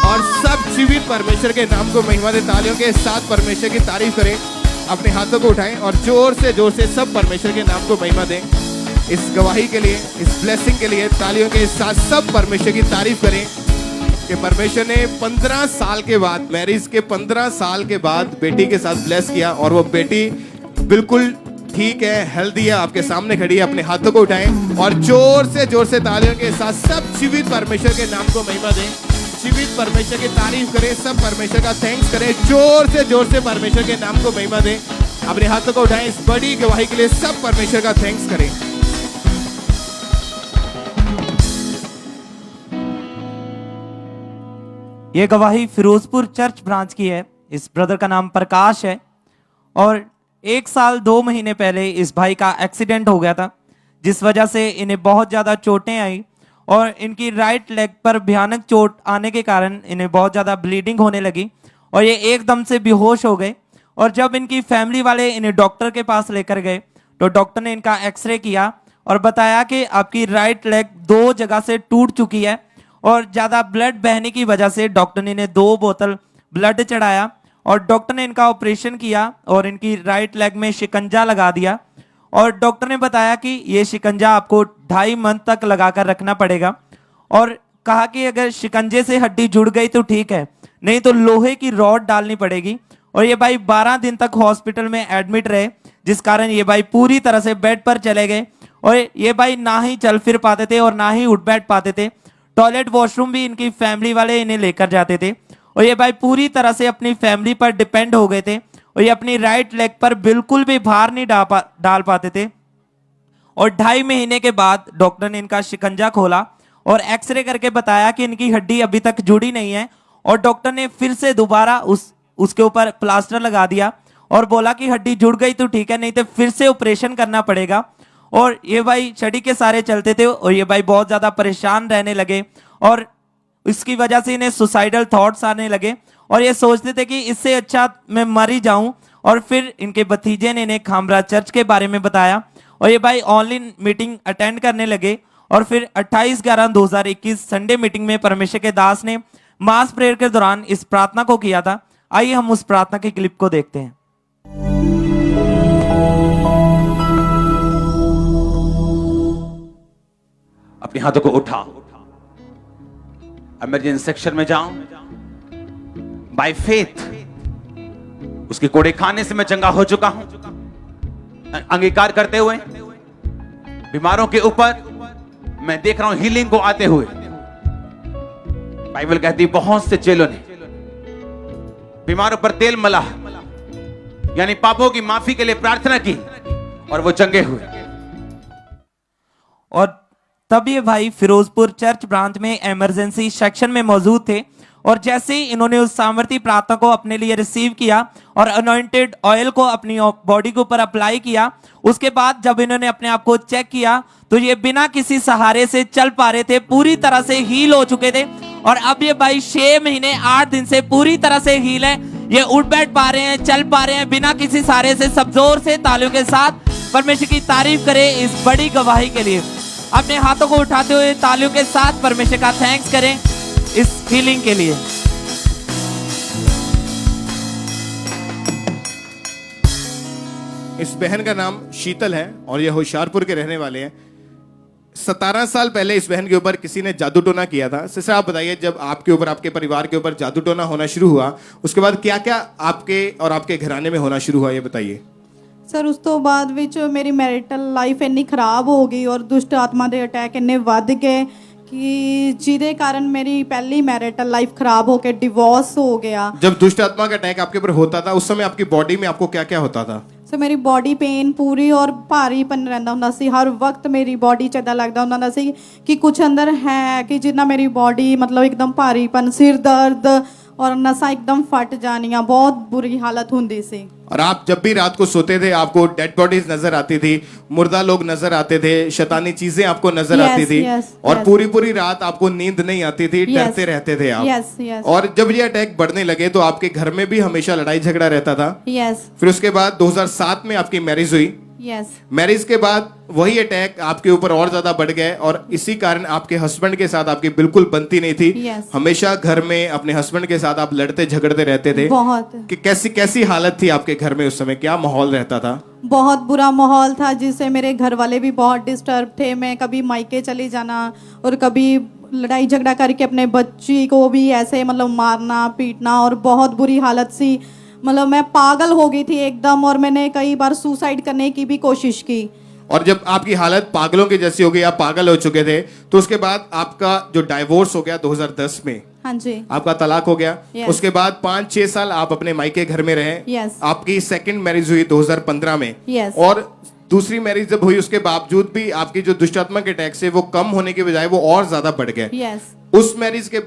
और सब जीवित परमेश्वर के नाम को महिमा दे। तालियों के साथ परमेश्वर की तारीफ करें। अपने हाथों को उठाएं और जोर से सब परमेश्वर के नाम को महिमा दें। इस गवाही के लिए, इस ब्लेसिंग के लिए तालियों के साथ सब परमेश्वर की तारीफ करें। कि परमेश्वर ने 15 साल के बाद, मैरिज के 15 साल के बाद बेटी के साथ ब्लेस किया और वो बेटी बिल्कुल ठीक है, हेल्दी है, आपके सामने खड़ी है। अपने हाथों को उठाएं और जोर से तालियों के साथ सब जीवित परमेश्वर के नाम को महिमा दें, जीवित परमेश्वर की तारीफ करें, सब परमेश्वर का थैंक्स करें, जोर से परमेश्वर के नाम को महिमा दें। अपने हाथों को उठाएं, इस बड़ी गवाही के लिए सब परमेश्वर का थैंक्स करें। ये गवाही फिरोजपुर चर्च ब्रांच की है। इस ब्रदर का नाम प्रकाश है और 1 साल 2 महीने पहले इस भाई का एक्सीडेंट हो गया था, जिस वजह से इन्हें बहुत ज़्यादा चोटें आई और इनकी राइट लेग पर भयानक चोट आने के कारण इन्हें बहुत ज़्यादा ब्लीडिंग होने लगी और ये एकदम से बेहोश हो गए। और जब इनकी फैमिली वाले इन्हें डॉक्टर के पास लेकर गए तो डॉक्टर ने इनका एक्सरे किया और बताया कि आपकी राइट लेग 2 जगह से टूट चुकी है और ज़्यादा ब्लड बहने की वजह से डॉक्टर ने इन्हें 2 बोतल ब्लड चढ़ाया और डॉक्टर ने इनका ऑपरेशन किया और इनकी राइट लेग में शिकंजा लगा दिया। और डॉक्टर ने बताया कि ये शिकंजा आपको 2.5 मंथ तक लगाकर रखना पड़ेगा और कहा कि अगर शिकंजे से हड्डी जुड़ गई तो ठीक है, नहीं तो लोहे की रॉड डालनी पड़ेगी। और ये भाई 12 दिन तक हॉस्पिटल में एडमिट रहे, जिस कारण ये भाई पूरी तरह से बेड पर चले गए और ये भाई ना ही चल फिर पाते थे और ना ही उठ बैठ पाते थे। टॉयलेट वॉशरूम भी इनकी फैमिली वाले इन्हें लेकर जाते थे और ये भाई पूरी तरह से अपनी फैमिली पर डिपेंड हो गए थे और ये अपनी राइट लेग पर बिल्कुल भी भार नहीं डाल पाते थे। और 2.5 महीने के बाद डॉक्टर ने इनका शिकंजा खोला और एक्सरे करके बताया कि इनकी हड्डी अभी तक जुड़ी नहीं है और डॉक्टर ने फिर से दोबारा उसके ऊपर प्लास्टर लगा दिया और बोला कि हड्डी जुड़ गई तो ठीक है, नहीं तो फिर से ऑपरेशन करना पड़ेगा। और ये भाई छड़ी के सारे चलते थे और ये भाई बहुत ज़्यादा परेशान रहने लगे और इसकी वजह से इन्हें सुसाइडल थॉट्स आने लगे और ये सोचते थे कि इससे अच्छा मैं मर ही जाऊं। और फिर इनके भतीजे ने इन्हें खामरा चर्च के बारे में बताया और ये भाई ऑनलाइन मीटिंग अटेंड करने लगे और फिर 28/11/2021 संडे मीटिंग में परमेश्वर के दास ने मास प्रेयर के दौरान इस प्रार्थना को किया था। आइए हम उस प्रार्थना की क्लिप को देखते हैं। अपने हाथों को उठा, इमरजेंसी सेक्शन में जाऊं, बाय फेथ उसके कोड़े खाने से मैं चंगा हो चुका हूं। अंगीकार करते हुए बीमारों के ऊपर मैं देख रहा हूं हीलिंग को आते हुए। बाइबल कहती बहुत से चेलों ने बीमारों पर तेल मला, यानी पापों की माफी के लिए प्रार्थना की और वो चंगे हुए। और तब ये भाई फिरोजपुर चर्च ब्रांच में इमरजेंसी सेक्शन में मौजूद थे और जैसे ही इन्होंने उस सामर्थी प्रार्थना को अपने लिए रिसीव किया और अनॉइंटेड ऑयल को अपनी बॉडी के ऊपर अप्लाई किया, उसके बाद जब इन्होंने अपने आप को चेक किया तो ये बिना किसी सहारे से चल पा रहे थे, पूरी तरह से हील हो चुके थे। और अब ये भाई 6 महीने 8 दिन से पूरी तरह से हील है, ये उठ बैठ पा रहे हैं, चल पा रहे हैं बिना किसी सहारे से। सब जोर से तालियों के साथ परमेश्वर की तारीफ करें इस बड़ी गवाही के लिए। अपने हाथों को उठाते हुए तालियों के साथ परमेश्वर का थैंक्स करें इस हीलिंग के लिए। इस बहन का नाम शीतल है और ये होशियारपुर के रहने वाले हैं। 17 साल पहले इस बहन के ऊपर किसी ने जादू टोना किया था। सिस्टर आप बताइए, जब आपके ऊपर, आपके परिवार के ऊपर जादू टोना होना शुरू हुआ, उसके बाद क्या क्या आपके और आपके घराने में होना शुरू हुआ, ये बताइए। ਸਰ ਉਸ ਤੋਂ ਬਾਅਦ ਵਿੱਚ ਮੇਰੀ ਮੈਰਿਟਲ ਲਾਈਫ ਇੰਨੀ ਖਰਾਬ ਹੋ ਗਈ ਔਰ ਦੁਸ਼ਟ ਆਤਮਾ ਦੇ ਅਟੈਕ ਇੰਨੇ ਵੱਧ ਗਏ ਕਿ ਜਿਹਦੇ ਕਾਰਨ ਮੇਰੀ ਪਹਿਲੀ ਮੈਰਿਟਲ ਲਾਈਫ ਖਰਾਬ ਹੋ ਕੇ डिवोर्स हो गया। जब दुष्ट आत्मा का अटैक आपके ऊपर होता था उस समय आपकी बॉडी में आपको क्या क्या होता था? ਸੋ ਮੇਰੀ ਬੋਡੀ ਪੇਨ ਪੂਰੀ ਔਰ ਭਾਰੀਪਨ ਰਹਿੰਦਾ ਹੁੰਦਾ ਸੀ। ਹਰ ਵਕਤ ਮੇਰੀ ਬੋਡੀ 'ਚ ਇੱਦਾਂ ਲੱਗਦਾ ਹੁੰਦਾ ਸੀ ਕਿ ਕੁਝ ਅੰਦਰ ਹੈ ਕਿ ਜਿੰਨਾ ਮੇਰੀ ਬੋਡੀ ਮਤਲਬ ਇੱਕਦਮ ਭਾਰੀਪਨ, ਸਿਰ दर्द और नसा एकदम फट जानियां, बहुत बुरी हालत हुंदी सी। और आप जब भी रात को सोते थे आपको डेड बॉडीज नजर आती थी, मुर्दा लोग नजर आते थे, शैतानी चीजें आपको नजर आती थी और पूरी रात आपको नींद नहीं आती थी, डरते रहते थे आप। और जब ये अटैक बढ़ने लगे तो आपके घर में भी हमेशा लड़ाई झगड़ा रहता था। फिर उसके बाद 2007 में आपकी मैरिज हुई। मैरिज के बाद वही अटैक आपके ऊपर और ज्यादा बढ़ गए और इसी कारण आपके हस्बैंड के साथ आपकी बिल्कुल बनती नहीं थी। हमेशा घर में अपने हस्बैंड के साथ आप लड़ते झगड़ते रहते थे। बहुत कि कैसी हालत थी आपके घर में उस समय, क्या माहौल रहता था? बहुत बुरा माहौल था जिससे मेरे घर वाले भी बहुत डिस्टर्ब थे। मैं कभी मायके चली जाना और कभी लड़ाई झगड़ा करके अपने बच्ची को भी ऐसे मतलब मारना पीटना और बहुत बुरी हालत सी, मतलब मैं पागल हो गई थी एकदम, और मैंने कई बार सुसाइड करने की भी कोशिश की। और जब आपकी हालत पागलों की जैसी हो गई, आप पागल हो चुके थे, तो उसके बाद आपका जो डाइवोर्स हो गया 2010 में, हाँ जी, आपका तलाक हो गया। Yes. उसके बाद 5-6 साल आप अपने मायके घर में रहे। Yes. आपकी सेकंड मैरिज हुई 2015 में। Yes. और दूसरी मैरिज जब हुई उसके बावजूद भी आपकी जो दुष्टात्मक अटैक से वो कम होने के बजाय वो और ज्यादा बढ़ गए। Yes. उस मैरिज के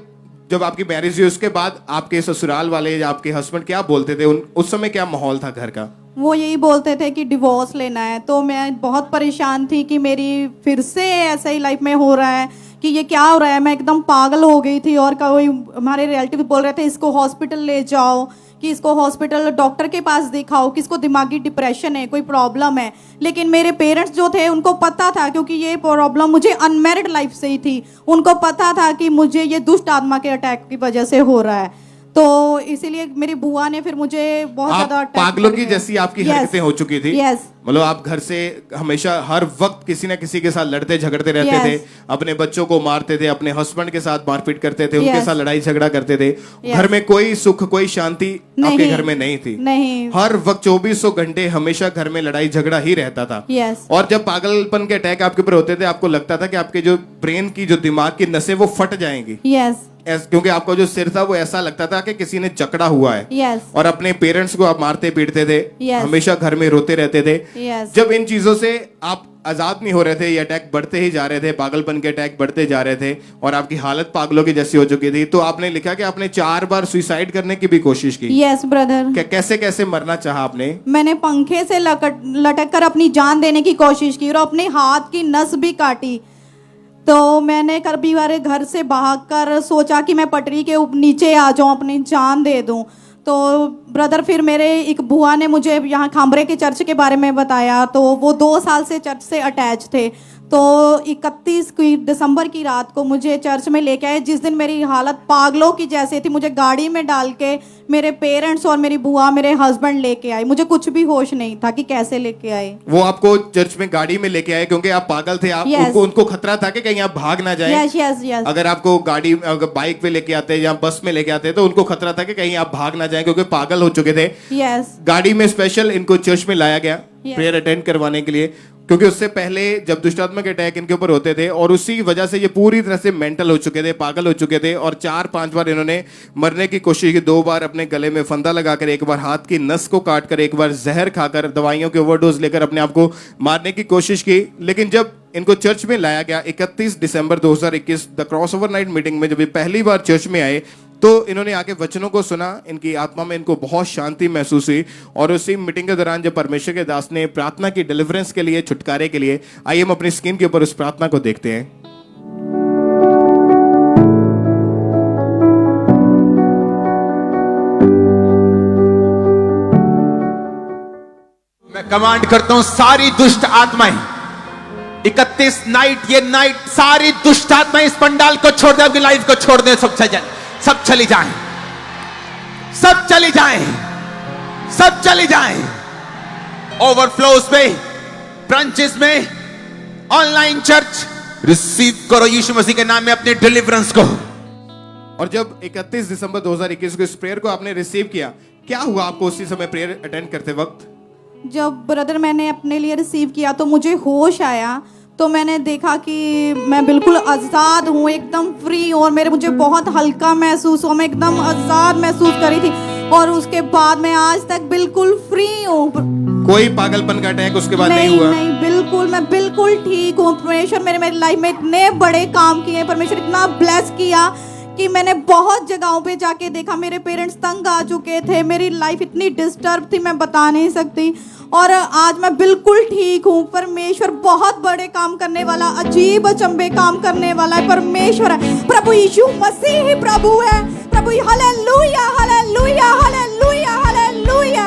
जब आपकी मैरिज हुई उसके बाद आपके ससुराल वाले या आपके हस्बैंड क्या बोलते थे, उस समय क्या माहौल था घर का? वो यही बोलते थे कि डिवोर्स लेना है। तो मैं बहुत परेशान थी कि मेरी फिर से ऐसा ही लाइफ में हो रहा है कि ये क्या हो रहा है। मैं एकदम पागल हो गई थी, और कोई हमारे रिलेटिव बोल रहे थे इसको हॉस्पिटल ले जाओ, कि इसको हॉस्पिटल डॉक्टर के पास दिखाओ, कि इसको दिमागी डिप्रेशन है, कोई प्रॉब्लम है। लेकिन मेरे पेरेंट्स जो थे उनको पता था, क्योंकि ये प्रॉब्लम मुझे अनमैरिड लाइफ से ही थी, उनको पता था कि मुझे ये दुष्ट आत्मा के अटैक की वजह से हो रहा है। तो इसीलिए मेरी बुआ ने फिर मुझे बहुत ज्यादा पागलों की जैसी आपकी हरकतें हो चुकी थी। Yes. मतलब आप घर से हमेशा हर वक्त किसी ना किसी के साथ लड़ते झगड़ते रहते Yes. थे, अपने बच्चों को मारते थे, अपने हस्बैंड के साथ मारपीट करते थे, उनके Yes. साथ लड़ाई झगड़ा करते थे। Yes. घर में कोई सुख कोई शांति आपके नहीं। घर में नहीं थी। नहीं। हर वक्त 2400 घंटे हमेशा घर में लड़ाई झगड़ा ही रहता था। Yes. और जब पागलपन के अटैक आपके ऊपर होते थे, आपको लगता था कि आपके जो ब्रेन की जो दिमाग की नसें वो फट जाएंगी। Yes. क्योंकि आपका जो सिर था वो ऐसा लगता था कि किसी ने जकड़ा हुआ है। Yes. और अपने पेरेंट्स को आप मारते पीटते थे। Yes. हमेशा घर में रोते रहते थे। Yes. जब इन चीजों से आप आजाद नहीं हो रहे थे, ये अटैक बढ़ते ही जा रहे थे, पागलपन के अटैक बढ़ते जा रहे थे और आपकी हालत पागलों की जैसी हो चुकी थी, तो आपने लिखा कि आपने 4 बार सुसाइड करने की भी कोशिश की। Yes, brother. कैसे कैसे मरना चाहा आपने? मैंने पंखे से लटक कर अपनी जान देने की कोशिश की और अपने हाथ की नस भी काटी। तो मैंने कभी बार घर से भागकर सोचा कि मैं पटरी के नीचे आ जाऊं, अपनी जान दे दूं। तो ब्रदर फिर मेरे एक बुआ ने मुझे यहाँ खामरे के चर्च के बारे में बताया, तो वो 2 साल से चर्च से अटैच थे। तो 31 दिसंबर की रात को मुझे चर्च में लेके आए, जिस दिन मेरी हालत पागलों की जैसे थी। मुझे गाड़ी में डाल के मेरे पेरेंट्स और मेरी बुआ मेरे हस्बैंड लेके आए। मुझे कुछ भी होश नहीं था कि कैसे लेके आए। वो आपको चर्च में गाड़ी में लेके आए क्योंकि आप पागल थे। आप Yes. उनको खतरा था कि कहीं आप भाग ना जाए। Yes, yes, yes. अगर आपको गाड़ी अगर बाइक पे लेके आते या बस में लेके आते तो उनको खतरा था कि कहीं आप भाग ना जाए, क्योंकि पागल हो चुके थे। Yes. गाड़ी में स्पेशल इनको चर्च में लाया गया Yes. प्रेयर अटेंड करवाने के लिए, क्योंकि उससे पहले जब दुष्टात्मक अटैक इनके ऊपर होते थे और उसी वजह से ये पूरी तरह से मेंटल हो चुके थे, पागल हो चुके थे। और 4-5 बार इन्होंने मरने की कोशिश की। 2 बार अपने गले में फंदा लगाकर, 1 बार हाथ की नस को काट कर, 1 बार जहर खाकर, दवाइयों की ओवरडोज लेकर अपने आप को मारने की कोशिश की। लेकिन जब इनको चर्च में लाया गया 31 दिसंबर 2021 द क्रॉसओवर नाइट मीटिंग में, जब ये पहली बार चर्च में आए तो इन्होंने आके वचनों को सुना। इनकी आत्मा में इनको बहुत शांति महसूस हुई। और उसी मीटिंग के दौरान जब परमेश्वर के दास ने प्रार्थना की डिलीवरेंस के लिए, छुटकारे के लिए, आइए हम अपनी स्क्रीन के ऊपर उस प्रार्थना को देखते हैं। मैं कमांड करता हूं सारी दुष्ट आत्माएं 31 नाइट, ये नाइट सारी दुष्ट आत्माएं इस पंडाल को छोड़ दे, अपनी लाइफ को छोड़ दे, सब चली जाएं, सब चली जाएं, सब चली जाएं। ओवरफ्लोज में, ब्रांचेस में, ऑनलाइन चर्च रिसीव करो यीशु मसीह के नाम में अपने डिलीवरेंस को। और जब 31 दिसंबर 2021 को इस प्रेयर को आपने रिसीव किया, क्या हुआ आपको उसी समय प्रेयर अटेंड करते वक्त? जब ब्रदर मैंने अपने लिए रिसीव किया तो मुझे होश आया। तो मैंने देखा कि मैं बिल्कुल आज़ाद हूँ, एकदम फ्री हूँ, और मुझे बहुत हल्का महसूस हुआ। मैं एकदम आज़ाद महसूस करी थी और उसके बाद मैं आज तक बिल्कुल फ्री हूँ। कोई पागलपन का अटैक उसके बाद नहीं हुआ? नहीं, बिल्कुल मैं बिल्कुल ठीक हूँ। परमेश्वर मेरी लाइफ में इतने बड़े काम किए, परमेश्वर इतना ब्लेस किया कि मैंने बहुत जगहों पे जाके देखा। मेरे पेरेंट्स तंग आ चुके थे, मेरी लाइफ इतनी डिस्टर्ब थी मैं बता नहीं सकती, और आज मैं बिल्कुल ठीक हूँ। परमेश्वर बहुत बड़े काम करने वाला, अजीब अचंभे काम करने वाला है। परमेश्वर है, प्रभु यीशु मसीह ही प्रभु है। प्रभु हालेलुया, हालेलुया, हालेलुया, हालेलुया।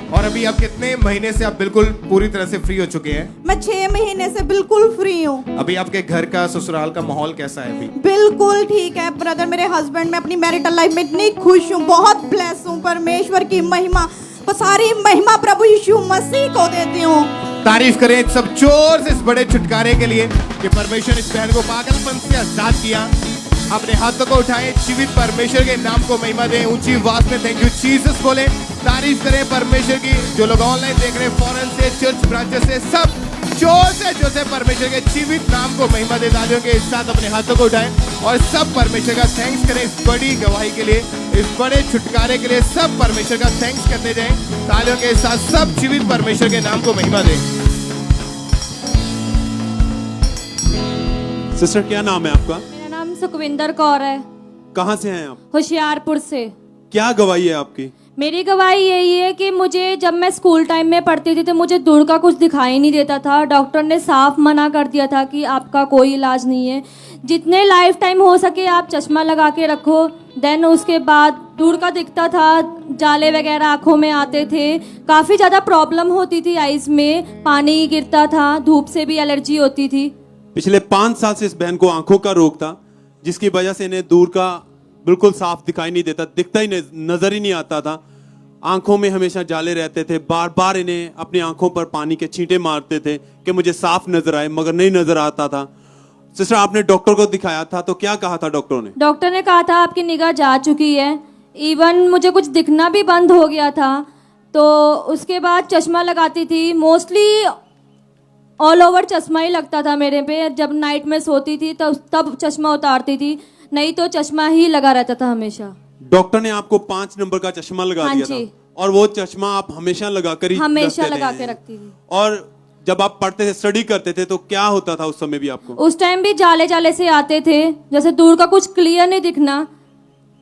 और अभी आप कितने महीने से आप बिल्कुल पूरी तरह से फ्री हो चुके हैं? मैं 6 महीने से बिल्कुल फ्री हूँ। अभी आपके घर का, ससुराल का माहौल कैसा है अभी? बिल्कुल ठीक है ब्रदर। मेरे हस्बैंड, मैं अपनी मैरिटल लाइफ में इतनी खुश हूँ, बहुत ब्लेस हूँ। परमेश्वर की महिमा, सारी महिमा प्रभु यीशु मसीह को देती हूँ। तारीफ करें सब जोर से इस बड़े छुटकारे के लिए। कि परमेश्वर इस बहन को पागलपन से आजाद किया। अपने हाथों को उठाएं, जीवित परमेश्वर के नाम को महिमा दें, ऊंची आवाज में थैंक यू जीसस बोले, तारीफ करें परमेश्वर की। जो लोग ऑनलाइन देख रहे हैं, फॉरेन से, चर्च ब्रांचेस से, सब जोर से परमेश्वर के जीवित नाम को महिमा दे। तालियों के साथ अपने हाथों को उठाएं और सब परमेश्वर का थैंक्स करें इस बड़ी गवाही के लिए, इस बड़े छुटकारे के लिए। सब परमेश्वर का थैंक्स करते जाएं। तालियों के साथ सब जीवित परमेश्वर के नाम को महिमा दें। सिस्टर क्या नाम है आपका? मेरा नाम सुखविंदर कौर है। कहाँ से हैं आप? होशियारपुर से। क्या गवाही है आपकी? मेरी गवाही यही है कि मुझे जब मैं स्कूल टाइम में पढ़ती थी तो मुझे दूर का कुछ दिखाई नहीं देता था। डॉक्टर ने साफ मना कर दिया था कि आपका कोई इलाज नहीं है, जितने लाइफ टाइम हो सके आप चश्मा लगा के रखो। देन उसके बाद दूर का दिखता था, जाले वगैरह आँखों में आते थे, काफ़ी ज़्यादा प्रॉब्लम होती थी आइज़ में, पानी गिरता था, धूप से भी एलर्जी होती थी। पिछले 5 साल से इस बहन को आंखों का रोग था, जिसकी वजह से इन्हें दूर का बिल्कुल साफ दिखाई नहीं देता, दिखता ही नहीं, नजर ही नहीं आता था। आंखों में हमेशा जाले रहते थे, बार बार इन्हें अपनी आंखों पर पानी के छींटे मारते थे कि मुझे साफ नजर आए, मगर नहीं नजर आता था। सिस्टर आपने डॉक्टर को दिखाया था तो क्या कहा था डॉक्टरों ने? डॉक्टर ने कहा था आपकी निगाह जा चुकी है। इवन मुझे कुछ दिखना भी बंद हो गया था। तो उसके बाद चश्मा लगाती थी, मोस्टली ऑल ओवर चश्मा ही लगता था मेरे पे। जब नाइट में सोती थी तब चश्मा उतारती थी, नहीं तो चश्मा ही लगा रहता था हमेशा। डॉक्टर ने आपको 5 नंबर का चश्मा लगा दिया था और वो चश्मा आप हमेशा लगाकर ही हमेशा रखते लगा रहे के हैं। रखती थी। और जब आप पढ़ते थे, स्टडी करते थे, तो क्या होता था उस समय भी आपको? उस टाइम भी जाले जाले से आते थे, जैसे दूर का कुछ क्लियर नहीं दिखना,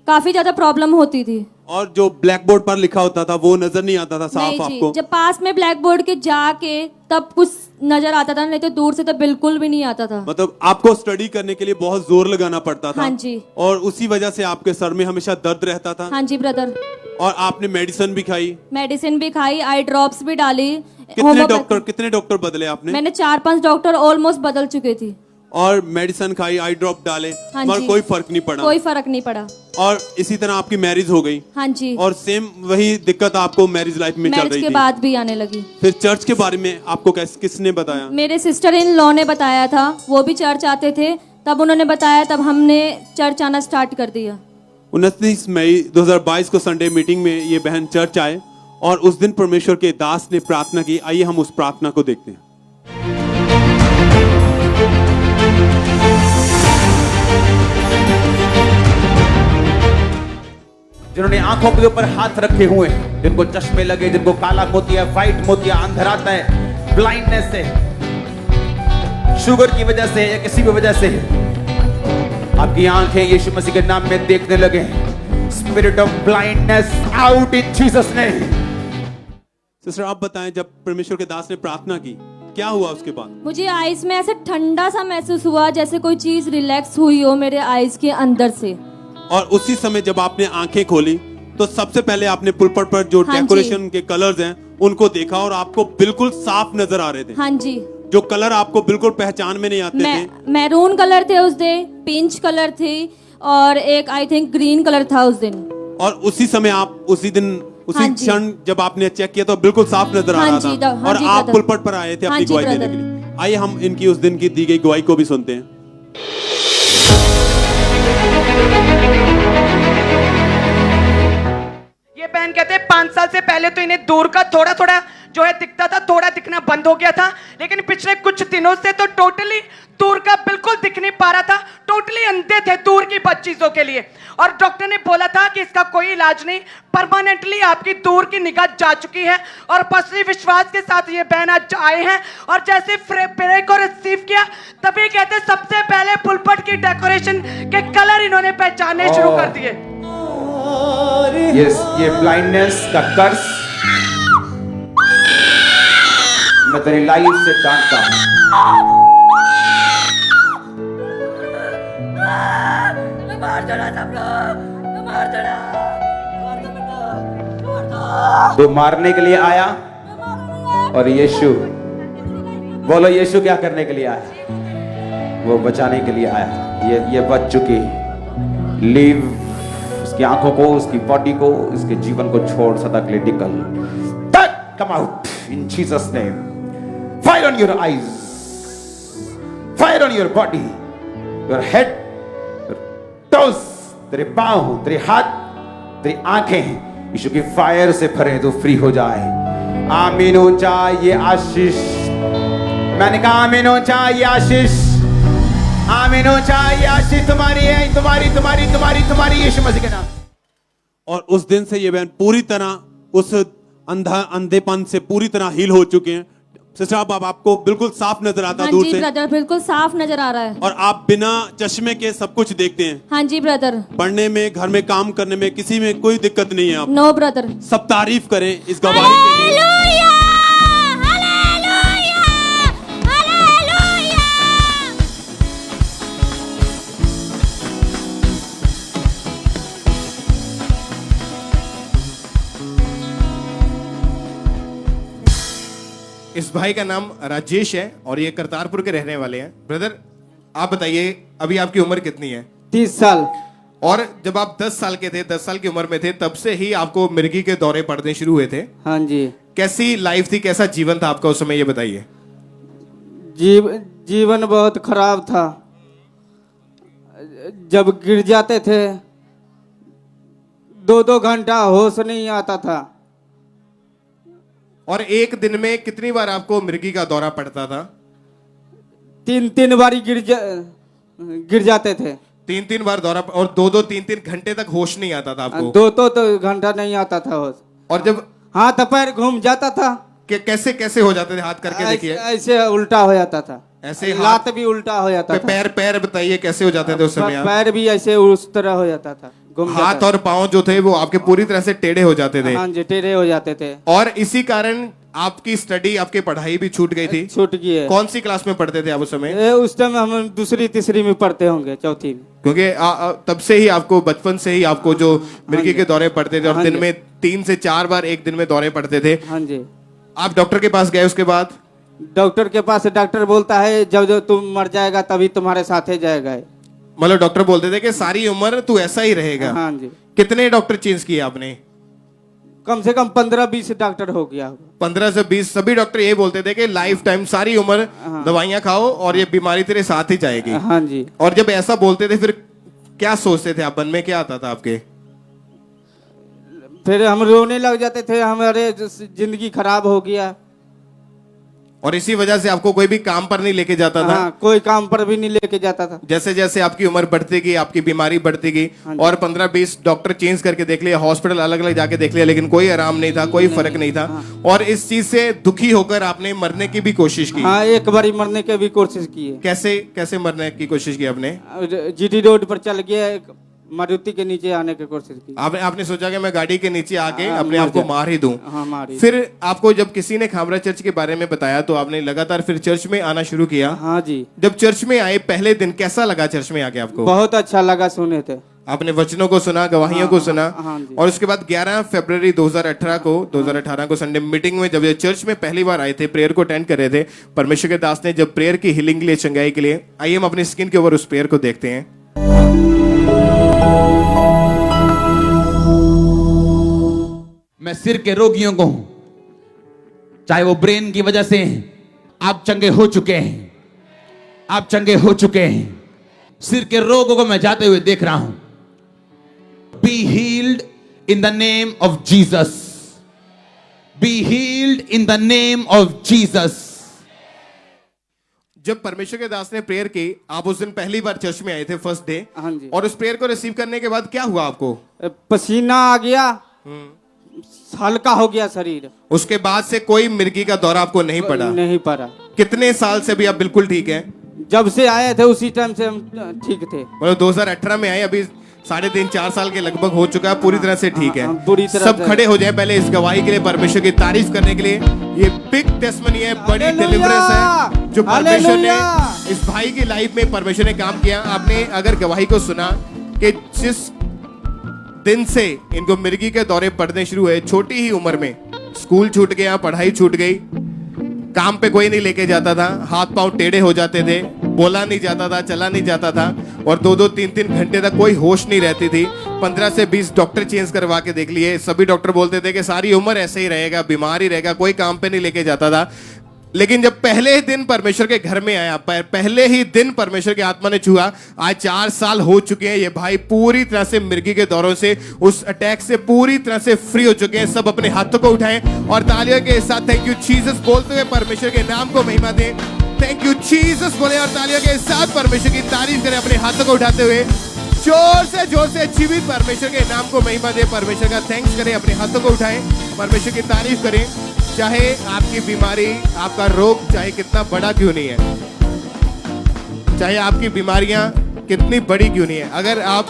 काफी ज्यादा प्रॉब्लम होती थी। और जो ब्लैक बोर्ड पर लिखा होता था वो नजर नहीं आता था साफ नहीं जी, आपको? जब पास में ब्लैक बोर्ड के जाके तब कुछ नजर आता था, नहीं तो दूर से तो बिल्कुल भी नहीं आता था। मतलब आपको स्टडी करने के लिए बहुत जोर लगाना पड़ता था। हाँ जी। और उसी वजह से आपके सर में हमेशा दर्द रहता था। हाँ जी ब्रदर। और आपने मेडिसिन भी खाई? मेडिसिन भी खाई, आई ड्रॉप्स भी डाली। कितने डॉक्टर बदले आपने? मैंने 4-5 डॉक्टर ऑलमोस्ट बदल चुके थी। और मेडिसिन खाई, आई ड्रॉप डाले, हाँ मगर जी। कोई फर्क नहीं पड़ा? कोई फर्क नहीं पड़ा। और इसी तरह आपकी मैरिज हो गई? हाँ जी। और सेम वही दिक्कत आपको मैरिज लाइफ में चल मैरिज रही के थी? बाद भी आने लगी। फिर चर्च के बारे में आपको किसने बताया? मेरे सिस्टर इन लॉ ने बताया था, वो भी चर्च आते थे, तब उन्होंने बताया, तब हमने चर्च आना स्टार्ट कर दिया। 29 मई 2022 को संडे मीटिंग में ये बहन चर्च आए और उस दिन परमेश्वर के दास ने प्रार्थना की। आइए हम उस प्रार्थना को देखते हैं। जिन्होंने आंखों के ऊपर हाथ रखे हुए, जिनको चश्मे लगे, जिनको काला मोतिया, व्हाइट मोतिया, अंधराता है, ब्लाइंडनेस है, शुगर की वजह से या किसी भी वजह से आपकी आंखें यीशु मसीह के नाम में देखने लगे। Spirit of blindness out in Jesus name. Sister आप बताएं, जब परमेश्वर के दास ने प्रार्थना की क्या हुआ उसके बाद? मुझे आइज में ऐसे ठंडा सा महसूस हुआ, जैसे कोई चीज रिलैक्स हुई हो मेरे आइज के अंदर से। और उसी समय जब आपने आंखें खोली तो सबसे पहले आपने पुलपट पर जो हाँ डेकोरेशन के कलर्स हैं उनको देखा और आपको बिल्कुल साफ नजर आ रहे थे। हाँ जी। जो कलर आपको बिल्कुल पहचान में नहीं आते थे। मैरून कलर थे उस दिन, पिंच कलर थे और एक आई थिंक ग्रीन कलर था उस दिन। और उसी समय आप उसी दिन उसी क्षण जब आपने चेक किया तो बिल्कुल साफ नजर आ रहा था। और आप पुलपट पर आए थे अपनी गवाही देने के लिए। आइए हम इनकी उस दिन की दी गई गवाही को भी सुनते हैं। ये बहन कहते हैं 5 साल से पहले तो इन्हें दूर का थोड़ा थोड़ा जो है दिखता था, थोड़ा दिखना बंद हो गया था, लेकिन पिछले कुछ दिनों से तो टोटली दूर का बिल्कुल दिख नहीं पा रहा था। टोटली अंधे थे दूर की चीजों के लिए। और डॉक्टर ने बोला था कि इसका कोई इलाज नहीं, परमानेंटली आपकी दूर की निगाह जा चुकी है। और पसली विश्वास के साथ ये बहन आज आए हैं और जैसे प्रेयर को रिसीव किया तभी कहते सबसे पहले पुलपट की डेकोरेशन के कलर इन्होंने पहचानने शुरू कर दिए। ये ब्लाइंडनेस का कर्स मैं तेरी लाइफ से डांटता हूं। तो मारने के लिए आया और यीशु, बोलो यीशु क्या करने के लिए आया? वो बचाने के लिए आया। ये बच चुकी, लीव उसकी आंखों को, उसकी बॉडी को, उसके जीवन को छोड़ सदा के लिए निकल। Come out in Jesus name. Fire on your eyes. Fire on your body, your head, toes, तेरे पांव, तेरे हाथ, तेरी आंखें यीशु की फायर से भरे तो फ्री हो जाए। आमीन हो जाए ये आशीष। मैंने कहा आमीन हो जाए ये आशीष, आमीन हो जाए ये आशीष तुम्हारी है, तुम्हारी तुम्हारी तुम्हारी तुम्हारी यीशु मसीह के नाम। और उस दिन से ये बहन पूरी तरह उस अंधेपन से पूरी तरह हील हो चुके हैं। सिस्टर अब आपको बिल्कुल साफ नजर आता हाँ दूर जी से, ब्रदर, बिल्कुल साफ नजर आ रहा है। और आप बिना चश्मे के सब कुछ देखते हैं। हाँ जी ब्रदर। पढ़ने में, घर में काम करने में, किसी में कोई दिक्कत नहीं है। आप नो ब्रदर। सब तारीफ करें इस गवाही के लिए। इस भाई का नाम राजेश है और ये करतारपुर के रहने वाले हैं। ब्रदर आप बताइए, अभी आपकी उम्र कितनी है? 30 साल। और जब आप 10 साल के थे, 10 साल की उम्र में थे, तब से ही आपको मिर्गी के दौरे पड़ने शुरू हुए थे? हाँ जी। कैसी लाइफ थी, कैसा जीवन था आपका उस समय, ये बताइए। जीवन बहुत खराब था। जब गिर जाते थे 2-2 घंटा होश नहीं आता था। और एक दिन में कितनी बार आपको मिर्गी का दौरा पड़ता था? 3-3 बारी गिर जाते थे। 3-3 बार दौरा, और 2-2 3-3 घंटे तक होश नहीं आता था आपको? 2 घंटा नहीं आता था होश। और जब हाथ पैर घूम जाता था। कैसे कैसे हो जाते थे? हाथ करके देखिए। ऐसे उल्टा हो जाता था। ऐसे लात भी उल्टा हो जाता था। पैर बताइए कैसे हो जाते थे उस समय? पैर भी ऐसे उस तरह हो जाता था। हाथ और पांव जो थे वो आपके पूरी तरह से टेढ़े हो जाते थे। हाँ जी, टेढ़े हो जाते थे। और इसी कारण आपकी स्टडी, आपकी पढ़ाई भी छूट गई थी? छूट गई है। कौन सी क्लास में पढ़ते थे आप उस समय? उस टाइम हम 2री-तीसरी में पढ़ते होंगे, 4थी में। क्योंकि तब से ही आपको, बचपन से ही आपको जो मिर्गी के दौरे पड़ते थे, और दिन में 3 से 4 बार एक दिन में दौरे पड़ते थे। हाँ जी। आप डॉक्टर के पास गए उसके बाद? डॉक्टर के पास, डॉक्टर बोलता है जब तुम मर जाएगा तभी तुम्हारे साथ ही जाएगा। मतलब डॉक्टर बोलते थे कि सारी उम्र तू ऐसा ही रहेगा? हाँ जी। कितने डॉक्टर चेंज किए आपने? कम से कम 15-20 डॉक्टर हो गया। 15 से 20। सभी डॉक्टर ये बोलते थे कि लाइफ टाइम, सारी उम्र दवाइयां खाओ और ये बीमारी तेरे साथ ही जाएगी। हाँ जी। और जब ऐसा बोलते थे फिर क्या सोचते थे आप, मन में क्या आता था आपके? फिर हम रोने लग जाते थे, हमारे जिंदगी खराब हो गया। और इसी वजह से आपको कोई भी काम पर नहीं लेके जाता था? हाँ, कोई काम पर भी नहीं लेके जाता था। जैसे जैसे आपकी उम्र बढ़ती गई, आपकी बीमारी बढ़ती गई, और 15-20 डॉक्टर चेंज करके देख लिया, हॉस्पिटल अलग अलग जाके देख लिया, लेकिन कोई आराम नहीं था, कोई फर्क नहीं था। और इस चीज से दुखी होकर आपने मरने की भी कोशिश की? हाँ, एक बारी मरने की भी कोशिश की है। कैसे मरने की कोशिश की आपने? जीटी रोड पर चल गया, मारुति के नीचे आने की कोशिश की। आपने सोचा कि मैं गाड़ी के नीचे आके अपने आप को मार ही दूं? हाँ, मार ही। फिर आपको जब किसी ने खामरा चर्च के बारे में बताया तो आपने लगातार फिर चर्च में आना शुरू किया? हाँ जी। जब चर्च में आए पहले दिन कैसा लगा चर्च में आके आपको? बहुत अच्छा लगा, सुने थे। आपने वचनों को सुना, गवाहियों को सुना। हाँ जी। और उसके बाद 11 फरवरी 2018 को संडे मीटिंग में जब ये चर्च में पहली बार आए थे, प्रेयर को अटेंड कर रहे थे, परमेश्वर के दास ने जब प्रेयर की हीलिंग के लिए, चंगाई के लिए, आइए हम अपनी स्क्रीन के ऊपर उस प्रेयर को देखते हैं। मैं सिर के रोगियों को, चाहे वो ब्रेन की वजह से, आप चंगे हो चुके हैं, आप चंगे हो चुके हैं। सिर के रोगों को मैं जाते हुए देख रहा हूं। Be healed in the name of Jesus, be healed in the name of Jesus. जब परमेश्वर के दास ने प्रेयर की, आप उस दिन पहली बार चर्च में आए थे, फर्स्ट डे। हाँ जी। और उस प्रेयर को रिसीव करने के बाद क्या हुआ आपको? पसीना आ गया, हल्का हो गया शरीर। उसके बाद से कोई मिर्गी का दौरा आपको नहीं पड़ा? नहीं पड़ा। कितने साल से भी आप बिल्कुल ठीक हैं? जब से आए थे उसी टाइम से हम ठीक थे। मतलब 2018 में आए, अभी 3.5-4 साल के लगभग हो चुका है, पूरी तरह से ठीक है। पूरी तरह सब खड़े हो जाए पहले इस गवाही के लिए, परमेश्वर की तारीफ करने के लिए। ये बिग टेस्टमनी है, बड़ी डिलीवरेंस है जो परमेश्वर ने इस भाई की लाइफ में परमेश्वर ने काम किया। आपने अगर गवाही को सुना कि जिस दिन से इनको मिर्गी के दौरे पड़ने शुरू हुए, छोटी ही उम्र में स्कूल छूट गया, पढ़ाई छूट गई, काम पे कोई नहीं लेके जाता था, हाथ पांव टेढ़े हो जाते थे, बोला नहीं जाता था, चला नहीं जाता था, और 2-2 3-3 घंटे तक कोई होश नहीं रहती थी। 15 से 20 डॉक्टर चेंज करवा के देख लिए, सभी डॉक्टर बोलते थे कि सारी उम्र ऐसे ही रहेगा, बीमार ही रहेगा, कोई काम पे नहीं लेके जाता था। लेकिन जब पहले ही दिन परमेश्वर के घर में आया, पहले ही दिन परमेश्वर की आत्मा ने छुआ, आज 4 साल हो चुके हैं, ये भाई पूरी तरह से मिर्गी के दौरों से, उस अटैक से पूरी तरह से फ्री हो चुके हैं। सब अपने हाथों को उठाएं और तालियों के साथ थैंक यू जीसस बोलते हुए परमेश्वर के नाम को महिमा दें। थैंक यू जीसस बोले और तालियों के साथ परमेश्वर की तारीफ करें अपने हाथों को उठाते हुए। जोर से जीवित परमेश्वर के नाम को महिमा दे, परमेश्वर का थैंक्स करें, अपने हाथों को उठाएं, परमेश्वर की तारीफ करें। चाहे आपकी बीमारी, आपका रोग चाहे कितना बड़ा क्यों नहीं है, चाहे आपकी बीमारियां कितनी बड़ी क्यों नहीं है, अगर आप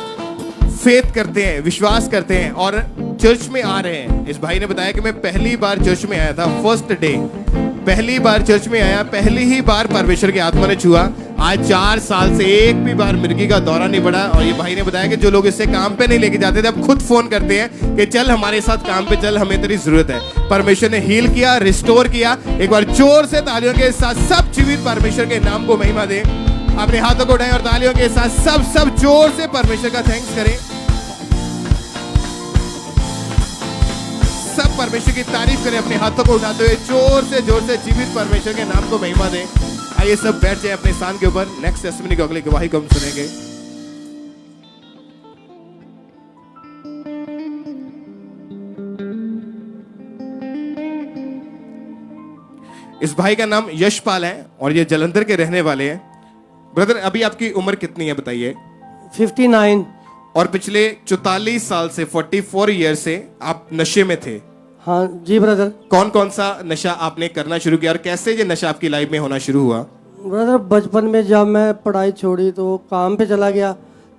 फेथ करते हैं, विश्वास करते हैं और चर्च में आ रहे हैं। इस भाई ने बताया कि मैं पहली बार चर्च में आया था, फर्स्ट डे पहली बार चर्च में आया, पहली ही बार परमेश्वर की आत्मा ने छुआ। आज 4 साल से एक भी बार मिर्गी का दौरा नहीं पड़ा। और ये भाई ने बताया कि जो लोग इससे काम पे नहीं लेके जाते थे, अब खुद फोन करते हैं कि चल हमारे साथ काम पे चल, हमें तेरी जरूरत है। परमेश्वर ने हील किया, रिस्टोर किया। एक बार जोर से तालियों के साथ सब जीवित परमेश्वर के नाम को महिमा दें। अपने हाथों को उठाएं और तालियों के साथ सब जोर से परमेश्वर का थैंक्स करें। सब परमेश्वर की तारीफ करें अपने हाथों को उठाते हुए, जोर से जीवित परमेश्वर के नाम को महिमा दें। आइए सब बैठ जाए अपने स्थान के ऊपर। नेक्स्ट टेस्टिमनी की अगली गवाही को हम सुनेंगे। इस भाई का नाम यशपाल है और ये जलंधर के रहने वाले हैं। ब्रदर अभी आपकी उम्र कितनी है बताइए? 59। और पिछले 44 साल से 44 ईयर से आप नशे में थे? हाँ जी ब्रदर। कौन कौन सा नशा आपने करना शुरू किया और कैसे ये नशा आपकी लाइफ में होना शुरू हुआ? ब्रदर बचपन में जब मैं पढ़ाई छोड़ी तो काम पे चला गया,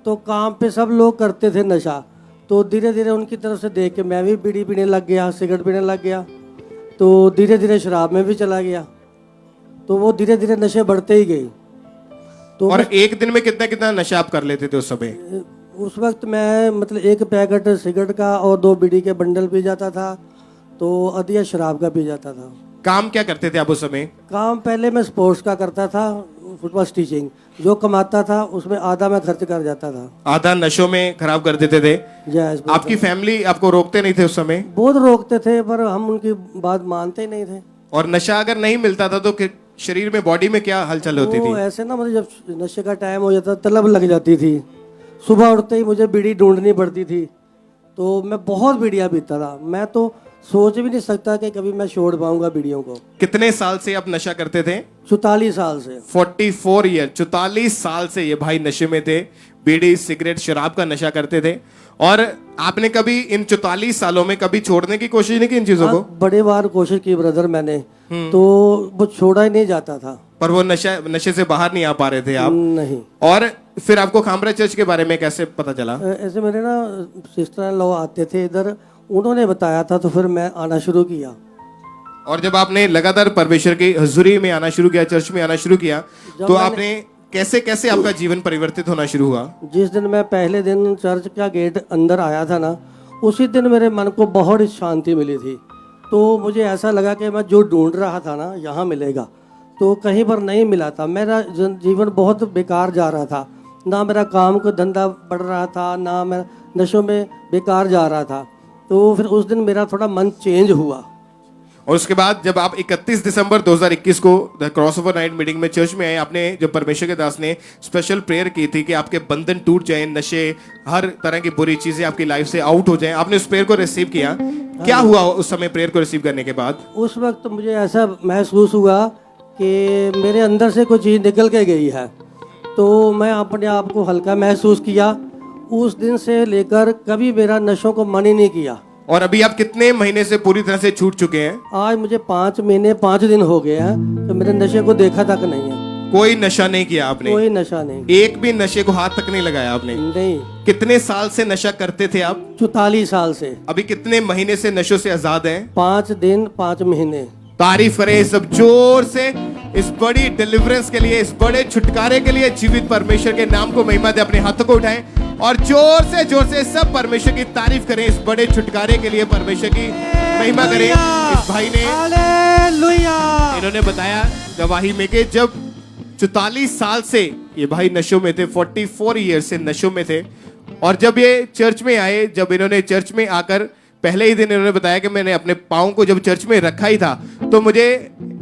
तो काम पे सब लोग करते थे नशा, तो धीरे धीरे उनकी तरफ से देख के मैं भी बीड़ी पीने लग गया, सिगरेट पीने लग गया, तो धीरे धीरे शराब में भी चला गया, तो वो धीरे धीरे नशे बढ़ते ही गए। तो और एक दिन में कितना कितना नशा आप कर लेते थे उस समय? उस वक्त मैं मतलब 1 पैकेट सिगरेट का और 2 बीड़ी के बंडल पी जाता था, तो अधिया शराब का पी जाता था। काम क्या करते थे आप उस समय? काम पहले मैं स्पोर्ट्स का करता था, फुटबॉल स्टिचिंग, जो कमाता था उसमें आधा मैं खर्च कर जाता था, आधा नशों में खराब कर देते थे। आपकी फैमिली आपको रोकते नहीं थे उस समय? बहुत रोकते थे पर हम उनकी बात मानते ही नहीं थे। और नशा अगर नहीं मिलता था तो शरीर में, बॉडी में क्या हलचल होती थी? ऐसे ना मतलब जब नशे का टाइम हो जाता तलब लग जाती थी, सुबह उठते ही मुझे बीड़ी ढूंढनी पड़ती थी, तो मैं बहुत बीड़ियाँ पीता था। मैं तो सोच भी नहीं सकता कि कभी मैं छोड़ पाऊंगा बीड़ियों को। कितने साल से आप नशा करते थे? 44 साल से। 44 ईयर, 44 साल से ये भाई नशे में थे, बीड़ी सिगरेट शराब का नशा करते थे। और आपने कभी इन 44 सालों में कभी छोड़ने की कोशिश नहीं की इन चीजों को? बड़े बार कोशिश की ब्रदर मैंने, तो वो छोड़ा ही नहीं जाता था। पर वो नशे से बाहर नहीं आ पा रहे थे आप? नहीं। और फिर आपको खामरा चर्च के बारे में कैसे पता चला? ऐसे मेरे ना सिस्टर इन लॉ आते थे इधर, उन्होंने बताया था, तो फिर मैं आना शुरू किया। और जब आपने लगातार परमेश्वर की हजूरी में आना शुरू किया, चर्च में आना शुरू किया, तो आपने कैसे कैसे आपका जीवन परिवर्तित होना शुरू हुआ? जिस दिन मैं पहले दिन चर्च का गेट अंदर आया था ना, उसी दिन मेरे मन को बहुत शांति मिली थी। तो मुझे ऐसा लगा कि मैं जो ढूंढ रहा था ना यहाँ मिलेगा, तो कहीं पर नहीं मिला था। मेरा जीवन बहुत बेकार जा रहा था, ना मेरा काम का धंधा बढ़ रहा था, ना मैं नशों में बेकार जा रहा था। तो फिर उस दिन मेरा थोड़ा मन चेंज हुआ। और उसके बाद जब आप 31 दिसंबर 2021 को द क्रॉसओवर नाइट मीटिंग में चर्च में आए, आपने जब परमेश्वर के दास ने स्पेशल प्रेयर की थी कि आपके बंधन टूट जाएं, नशे हर तरह की बुरी चीजें आपकी लाइफ से आउट हो जाएं, आपने उस प्रेयर को रिसीव किया। क्या हुआ उस समय प्रेयर को रिसीव करने के बाद? उस वक्त मुझे ऐसा महसूस हुआ कि मेरे अंदर से कोई चीज़ निकल के गई है, तो मैं अपने आप को हल्का महसूस किया। उस दिन से लेकर कभी मेरा नशों को मन ही नहीं किया। और अभी आप कितने महीने से पूरी तरह से छूट चुके हैं? आज मुझे 5 महीने 5 दिन हो गए हैं, तो मेरे नशे को देखा तक नहीं है। कोई नशा नहीं किया आपने? कोई नशा नहीं। एक भी नशे को हाथ तक नहीं लगाया आपने? नहीं। कितने साल से नशा करते थे आप? 44 साल से। अभी कितने महीने से नशों से आजाद हैं? 5 दिन 5 महीने। तारीफ करें सब जोर से इस बड़ी डिलीवरेंस के लिए, इस बड़े छुटकारे के लिए। जीवित परमेश्वर के नाम को महिमा दे। अपने हाथों को उठाएं और जोर से सब परमेश्वर की तारीफ करें। इस बड़े छुटकारे के लिए परमेश्वर की महिमा करें। इस भाई ने इन्होंने बताया गवाही में कि जब 44 साल से ये भाई नशों में थे, 44 ईयर से नशों में थे, और जब ये चर्च में आए, जब इन्होंने चर्च में आकर पहले ही दिन इन्होंने बताया कि मैंने अपने पाँव को जब चर्च में रखा ही था तो मुझे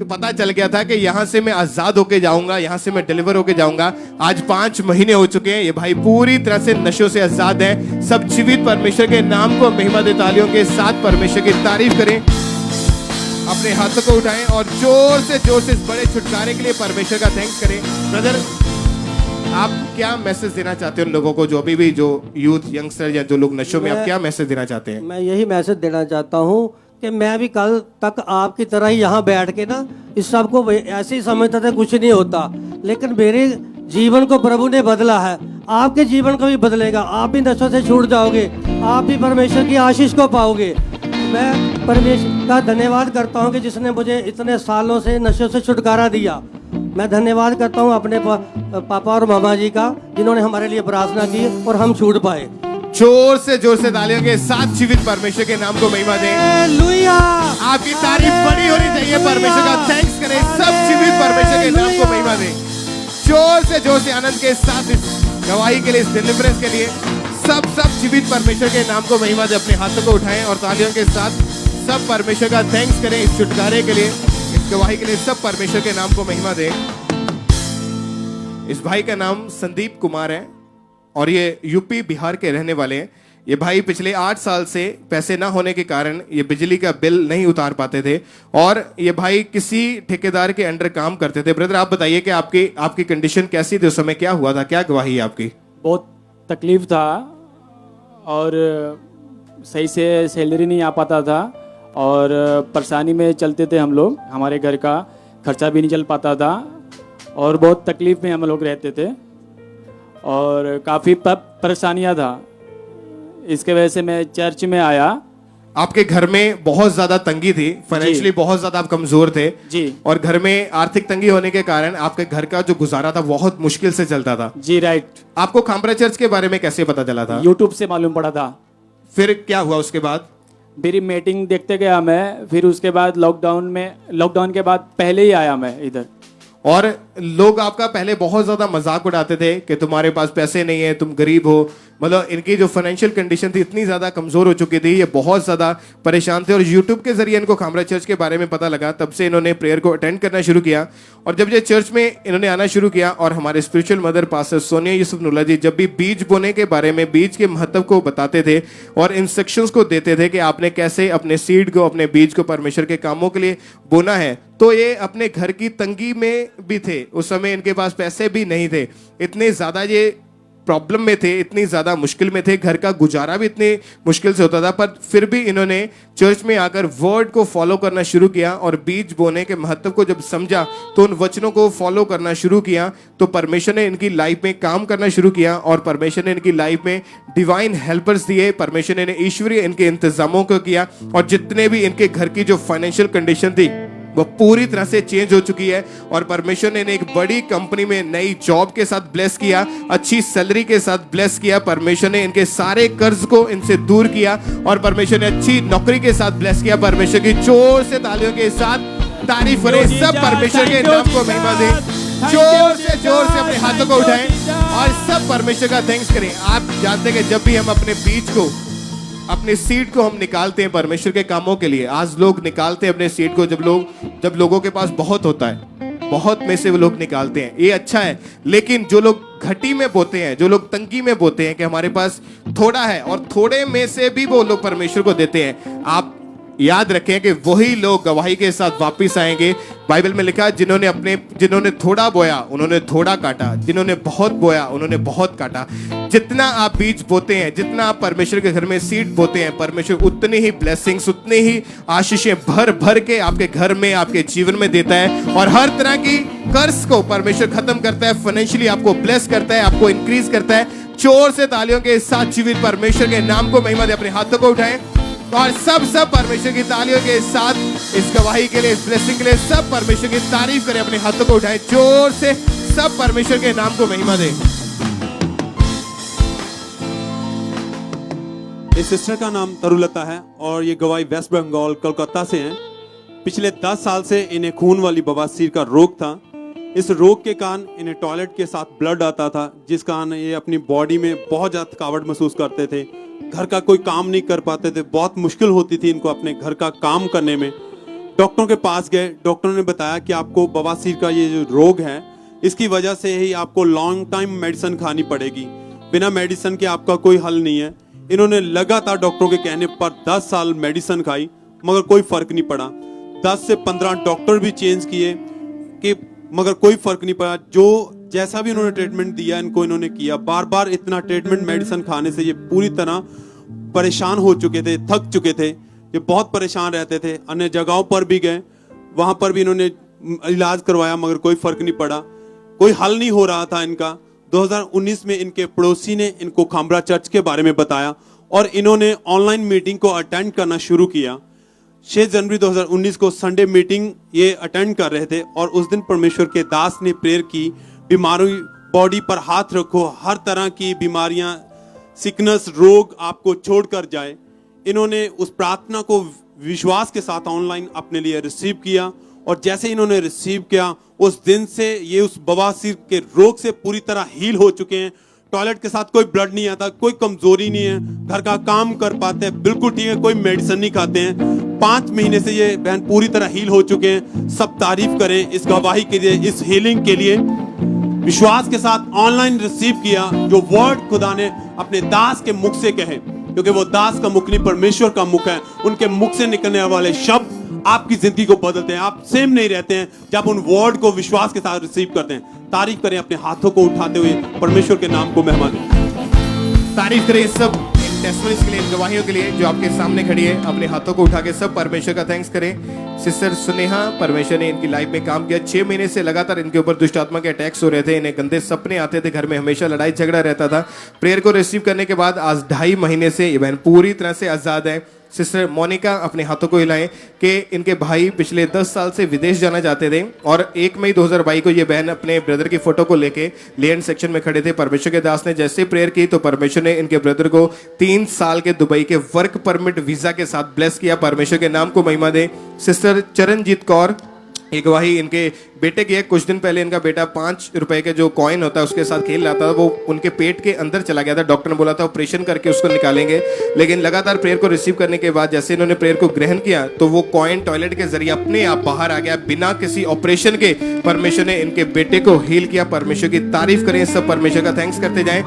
पता चल गया था कि यहाँ से मैं आजाद होके जाऊंगा, यहाँ से मैं डिलीवर होके जाऊंगा। आज 5 महीने हो चुके हैं, ये भाई पूरी तरह से नशों से आजाद है। सब जीवित परमेश्वर के नाम को महिमा दे, तालियों के साथ परमेश्वर की तारीफ करें। अपने हाथों को उठाएं और जोर से इस बड़े छुटकारे के लिए परमेश्वर का थैंक्स करें। ब्रदर, आप क्या मैसेज देना चाहते हैं उन लोगों को जो अभी भी जो यूथ यंगस्टर या जो लोग नशों में, आप क्या मैसेज देना चाहते हैं? मैं यही मैसेज देना चाहता हूँ कि मैं भी कल तक आपकी तरह ही यहाँ बैठ के ना इस सब को ऐसे ही समझता था कुछ नहीं होता, लेकिन मेरे जीवन को प्रभु ने बदला है। आपके जीवन को भी बदलेगा, आप भी नशों से छूट जाओगे, आप भी परमेश्वर की आशीष को पाओगे। मैं परमेश्वर का धन्यवाद करता हूँ कि जिसने मुझे इतने सालों से नशों से छुटकारा दिया। मैं धन्यवाद करता हूँ अपने पापा और मामा जी का, जिन्होंने हमारे लिए प्रार्थना की और हम छूट पाए। जोर से तालियों के साथ जीवित परमेश्वर के नाम को महिमा दें। हालेलुया! आपकी तारीफ बड़ी होनी चाहिए, परमेश्वर का थैंक्स करें। सब जीवित परमेश्वर के नाम को महिमा दें। जोर से आनंद के साथ इस गवाही के लिए, इस डिलीवरेंस के लिए सब जीवित परमेश्वर के नाम को महिमा दें। अपने हाथों को उठाएं और तालियों के साथ सब परमेश्वर का थैंक्स करें इस छुटकारे के लिए, इस गवाही के लिए। सब परमेश्वर के नाम को महिमा दें। इस भाई का नाम संदीप कुमार है और ये यूपी बिहार के रहने वाले हैं। ये भाई पिछले 8 साल से पैसे ना होने के कारण ये बिजली का बिल नहीं उतार पाते थे और ये भाई किसी ठेकेदार के अंडर काम करते थे। ब्रदर, आप बताइए कि आपकी कंडीशन कैसी थी उस समय, क्या हुआ था, क्या गवाही है आपकी? बहुत तकलीफ था और सही से सैलरी नहीं आ पाता था और परेशानी में चलते थे हम लोग। हमारे घर का खर्चा भी नहीं चल पाता था और बहुत तकलीफ में हम लोग रहते थे और काफ़ी परेशानियां था। इसके वजह से मैं चर्च में आया। आपके घर में बहुत ज्यादा तंगी थी, फाइनेंशियली बहुत ज्यादा आप कमजोर थे जी, और घर में आर्थिक तंगी होने के कारण आपके घर का जो गुजारा था बहुत मुश्किल से चलता था। जी राइट। आपको खामरा चर्च के बारे में कैसे पता चला था? यूट्यूब से मालूम पड़ा था। फिर क्या हुआ उसके बाद? मेरी मीटिंग देखते गया मैं, फिर उसके बाद लॉकडाउन के बाद पहले ही आया मैं इधर। और लोग आपका पहले बहुत ज्यादा मजाक उड़ाते थे कि तुम्हारे पास पैसे नहीं है, तुम गरीब हो। मतलब इनकी जो फाइनेंशियल कंडीशन थी इतनी ज्यादा कमजोर हो चुकी थी, ये बहुत ज्यादा परेशान थे। और यूट्यूब के जरिए इनको खामरा चर्च के बारे में पता लगा, तब से इन्होंने प्रेयर को अटेंड करना शुरू किया। और जब ये चर्च में इन्होंने आना शुरू किया और हमारे spiritual mother pastor Sonia Yusuf Nulla ji जब भी बीज बोने के बारे में, बीज के महत्व को बताते थे और इंस्ट्रक्शंस को देते थे कि आपने कैसे अपने सीड को, अपने बीज को परमेश्वर के कामों के लिए बोना है, तो ये अपने घर की तंगी में भी थे। उस समय इनके पास पैसे भी नहीं थे, इतने ज्यादा ये प्रॉब्लम में थे, इतनी ज्यादा मुश्किल में थे, घर का गुजारा भी इतने मुश्किल से होता था। पर फिर भी इन्होंने चर्च में आकर वर्ड को फॉलो करना शुरू किया और बीज बोने के महत्व को जब समझा तो उन वचनों को फॉलो करना शुरू किया। तो परमेश्वर ने इनकी लाइफ में काम करना शुरू किया और परमेश्वर ने इनकी लाइफ में डिवाइन हेल्पर्स दिए। परमेश्वर ने ईश्वरीय इनके इंतजामों को किया और जितने भी इनके घर की जो फाइनेंशियल कंडीशन थी वो पूरी तरह से चेंज हो चुकी है। और परमेश्वर ने एक बड़ी कंपनी में नई जॉब के साथ ब्लेस किया, अच्छी सैलरी के साथ ब्लेस किया। परमेश्वर ने इनके सारे कर्ज को इनसे दूर किया और परमेश्वर ने अच्छी नौकरी के साथ ब्लेस किया। परमेश्वर की जोर से तालियों के साथ तारीफ करें। सब परमेश्वर के नाम को महिमा दें। जोर से अपने हाथों को उठाएं और सब परमेश्वर का थैंक्स करें। आप जानते हैं कि जब भी हम अपने बीज को, अपने सीड को हम निकालते हैं परमेश्वर के कामों के लिए, आज लोग निकालते हैं अपने सीड को जब लोगों के पास बहुत होता है, बहुत में से वो लोग निकालते हैं, ये अच्छा है। लेकिन जो लोग घटी में बोते हैं, जो लोग तंगी में बोते हैं कि हमारे पास थोड़ा है और थोड़े में से भी वो लोग परमेश्वर को देते हैं, आप याद रखें कि वही लोग गवाही के साथ वापस आएंगे। बाइबल में लिखा है जिन्होंने थोड़ा बोया उन्होंने थोड़ा काटा, जिन्होंने बहुत बोया उन्होंने बहुत काटा। जितना आप बीज बोते हैं, जितना आप परमेश्वर के घर में सीड बोते हैं, परमेश्वर उतनी ही ब्लेसिंग्स, उतनी ही आशीषें भर भर के आपके घर में, आपके जीवन में देता है। और हर तरह की कर्ज को परमेश्वर खत्म करता है, फाइनेंशियली आपको ब्लेस करता है, आपको इंक्रीज करता है। जोर से तालियों के साथ जीवित परमेश्वर के नाम को महिमा दे। अपने हाथों को उठाएं और सब परमेश्वर की तालियों के साथ इस गवाही के लिए, इस ब्लेसिंग के लिए सब परमेश्वर की तारीफ करें। अपने हाथों को उठाएं, जोर से सब परमेश्वर के नाम को महिमा दें। इस सिस्टर का नाम तरुलता है और ये गवाही वेस्ट बंगाल कोलकाता से हैं। पिछले 10 साल से इन्हें खून वाली बवासीर का रोग था। इस रोग के कारण इन्हें टॉयलेट के साथ ब्लड आता था, जिस कारण ये अपनी बॉडी में बहुत ज़्यादा थकावट महसूस करते थे घर का कोई काम नहीं कर पाते थे, बहुत मुश्किल होती थी इनको अपने घर का काम करने में। डॉक्टरों के पास गए, डॉक्टरों ने बताया कि आपको बवासीर का ये जो रोग है, इसकी वजह से ही आपको लॉन्ग टाइम मेडिसिन खानी पड़ेगी, बिना मेडिसिन के आपका कोई हल नहीं है। इन्होंने लगातार डॉक्टरों के कहने पर 10 साल मेडिसिन खाई, मगर कोई फर्क नहीं पड़ा। 10 से 15 डॉक्टर भी चेंज किए कि मगर कोई फर्क नहीं पड़ा। जो जैसा भी उन्होंने ट्रीटमेंट दिया इनको इन्होंने किया। बार बार इतना ट्रीटमेंट मेडिसिन खाने से ये पूरी तरह परेशान हो चुके थे, थक चुके थे, ये बहुत परेशान रहते थे। अन्य जगहों पर भी गए, वहां पर भी इन्होंने इलाज करवाया, मगर कोई फर्क नहीं पड़ा, कोई हल नहीं हो रहा था इनका। 2019 में इनके पड़ोसी ने इनको खामरा चर्च के बारे में बताया और इन्होंने ऑनलाइन मीटिंग को अटेंड करना शुरू किया। 6 जनवरी 2019 को संडे मीटिंग ये अटेंड कर रहे थे और उस दिन परमेश्वर के दास ने प्रेयर की, बीमारी बॉडी पर हाथ रखो, हर तरह की बीमारियां, सिकनेस, रोग आपको छोड़कर जाए। इन्होंने उस प्रार्थना को विश्वास के साथ ऑनलाइन अपने लिए रिसीव किया और जैसे इन्होंने रिसीव किया उस दिन से ये उस बवासीर के रोग से पूरी तरह हील हो चुके हैं। टॉयलेट के साथ कोई ब्लड नहीं आता, कोई कमजोरी नहीं है, घर का काम कर पाते हैं, बिल्कुल ठीक है, कोई मेडिसिन नहीं खाते हैं। 5 महीने से ये बहन पूरी तरह हील हो चुके हैं। सब तारीफ करें इस गवाही के लिए, इस हीलिंग के लिए। विश्वास के साथ ऑनलाइन रिसीव किया जो वर्ड खुदा ने अपने दास के मुख से कहे, क्योंकि वो दास का मुख नहीं परमेश्वर का मुख है। उनके मुख से निकलने वाले शब्द आपकी जिंदगी को बदलते हैं। आप सेम नहीं रहते हैं जब उन वर्ड को विश्वास के साथ रिसीव करते हैं। तारीफ करें अपने हाथों को उठाते हुए, परमेश्वर के नाम को महिमा दें। तारीफ करें सब टेस्टिमनीज के लिए, इन गवाहियों के लिए जो आपके सामने खड़ी है। अपने हाथों को उठा के सब परमेश्वर का थैंक्स करें। सिस्टर सुनेहा, परमेश्वर ने इनकी लाइफ में काम किया। 6 महीने से लगातार इनके ऊपर दुष्ट आत्मा के अटैक्स हो रहे थे, इन्हें गंदे सपने आते थे, घर में हमेशा लड़ाई झगड़ा रहता था। प्रेयर को रिसीव करने के बाद आज 2.5 महीने से ये बहन पूरी तरह से आजाद है। सिस्टर मोनिका, अपने हाथों को हिलाएं कि इनके भाई पिछले 10 साल से विदेश जाना चाहते थे और 1 मई 2022 को ये बहन अपने ब्रदर की फोटो को लेके लेन सेक्शन में खड़े थे। परमेश्वर के दास ने जैसे प्रेयर की तो परमेश्वर ने इनके ब्रदर को 3 साल के दुबई के वर्क परमिट वीजा के साथ ब्लेस किया। परमेश्वर के नाम को महिमा दे। सिस्टर चरणजीत कौर, एक गवाही इनके बेटे की है। कुछ दिन पहले इनका बेटा 5 रुपए के जो कॉइन होता है उसके साथ खेल रहा था, वो उनके पेट के अंदर चला गया था। डॉक्टर ने बोला था ऑपरेशन करके उसको निकालेंगे, लेकिन लगातार प्रेयर को रिसीव करने के बाद जैसे इन्होंने प्रेयर को ग्रहण किया तो वो कॉइन टॉयलेट के जरिए अपने आप बाहर आ गया, बिना किसी ऑपरेशन के। परमेश्वर ने इनके बेटे को हील किया। परमेश्वर की तारीफ करें, सब परमेश्वर का थैंक्स करते जाएं।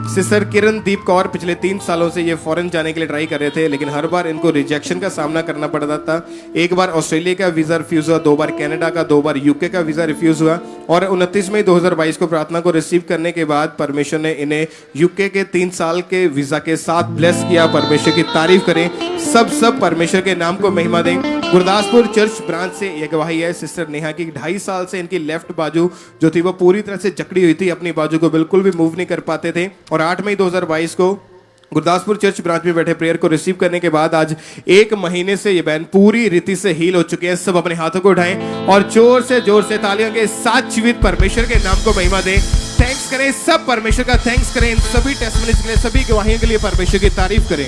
सिस्टर किरणदीप कौर, पिछले 3 सालों से ये फॉरेन जाने के लिए ट्राई कर रहे थे, लेकिन हर बार इनको रिजेक्शन का सामना करना पड़ता था। एक बार ऑस्ट्रेलिया का वीजा रिफ्यूज हुआ, 2 बार कनाडा का, 2 बार यूके का वीजा रिफ्यूज हुआ और 29 मई 2022 को प्रार्थना को रिसीव करने के बाद परमेश्वर ने इन्हें यूके के 3 साल के वीजा के साथ ब्लेस किया। परमेश्वर की तारीफ करें, सब परमेश्वर के नाम को महिमा दें। गुरदासपुर चर्च ब्रांच से यह गवाही है सिस्टर नेहा की। 2.5 साल से इनकी लेफ्ट बाजू जो थी वो पूरी तरह से जकड़ी हुई थी, अपनी बाजू को बिल्कुल भी मूव नहीं कर पाते थे और 8 मई 2022 को गुरदासपुर चर्च ब्रांच में बैठे प्रेयर को रिसीव करने के बाद आज 1 महीने से ये बहन पूरी रीति से हील हो चुके हैं। सब अपने हाथों को उठाएं और जोर से तालियों के साथ जीवित परमेश्वर के नाम को महिमा दें। थैंक्स करें, सब परमेश्वर का थैंक्स करें। इन सभी टेस्टिमनीज के लिए, सभी गवाहियों के लिए परमेश्वर की तारीफ करें।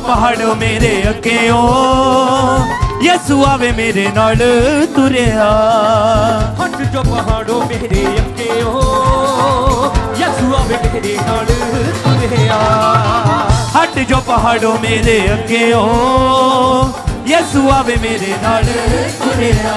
पहाड़ों मेरे अगे ओ यसु आवे मेरे नाल तुरिया। हट जो पहाड़ों मेरे अगे ओ यसु आवे मेरे नाल तुरिया। हट जो पहाड़ों मेरे अगे ओ यसु आवे मेरे नाल तुरिया।